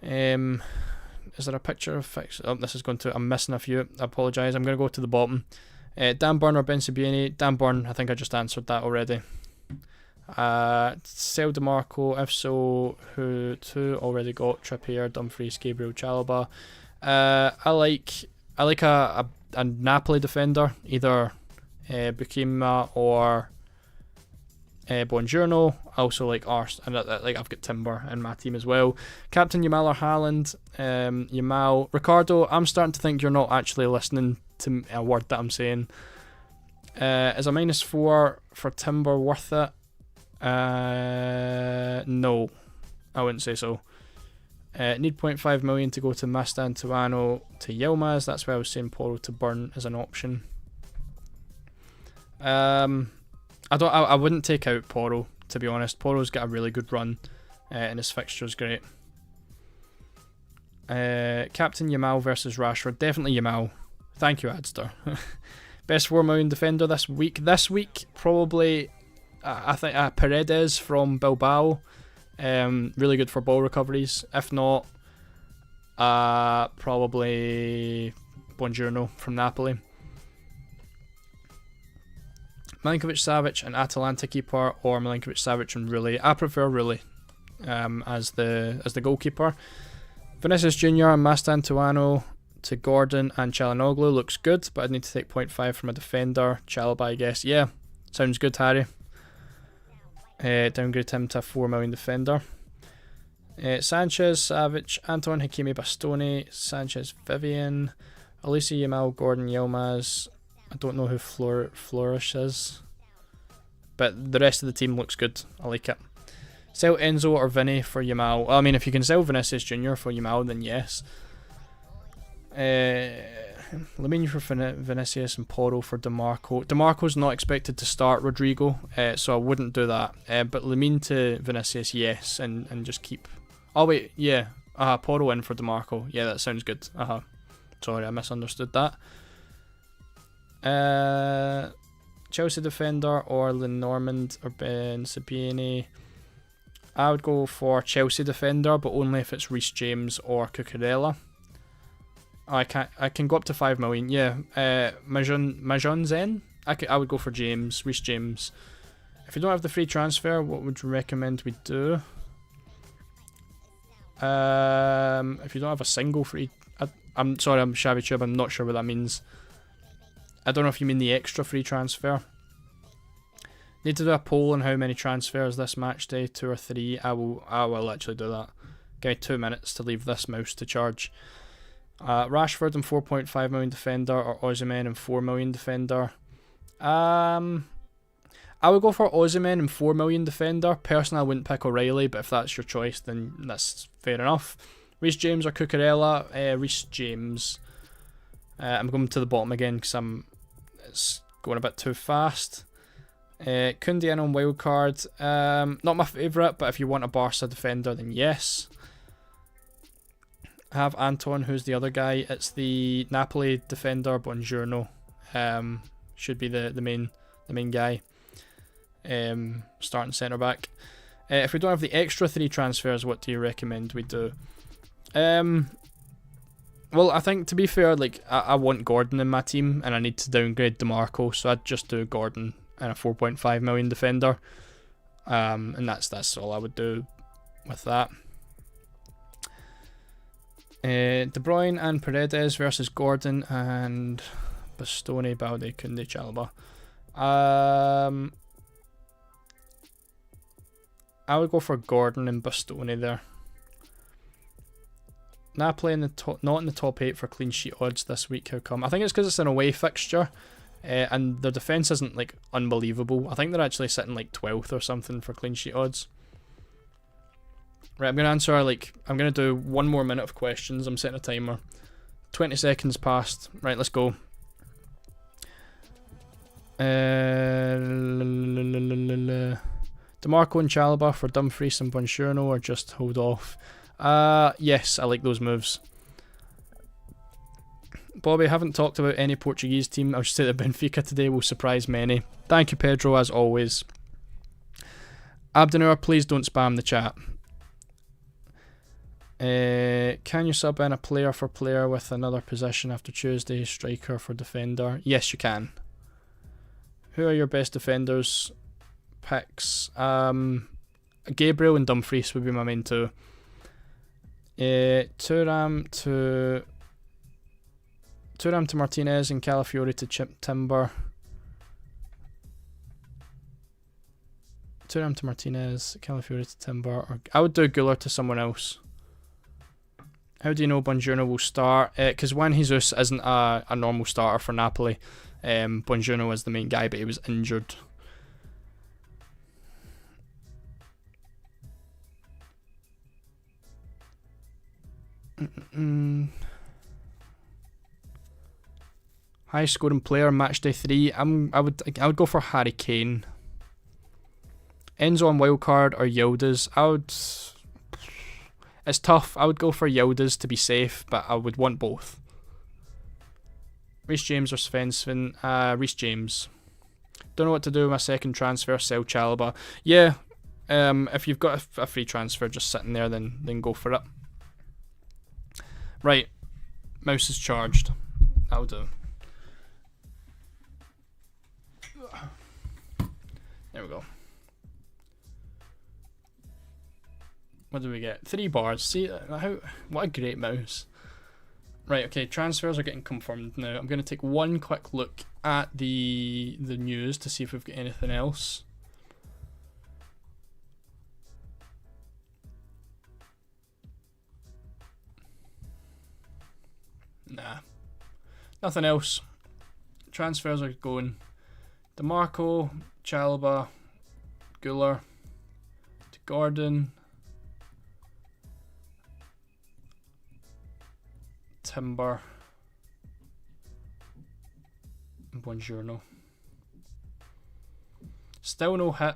Is there a picture of fix? Oh, this is going to. I'm missing a few. I apologise. I'm going to go to the bottom. Dan Burn or Ben Sebaini? Dan Burn. I think I just answered that already. Sell DeMarco. If so, who to? Already got Trippier, Dumfries, Gabriel, Chalobah. I like a Napoli defender, either Bukima or Buongiorno. I also like Ars, and I've got Timber in my team as well. Captain Yamal or Haaland? Yamal. Ricardo, I'm starting to think you're not actually listening to a word that I'm saying. Is a -4 for Timber worth it? No, I wouldn't say so. Need 0.5 million to go to Mastoano to Yilmaz. That's why I was saying Poro to Burn as an option. I wouldn't take out Poro, to be honest. Poro's got a really good run, and his fixture's great. Captain Yamal versus Rashford. Definitely Yamal. Thank you, Adster. Best 4 million defender this week. This week, probably, I think Paredes from Bilbao. Really good for ball recoveries. If not, probably Buongiorno from Napoli. Milinkovic-Savic and Atalanta keeper, or Milinkovic-Savic and Rulli. I prefer Rulli as the goalkeeper. Vinicius Junior and Mastoano to Gordon and Çalhanoğlu looks good, but I'd need to take 0.5 from a defender. Chalobah, I guess. Yeah, sounds good, Harry. Downgrade him to a 4 million defender. Sanchez, Savic, Anton, Hakimi, Bastoni, Sanchez, Vivian, Alicia, Yamal, Gordon, Yilmaz. I don't know who Flourish is, but the rest of the team looks good. I like it. Sell Enzo or Vinny for Yamal. Well, I mean, if you can sell Vinicius Jr. for Yamal, then yes. Lamine for Vinicius and Porro for DeMarco. DeMarco's not expected to start Rodrigo, so I wouldn't do that. But Lamine to Vinicius, yes, and just keep... Oh wait, yeah. Porro in for DeMarco. Yeah, that sounds good. Sorry, I misunderstood that. Chelsea defender or Lenormand or Ben Sabini. I would go for Chelsea defender, but only if it's Reece James or Cucurella. I can go up to 5 million. Yeah, Majon Zen. I would go for James, Reece James. If you don't have the free transfer, what would you recommend we do? If you don't have a single free, I'm sorry, I'm Shabby Tube. I'm not sure what that means. I don't know if you mean the extra free transfer. Need to do a poll on how many transfers this match day, 2 or 3. I will actually do that. Give me 2 minutes to leave this mouse to charge. Rashford and 4.5 million defender or Osimhen and 4 million defender. I would go for Osimhen and 4 million defender. Personally, I wouldn't pick O'Reilly, but if that's your choice, then that's fair enough. Reece James or Cucurella? Reece James. I'm going to the bottom again because it's going a bit too fast. Koundé in on wildcard. Not my favourite, but if you want a Barca defender, then yes. I have Anton, who's the other guy. It's the Napoli defender, Buongiorno. Should be the main guy. Starting centre back. If we don't have the extra 3 transfers, what do you recommend we do? Well, I think to be fair, like I want Gordon in my team, and I need to downgrade DeMarco, so I'd just do Gordon and a 4.5 million defender. And that's all I would do with that. De Bruyne and Paredes versus Gordon and Bastoni, Balde, Koundé, Chalobah. I would go for Gordon and Bastoni there. Napoli in the not in the top 8 for clean sheet odds this week. How come? I think it's because it's an away fixture, and their defence isn't like unbelievable. I think they're actually sitting like 12th or something for clean sheet odds. Right, I'm gonna answer I'm gonna do 1 more minute of questions. I'm setting a timer. 20 seconds passed. Right, let's go. DeMarco and Chalobah for Dumfries and Buongiorno, or just hold off? Yes, I like those moves. Bobby, haven't talked about any Portuguese team. I should say that Benfica today will surprise many. Thank you, Pedro, as always. Abdenur, please don't spam the chat. Can you sub in a player for player with another position after Tuesday? Striker for defender? Yes, you can. Who are your best defenders? Picks. Gabriel and Dumfries would be my main 2. Thuram to Martinez and Calafiori to Timber. Thuram to Martinez, Calafiori to Timber. Or I would do Güler to someone else. How do you know Buongiorno will start? Because Juan Jesus isn't a normal starter for Napoli. Buongiorno is the main guy, but he was injured. High scoring player, matchday 3. I would go for Harry Kane. Enzo on wildcard or Yildiz. It's tough. I would go for Yildiz to be safe, but I would want both. Reece James or Svensson? Reece James. Don't know what to do with my second transfer. Sell Chalobah. Yeah. If you've got a free transfer just sitting there, then go for it. Right. Mouse is charged. That'll do. There we go. What do we get? 3 bars. See, what a great mouse. Right, okay, transfers are getting confirmed now. I'm going to take one quick look at the news to see if we've got anything else. Nah. Nothing else. Transfers are going. DeMarco, Chalobah, Guler, to Gordon, Timber, and Buongiorno. Still no hit.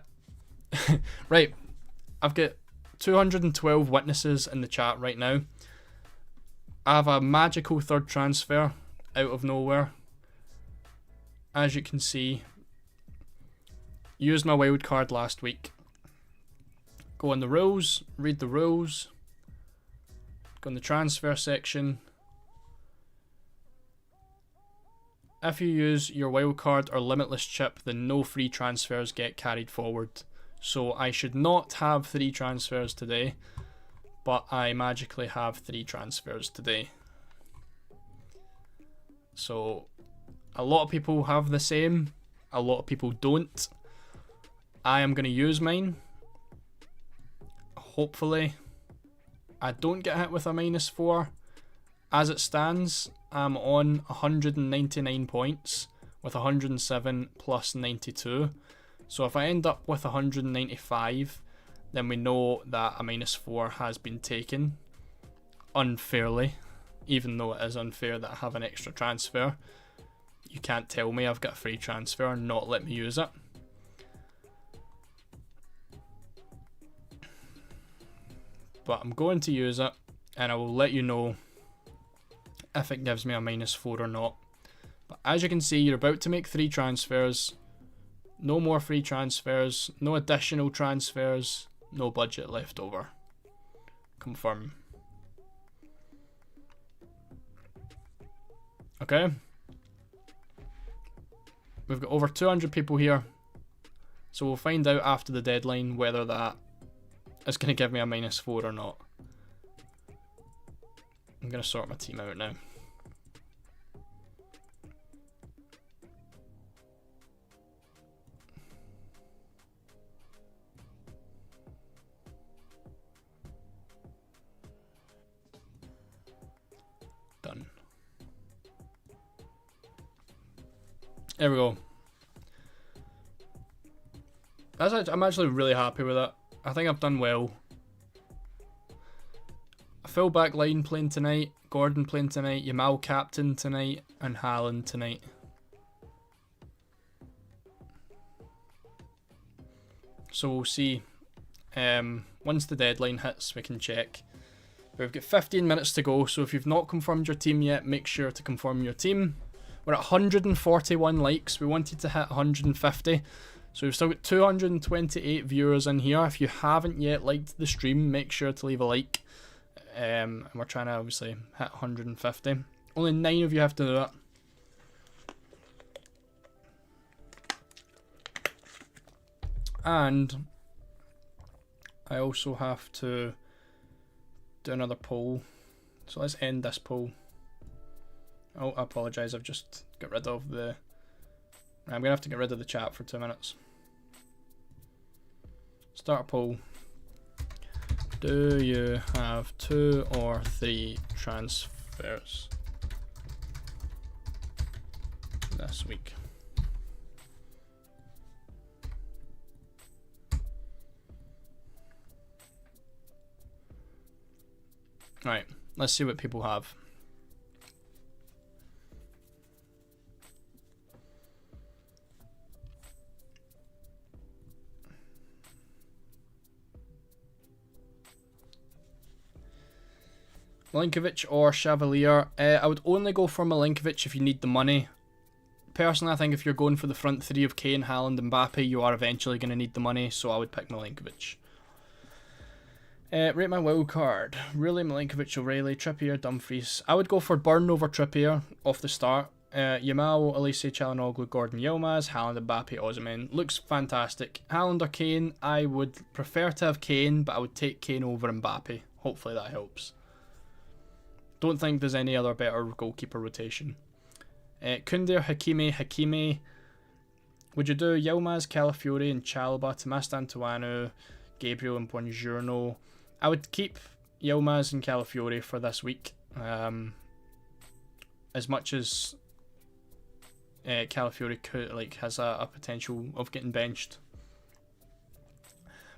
Right, I've got 212 witnesses in the chat right now. I have a magical third transfer out of nowhere. As you can see, used my wild card last week. Go on the rules, read the rules, go in the transfer section. If you use your wildcard or limitless chip, then no free transfers get carried forward. So I should not have 3 transfers today, but I magically have 3 transfers today. So a lot of people have the same, a lot of people don't. I am going to use mine. Hopefully I don't get hit with a -4. As it stands, I'm on 199 points with 107 plus 92. So if I end up with 195, then we know that a -4 has been taken unfairly, even though it is unfair that I have an extra transfer. You can't tell me I've got a free transfer and not let me use it. But I'm going to use it, and I will let you know if it gives me a -4 or not. But as you can see, you're about to make 3 transfers. No more free transfers, no additional transfers, no budget left over. Confirm. Okay. We've got over 200 people here. So we'll find out after the deadline whether that is going to give me a -4 or not. I'm going to sort my team out now. Done. There we go. I'm actually really happy with it. I think I've done well. A full back line playing tonight, Gordon playing tonight, Yamal captain tonight, and Haaland tonight. So we'll see. Once the deadline hits, we can check. We've got 15 minutes to go, so if you've not confirmed your team yet, make sure to confirm your team. We're at 141 likes. We wanted to hit 150. So we've still got 228 viewers in here. If you haven't yet liked the stream, make sure to leave a like. And we're trying to obviously hit 150. Only 9 of you have to do it. And I also have to do another poll. So let's end this poll. Oh, I apologise, I've just got rid of the... I'm going to have to get rid of the chat for 2 minutes. Start a poll. Do you have 2 or 3 transfers this week? Right, let's see what people have. Milinkovic or Chevalier. I would only go for Milinkovic if you need the money. Personally, I think if you're going for the front 3 of Kane, Haaland and Mbappe, you are eventually going to need the money, so I would pick Milinkovic. Rate my wild card. Really, Milinkovic, O'Reilly, Trippier, Dumfries. I would go for Burn over Trippier off the start. Yamal, Elise, Çalhanoğlu, Gordon, Yilmaz, Haaland, Mbappe, Osimhen. Looks fantastic. Haaland or Kane, I would prefer to have Kane, but I would take Kane over Mbappe. Hopefully that helps. Don't think there's any other better goalkeeper rotation. Koundé or Hakimi. Would you do Yilmaz, Calafiori and Chalobah, Tomas Antoine, Gabriel and Buongiorno? I would keep Yilmaz and Calafiori for this week. as much as Calafiori has a potential of getting benched.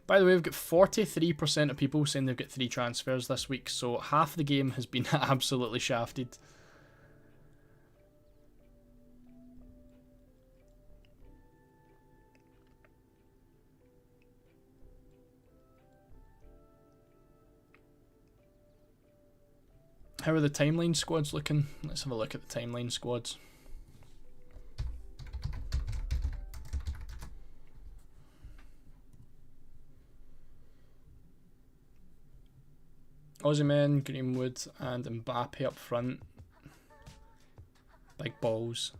By the way, we've got 43% of people saying they've got 3 transfers this week, so half the game has been absolutely shafted. How are the timeline squads looking? Let's have a look at the timeline squads. Osimhen, Greenwood and Mbappe up front. Big balls.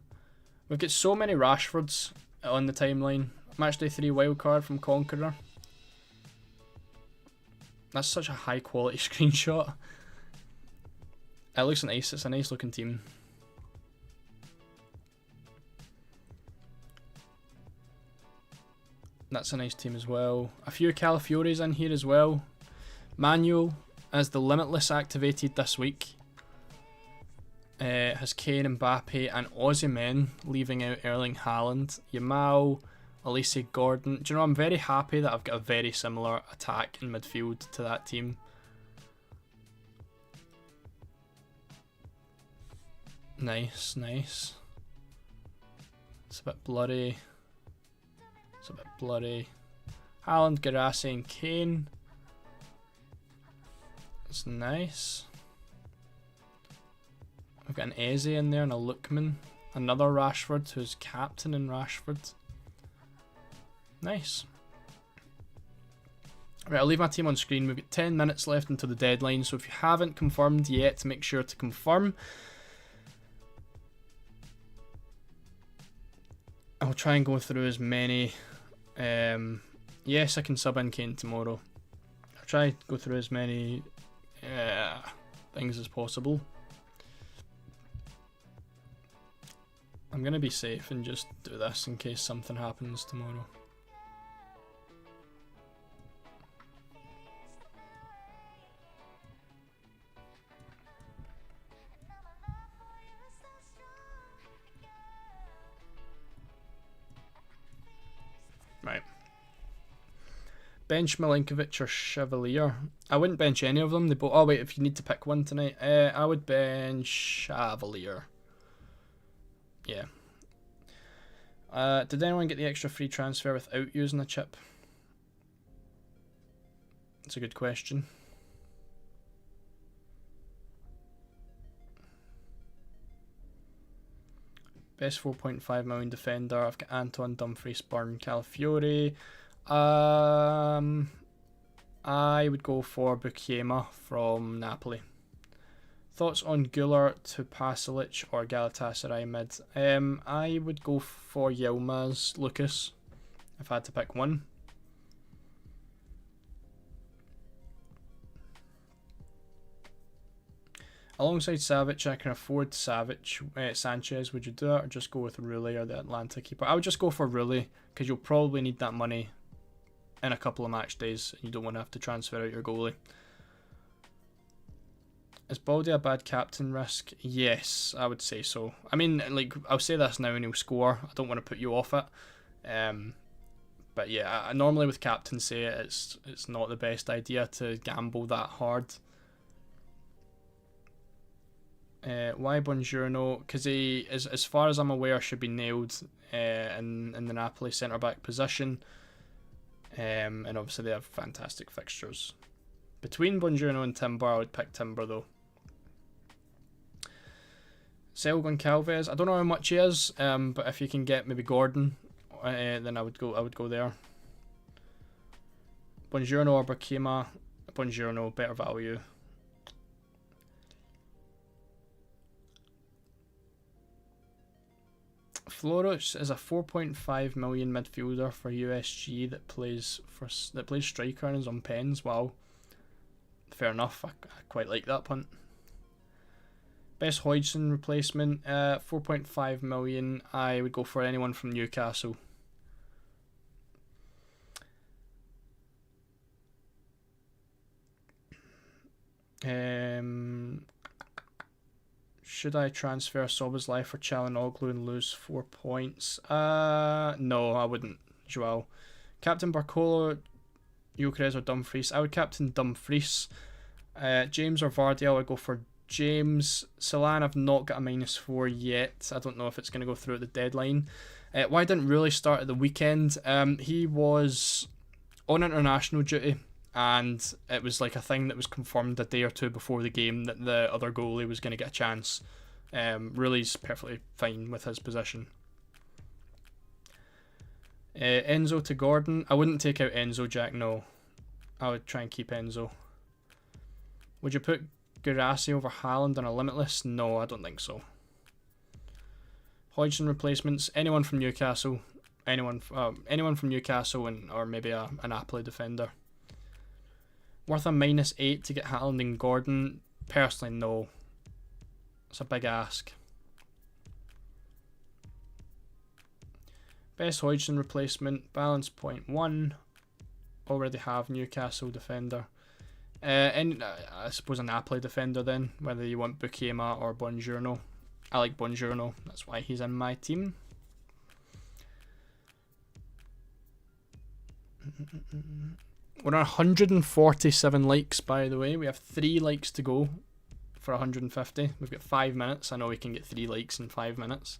We've got so many Rashfords on the timeline. Matchday 3 wildcard from Conqueror. That's such a high quality screenshot. It looks nice, it's a nice looking team. That's a nice team as well. A few Calafioris in here as well. Manuel as the Limitless activated this week. Has Kane, Mbappe and Osimhen, leaving out Erling Haaland. Yamal, Elise Gordon. Do you know, I'm very happy that I've got a very similar attack in midfield to that team. Nice, nice. It's a bit bloody. It's a bit bloody. Haaland, Garassi and Kane. It's nice. We've got an Eze in there and a Lookman. Another Rashford who's captain in Rashford. Nice. Right, I'll leave my team on screen. We've got 10 minutes left until the deadline, so if you haven't confirmed yet, make sure to confirm. I'll try and go through as many. Yes, I can sub in Kane tomorrow. I'll try to go through as many things as possible. I'm going to be safe and just do this in case something happens tomorrow. Right. Bench Milinkovic or Chevalier? I wouldn't bench any of them. They both. Oh wait, if you need to pick one tonight, I would bench Chevalier. Yeah. Did anyone get the extra free transfer without using a chip? That's a good question. Best 4.5 million defender. I've got Anton, Dumfries, Burn, Calafiori. I would go for Bukiema from Napoli. Thoughts on Güler to Pasalic or Galatasaray mid? I would go for Yilmaz Lucas if I had to pick one. Alongside Savic, I can afford Sanchez. Would you do it or just go with Rulli or the Atlanta keeper? I would just go for Rulli because you'll probably need that money in a couple of match days and you don't want to have to transfer out your goalie. Is Baldy a bad captain risk? Yes, I would say so. I mean, like, I'll say this now and he'll score. I don't want to put you off it. But yeah, normally with captaincy, it's not the best idea to gamble that hard. Why Buongiorno? Because he, as far as I'm aware, should be nailed in the Napoli centre-back position. And obviously they have fantastic fixtures. Between Buongiorno and Timber, I would pick Timber though. Selg on Calves. I don't know how much he is, but if you can get maybe Gordon, then I would go there. Buongiorno or Bukiema. Buongiorno, better value. Floros is a 4.5 million midfielder for USG that plays striker and is on pens. Wow. Fair enough, I quite like that punt. Best Hodgson replacement, 4.5 million. I would go for anyone from Newcastle. Should I transfer Soboslai for Çalhanoğlu and lose 4 points? No, I wouldn't, Joao. Captain Barcolo, Gyökeres or Dumfries? I would captain Dumfries. James or Vardy, I would go for James. Solan, I've not got a -4 yet. I don't know if it's going to go through at the deadline. Why didn't really start at the weekend? He was on international duty, and it was like a thing that was confirmed a day or two before the game that the other goalie was going to get a chance. Really's perfectly fine with his position. Enzo to Gordon. I wouldn't take out Enzo, Jack, no. I would try and keep Enzo. Would you put Guirassy over Haaland on a limitless? No, I don't think so. Hodgson replacements. Anyone from Newcastle. Anyone from Newcastle or maybe an Napoli defender. Worth a -8 to get Haaland and Gordon? Personally, no. It's a big ask. Best Hodgson replacement. Balance 0.1. Already have Newcastle defender. And I suppose a Napoli defender then, whether you want Bukiema or Buongiorno. I like Buongiorno, that's why he's in my team. We're on 147 likes, by the way. We have 3 likes to go for 150. We've got 5 minutes. I know we can get 3 likes in 5 minutes.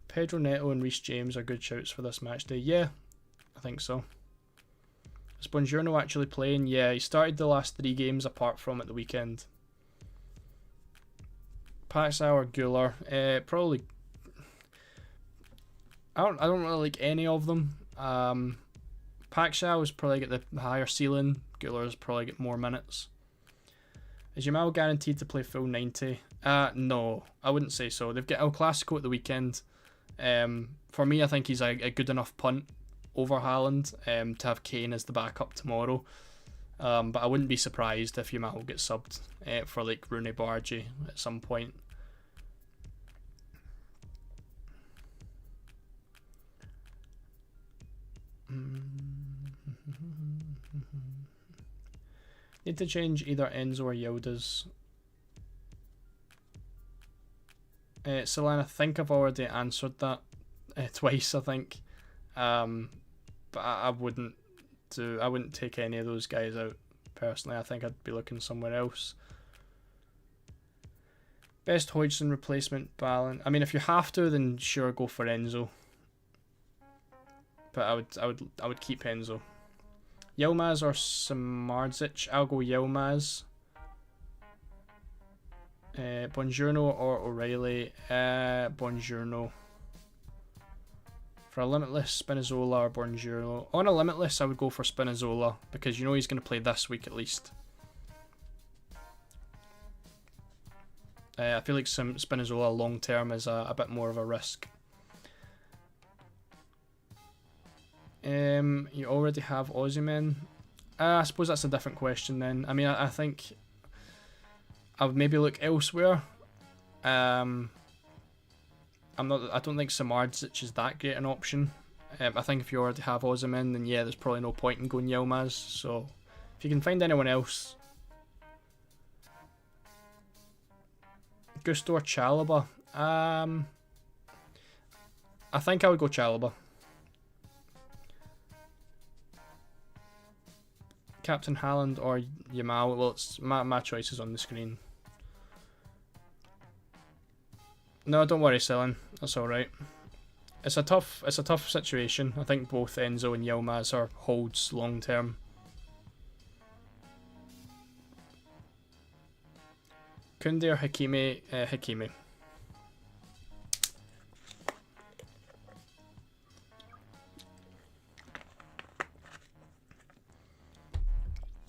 Pedro Neto and Reece James are good shouts for this match day. Yeah, I think so. Is Buongiorno actually playing? Yeah, he started the last 3 games apart from at the weekend. Paxau or Güler? Probably. I don't really like any of them. Paxau is probably get the higher ceiling. Güler's probably get more minutes. Is Yamal guaranteed to play full 90? No, I wouldn't say so. They've got El Clasico at the weekend. For me, I think he's a good enough punt over Haaland to have Kane as the backup tomorrow. But I wouldn't be surprised if Yamal gets subbed for like Rooney Bargy at some point. Need to change either Enzo or Yildiz. Solana, I think I've already answered that twice, I think. But I wouldn't take any of those guys out personally. I think I'd be looking somewhere else. Best Hodgson replacement balance. I mean, if you have to, then sure, go for Enzo. But I would keep Enzo. Yilmaz or Samardzic? I'll go Yilmaz. Buongiorno or O'Reilly? Buongiorno. For a limitless, Spinazzola or Buongiorno. On a limitless, I would go for Spinazzola because you know he's going to play this week at least. I feel like some Spinazzola long term is a bit more of a risk. You already have Osimhen. I suppose that's a different question then. I mean, I think I would maybe look elsewhere. I don't think Samardzic is that great an option. I think if you already have Osimhen, then yeah, there's probably no point in going Yilmaz. So if you can find anyone else, Gusto or Chalobah. I think I would go Chalobah. Captain Haaland or Yamal. Well, it's my choice is on the screen. No, don't worry, Selin. That's all right. It's a tough situation. I think both Enzo and Yilmaz are holds long term. Koundé or Hakimi? Hakimi.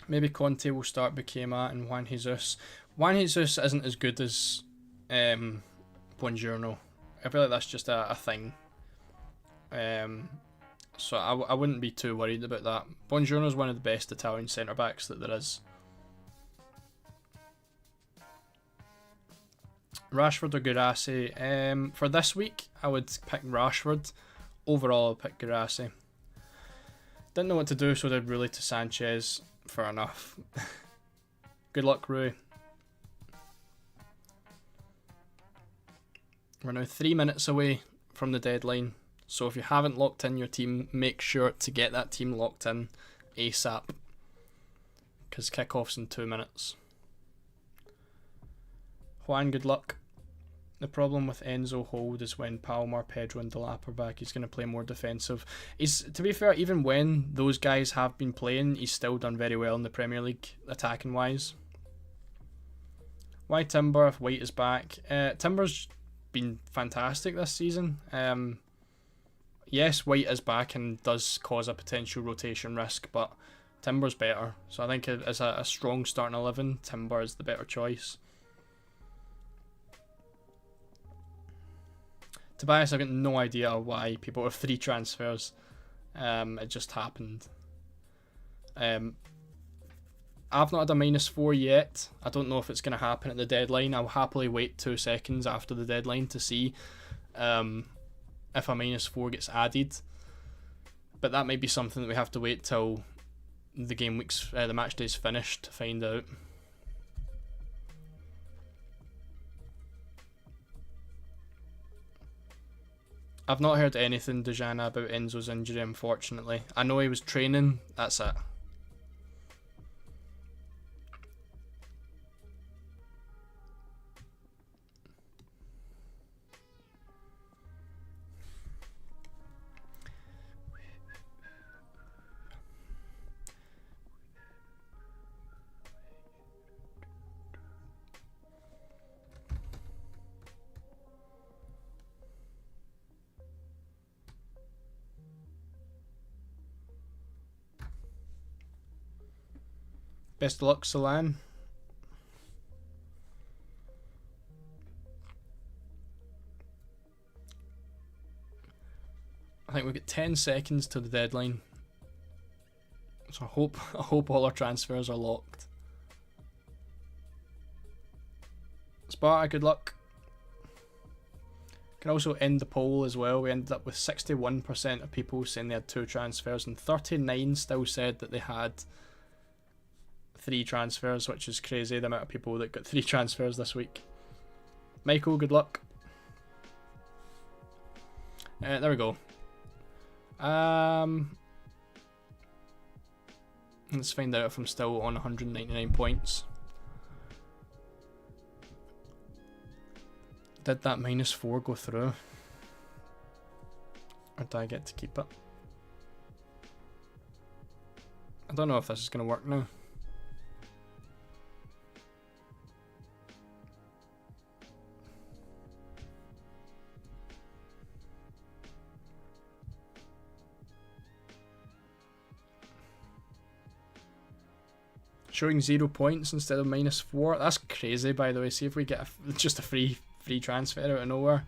Maybe Conte will start Bukiema and Juan Jesus. Juan Jesus isn't as good as Buongiorno. I feel like that's just a thing. So I wouldn't be too worried about that. Buongiorno is one of the best Italian centre-backs that there is. Rashford or Guirassy? For this week, I would pick Rashford. Overall, I'll pick Guirassy. Didn't know what to do, so I did Rulli to Sanchez. Fair enough. Good luck, Rui. We're now 3 minutes away from the deadline, so if you haven't locked in your team, make sure to get that team locked in ASAP, because kickoff's in 2 minutes. Juan, good luck. The problem with Enzo hold is when Palmer, Pedro and Delap are back, he's going to play more defensive. To be fair, even when those guys have been playing, he's still done very well in the Premier League, attacking wise. Why Timber if White is back? Timber's been fantastic this season. Yes, White is back and does cause a potential rotation risk, but Timber's better. So I think as a strong starting 11, Timber is the better choice. Tobias, I've got no idea why people have 3 transfers. It just happened. I've not had a -4 yet. I don't know if it's going to happen at the deadline. I'll happily wait 2 seconds after the deadline to see if a -4 gets added. But that might be something that we have to wait till the match day's finished to find out. I've not heard anything, Dejana, about Enzo's injury, unfortunately. I know he was training, that's it. Best of luck, Solan. I think we've got 10 seconds to the deadline. So I hope all our transfers are locked. Sparta, good luck. Can also end the poll as well. We ended up with 61% of people saying they had 2 transfers and 39 still said that they had 3 transfers, which is crazy, the amount of people that got 3 transfers this week. Michael, good luck. There we go. Let's find out if I'm still on 199 points. Did that -4 go through? Or do I get to keep it? I don't know if this is going to work now. Showing 0 points instead of -4. That's crazy, by the way. See if we get just a free transfer out of nowhere.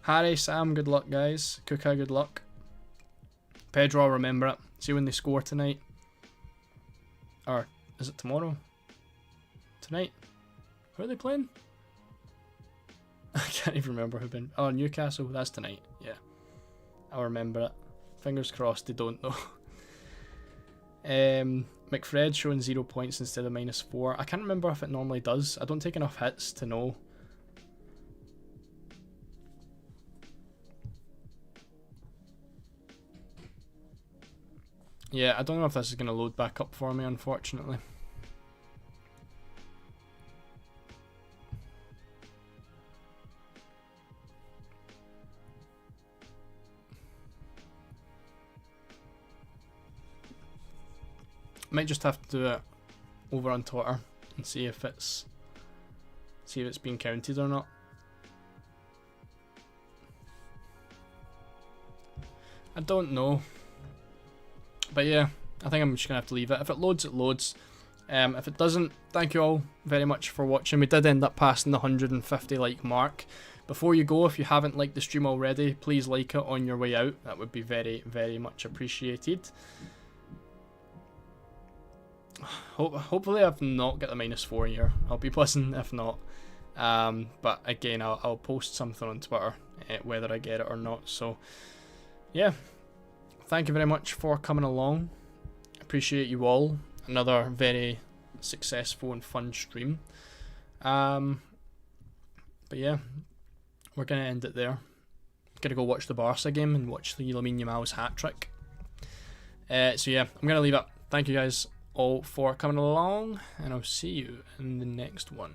Harry, Sam, good luck, guys. Kuka, good luck. Pedro, I'll remember it. See when they score tonight. Or is it tomorrow? Tonight? Who are they playing? I can't even remember who've been. Oh, Newcastle. That's tonight. Yeah. I'll remember it. Fingers crossed they don't though. McFred showing 0 points instead of -4. I can't remember if it normally does. I don't take enough hits to know. Yeah, I don't know if this is going to load back up for me, unfortunately. Might just have to do it over on Twitter and see if it's being counted or not. I don't know. But yeah, I think I'm just going to have to leave it. If it loads, it loads. If it doesn't, thank you all very much for watching. We did end up passing the 150 like mark. Before you go, if you haven't liked the stream already, please like it on your way out. That would be very, very much appreciated. Hopefully I've not got the -4 here. I'll be buzzing if not. But again, I'll post something on Twitter, whether I get it or not. So yeah, thank you very much for coming along. Appreciate you all. Another very successful and fun stream. But yeah, we're gonna end it there. Gonna go watch the Barca game and watch the Lamine Yamal's hat trick. So yeah, I'm gonna leave it. Thank you guys all for coming along, and I'll see you in the next one.